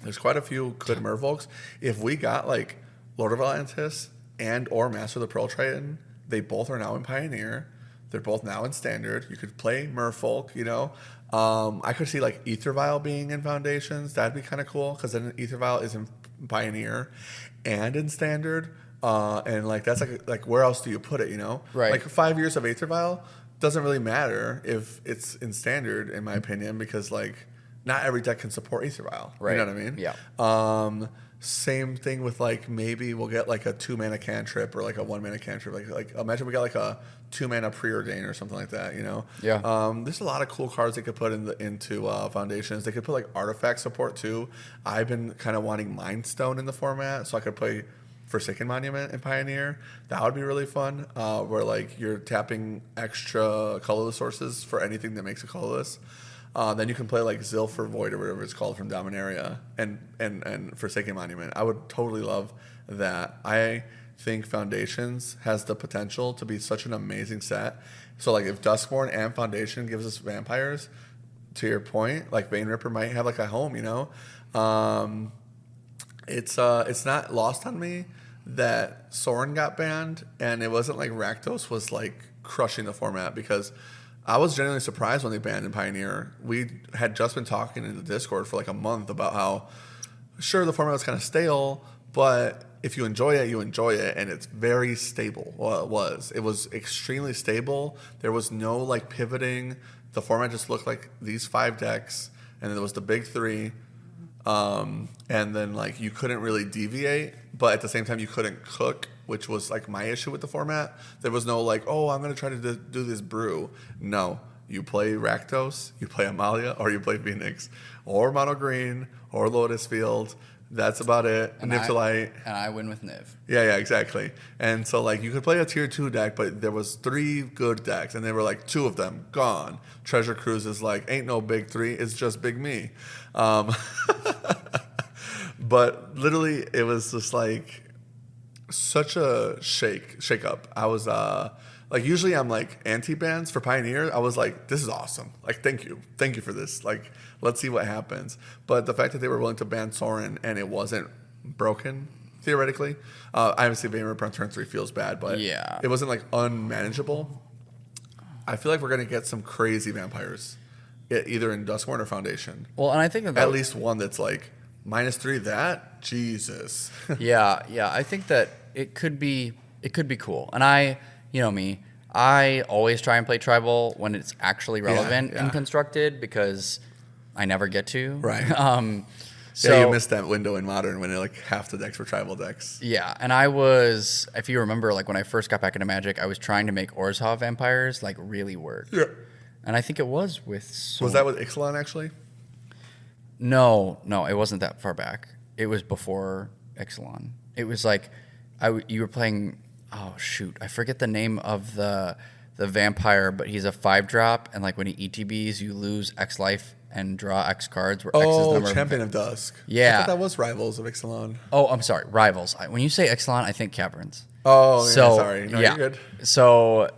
There's quite a few good Merfolks. If we got like Lord of Atlantis and or Master of the Pearl Triton, they both are now in Pioneer. They're both now in Standard. You could play Merfolk, you know. I could see like Ether Vial being in Foundations. That'd be kind of cool because then Ether Vial is in Pioneer and in Standard. And like that's like where else do you put it, you know? Right. Like 5 years of Aether Vial doesn't really matter if it's in Standard, in my opinion, because like not every deck can support Aether Vial. Right. You know what I mean? Yeah. Same thing with like maybe we'll get like a 2-mana cantrip or like a 1-mana cantrip. Like imagine we got like a 2-mana preordain or something like that, you know? Yeah. There's a lot of cool cards they could put into Foundations. They could put like artifact support too. I've been kind of wanting Mind Stone in the format, so I could play Forsaken Monument in Pioneer. That would be really fun, where like you're tapping extra colorless sources for anything that makes it colorless. Then you can play like Zilfur Void or whatever it's called from Dominaria and Forsaken Monument. I would totally love that. I think Foundations has the potential to be such an amazing set. So like if Duskmourn and Foundation gives us vampires, to your point, like Vein Ripper might have like a home, you know? It's not lost on me that Sorin got banned, and it wasn't like Rakdos was like crushing the format, because I was genuinely surprised when they banned in Pioneer. We had just been talking in the Discord for like a month about how, sure, the format was kind of stale, but if you enjoy it, you enjoy it, and it's very stable. Well, it was. It was extremely stable. There was no like pivoting. The format just looked like these 5 decks, and then there was the big 3, and then like you couldn't really deviate, but at the same time you couldn't cook, which was like my issue with the format. There was no like, oh, I'm gonna try to do this brew. No, you play Rakdos, you play Amalia, or you play Phoenix, or Mono Green, or Lotus Field. That's about it. And I win with Niv. Yeah, exactly. And so like you could play a tier 2 deck, but there was 3 good decks, and they were like 2 of them gone. Treasure Cruise is like ain't no big 3, it's just big me. But literally, it was just like such a shake up. I was like, usually I'm like anti-bans for Pioneer. I was like, this is awesome. Like, thank you for this. Like, let's see what happens. But the fact that they were willing to ban Sorin and it wasn't broken theoretically, obviously Vayner on turn 3 feels bad, but yeah, it wasn't like unmanageable. I feel like we're gonna get some crazy vampires, either in Duskmourn or Foundation. Well, and I think that at least one that's like -3. That Jesus. yeah. I think that it could be cool. And you know me, I always try and play tribal when it's actually relevant and constructed, because I never get to. Right. So yeah, you missed that window in Modern when like half the decks were tribal decks. Yeah, and I was, if you remember, like when I first got back into Magic, I was trying to make Orzhov vampires like really work. Yeah. And I think it was with... Was that with Ixalan actually? No, it wasn't that far back. It was before Ixalan. It was like, you were playing... Oh, shoot. I forget the name of the vampire, but he's a 5-drop, and like when he ETBs, you lose X life and draw X cards, where X is the number Champion of Dusk. Yeah. I thought that was Rivals of Ixalan. Oh, I'm sorry. Rivals. When you say Ixalan, I think Caverns. Oh, yeah, sorry. No, you're good. So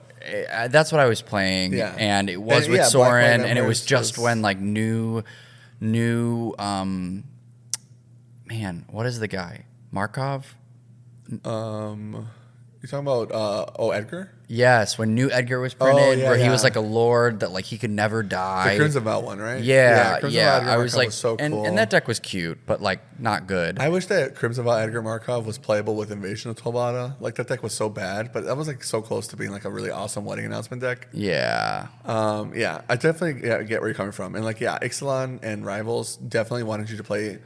that's what I was playing, and it was with Sorin, and it was just when like new, man, what is the guy? Markov? You're talking about Edgar? Yes, when new Edgar was printed, where he was like a lord that like he could never die. The Crimson Val one, right? Yeah. I was like, was so cool. and that deck was cute, but like not good. I wish that Crimson Val Edgar Markov was playable with Invasion of Tolbada. Like that deck was so bad, but that was like so close to being like a really awesome wedding announcement deck. Yeah. I definitely get where you're coming from, and like Ixalan and Rivals definitely wanted you to play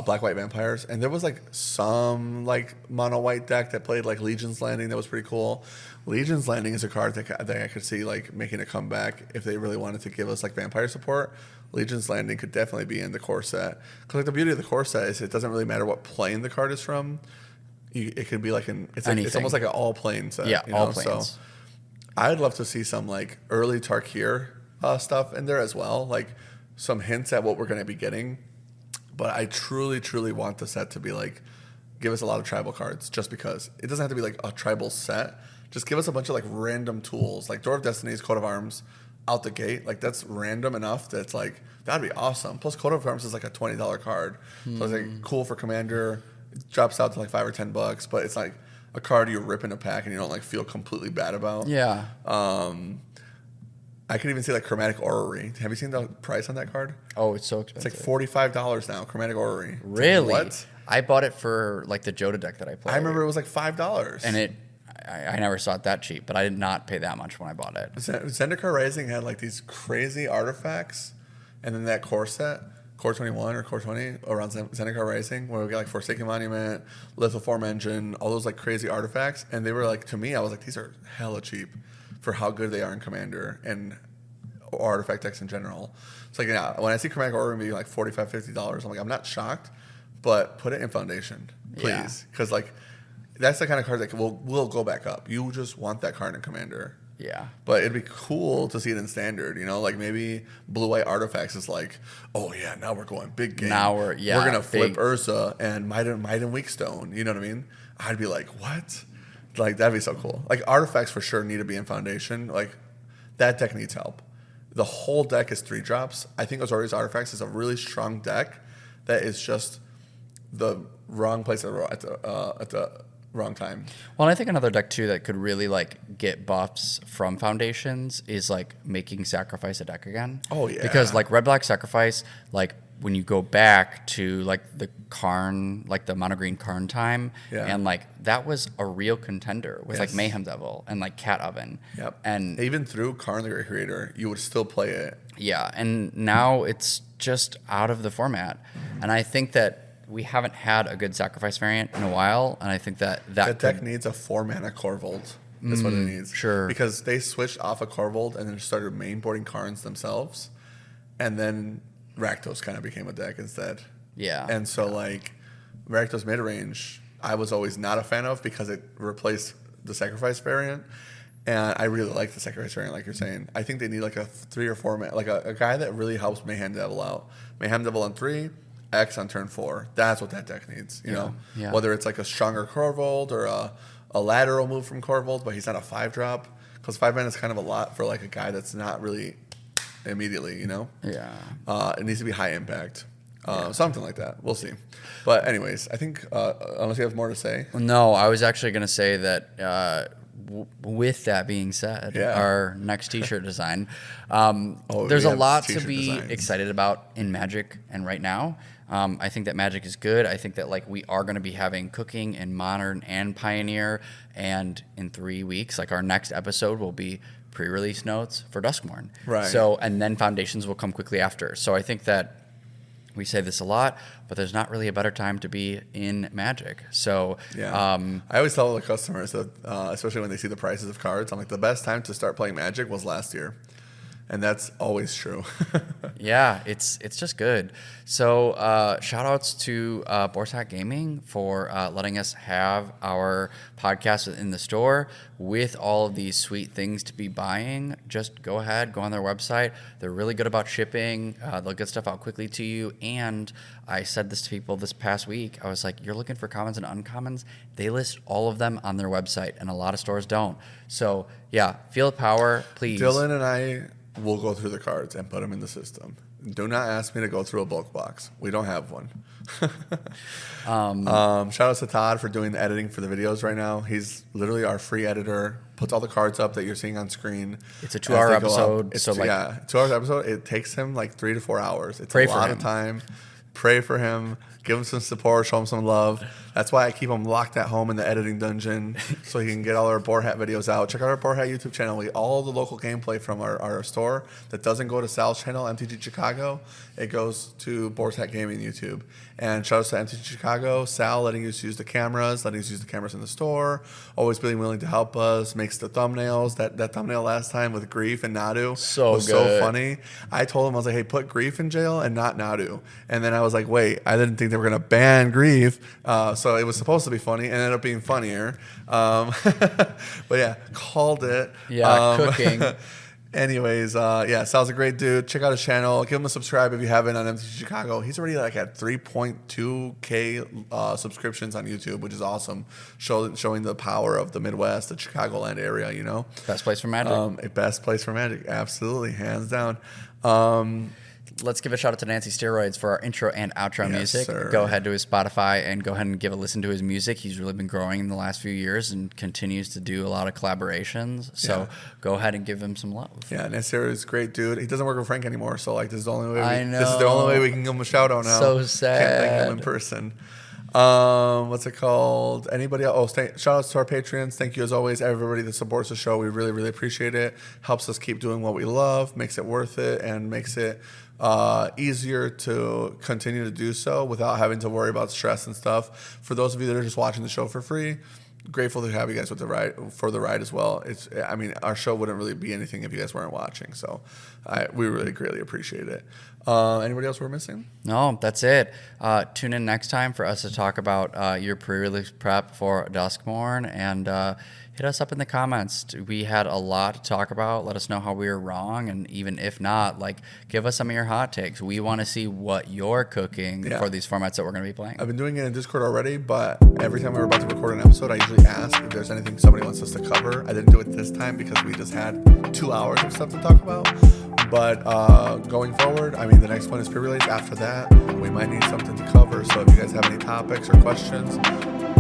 black-white vampires, and there was like some like mono-white deck that played like Legion's Landing that was pretty cool. Legion's Landing is a card that I could see like making a comeback if they really wanted to give us like vampire support. Legion's Landing could definitely be in the core set, because like the beauty of the core set is it doesn't really matter what plane the card is from. It could be like it's almost like an all plane set. Yeah, all So planes. I'd love to see some like early Tarkir stuff in there as well, like some hints at what we're going to be getting. But I truly, truly want the set to be like, give us a lot of tribal cards, just because. It doesn't have to be like a tribal set. Just give us a bunch of like random tools, like Door of Destiny's Coat of Arms out the gate. Like that's random enough that's like, that'd be awesome. Plus Coat of Arms is like a $20 card. So it's like cool for Commander. It drops out to like $5 or $10, but it's like a card you rip in a pack and you don't like feel completely bad about. Yeah. I could even see like Chromatic Orrery. Have you seen the price on that card? Oh, it's so expensive. It's like $45 now, Chromatic Orrery. Really? What? I bought it for like the Joda deck that I played. I remember it was like $5. And I never saw it that cheap, but I did not pay that much when I bought it. Zendikar Rising had like these crazy artifacts, and then that core set, Core 21 or Core 20, around Zendikar Rising, where we got like Forsaken Monument, Lithoform Engine, all those like crazy artifacts, and they were like, to me, I was like, these are hella cheap for how good they are in Commander and artifact decks in general. It's like, when I see Chromatic Orrery being like $45, $50, I'm like, I'm not shocked, but put it in Foundation, please. Because like, that's the kind of card that will go back up. You just want that card in Commander. Yeah. But it'd be cool to see it in Standard, like maybe Blue-White Artifacts is like, oh yeah, now we're going big game. Now we're going to flip Ursa and Might and Weakstone, you know what I mean? I'd be like, what? Like, that'd be so cool. Like, Artifacts for sure need to be in Foundation. Like, that deck needs help. The whole deck is 3-drops. I think Azorius Artifacts is a really strong deck that is just the wrong place at the wrong time. Well, and I think another deck too that could really like get buffs from foundations is like making Sacrifice a deck again. Oh, yeah. Because like Red Black Sacrifice, like when you go back to like the Karn, like the mono green Karn time, Yeah. and like that was a real contender with like Yes. Mayhem Devil and like Cat Oven. Yep. And even through Karn the Great Creator, you would still play it. yeah, and now it's just out of the format. And I think that we haven't had a good Sacrifice variant in a while, and I think that That deck needs a 4-mana Corvold. That's what it needs. sure. Because they switched off of Corvold and then started mainboarding Karns themselves. And then Rakdos kind of became a deck instead. Yeah. And so, like, Rakdos mid-range, I was always not a fan of because it replaced the Sacrifice variant. And I really like the Sacrifice variant, like you're saying. I think they need, like, a 3 or 4 mana, like a guy that really helps Mayhem Devil out. Mayhem Devil on 3, X on turn 4. That's what that deck needs, you know? Yeah. Whether it's, like, a stronger Corvold or a lateral move from Corvold, but he's not a 5-drop. Because 5 mana is kind of a lot for, like, a guy that's not really immediately, you know? Yeah. It needs to be high impact. Something like that. We'll see. But anyways, I think unless you have more to say. No, I was actually going to say that with that being said, Yeah. our next T-shirt design, Oh, there's we a have lot to t-shirt be designs. excited about in Magic and right now. I think that Magic is good. I think that like we are going to be having cooking in Modern and Pioneer, and in 3 weeks, like our next episode will be pre-release notes for Duskmourn. Right. So, and then Foundations will come quickly after. So I think that we say this a lot, but there's not really a better time to be in Magic. So, Yeah. I always tell the customers that, especially when they see the prices of cards, I'm like, the best time to start playing Magic was last year. And that's always true. yeah, it's just good. So shout outs to Borsat Gaming for letting us have our podcast in the store with all of these sweet things to be buying. Just go ahead, go on their website. They're really good about shipping. They'll get stuff out quickly to you. And I said this to people this past week. I was like, you're looking for commons and uncommons? They list all of them on their website, and a lot of stores don't. So yeah, feel the power, please. Dylan and I will go through the cards and put them in the system. Do not ask me to go through a bulk box. We don't have one. Shout out to Todd for doing the editing for the videos right now. He's literally our free editor. Puts all the cards up that you're seeing on screen. It's a as 2-hour they go up. episode. It's, So like, yeah, 2 hours episode. It takes him like 3 to 4 hours. It's Pray a for lot him. of time. Pray for him. Give him some support. Show him some love. That's why I keep him locked at home in the editing dungeon so he can get all our Boar Hat videos out. Check out our Boar Hat YouTube channel. We all the local gameplay from our store that doesn't go to Sal's channel, MTG Chicago. It goes to Boar Hat Gaming YouTube. And shout out to MTG Chicago, Sal letting us use the cameras, letting us use the cameras in the store, always being willing to help us, makes the thumbnails. That thumbnail last time with Grief and Nadu So was good. so funny. I told him, I was like, hey, put Grief in jail and not Nadu. And then I was like, wait, I didn't think they were going to ban Grief. So it was supposed to be funny and ended up being funnier. But yeah, called it. Yeah, cooking. Anyways, yeah, Sal's a great dude. Check out his channel. Give him a subscribe if you haven't on MTG Chicago. He's already like at 3.2K subscriptions on YouTube, which is awesome. Showing the power of the Midwest, the Chicagoland area, you know. best place for Magic. A best place for Magic. Absolutely, hands down. Let's give a shout out to Nancy Steroids for our intro and outro Yes, music. sir. Go ahead to his Spotify and go ahead and give a listen to his music. He's really been growing in the last few years and continues to do a lot of collaborations. So Yeah. go ahead and give him some love. Yeah, Nasir is a great dude. He doesn't work with Frank anymore, so like this is the only way. I This is the only way we can give him a shout out now. So Can't thank him in sad. person. What's it called? Anybody else? Oh, shout outs to our patrons. Thank you as always, everybody that supports the show. We really, really appreciate it. Helps us keep doing what we love, makes it worth it, and makes it easier to continue to do so without having to worry about stress and stuff. For those of you that are just watching the show for free, grateful to have you guys with the ride as well. I mean, our show wouldn't really be anything if you guys weren't watching. So we really greatly appreciate it. Anybody else we're missing? No, that's it. Tune in next time for us to talk about your pre-release prep for Duskmourn, and hit us up in the comments. We had a lot to talk about. Let us know how we were wrong, and even if not, like, give us some of your hot takes. We want to see what you're cooking Yeah. for these formats that we're going to be playing. I've been doing it in Discord already, but every time we're about to record an episode, I usually ask if there's anything somebody wants us to cover. I didn't do it this time because we just had 2 hours of stuff to talk about. But going forward, I mean, the next one is pre-release. After that, we might need something to cover. So if you guys have any topics or questions,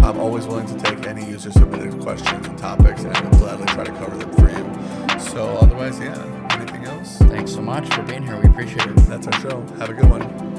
I'm always willing to take any user-submitted questions and topics, and I will gladly try to cover them for you. So otherwise, yeah, anything else? Thanks so much for being here. We appreciate it. That's our show. Have a good one.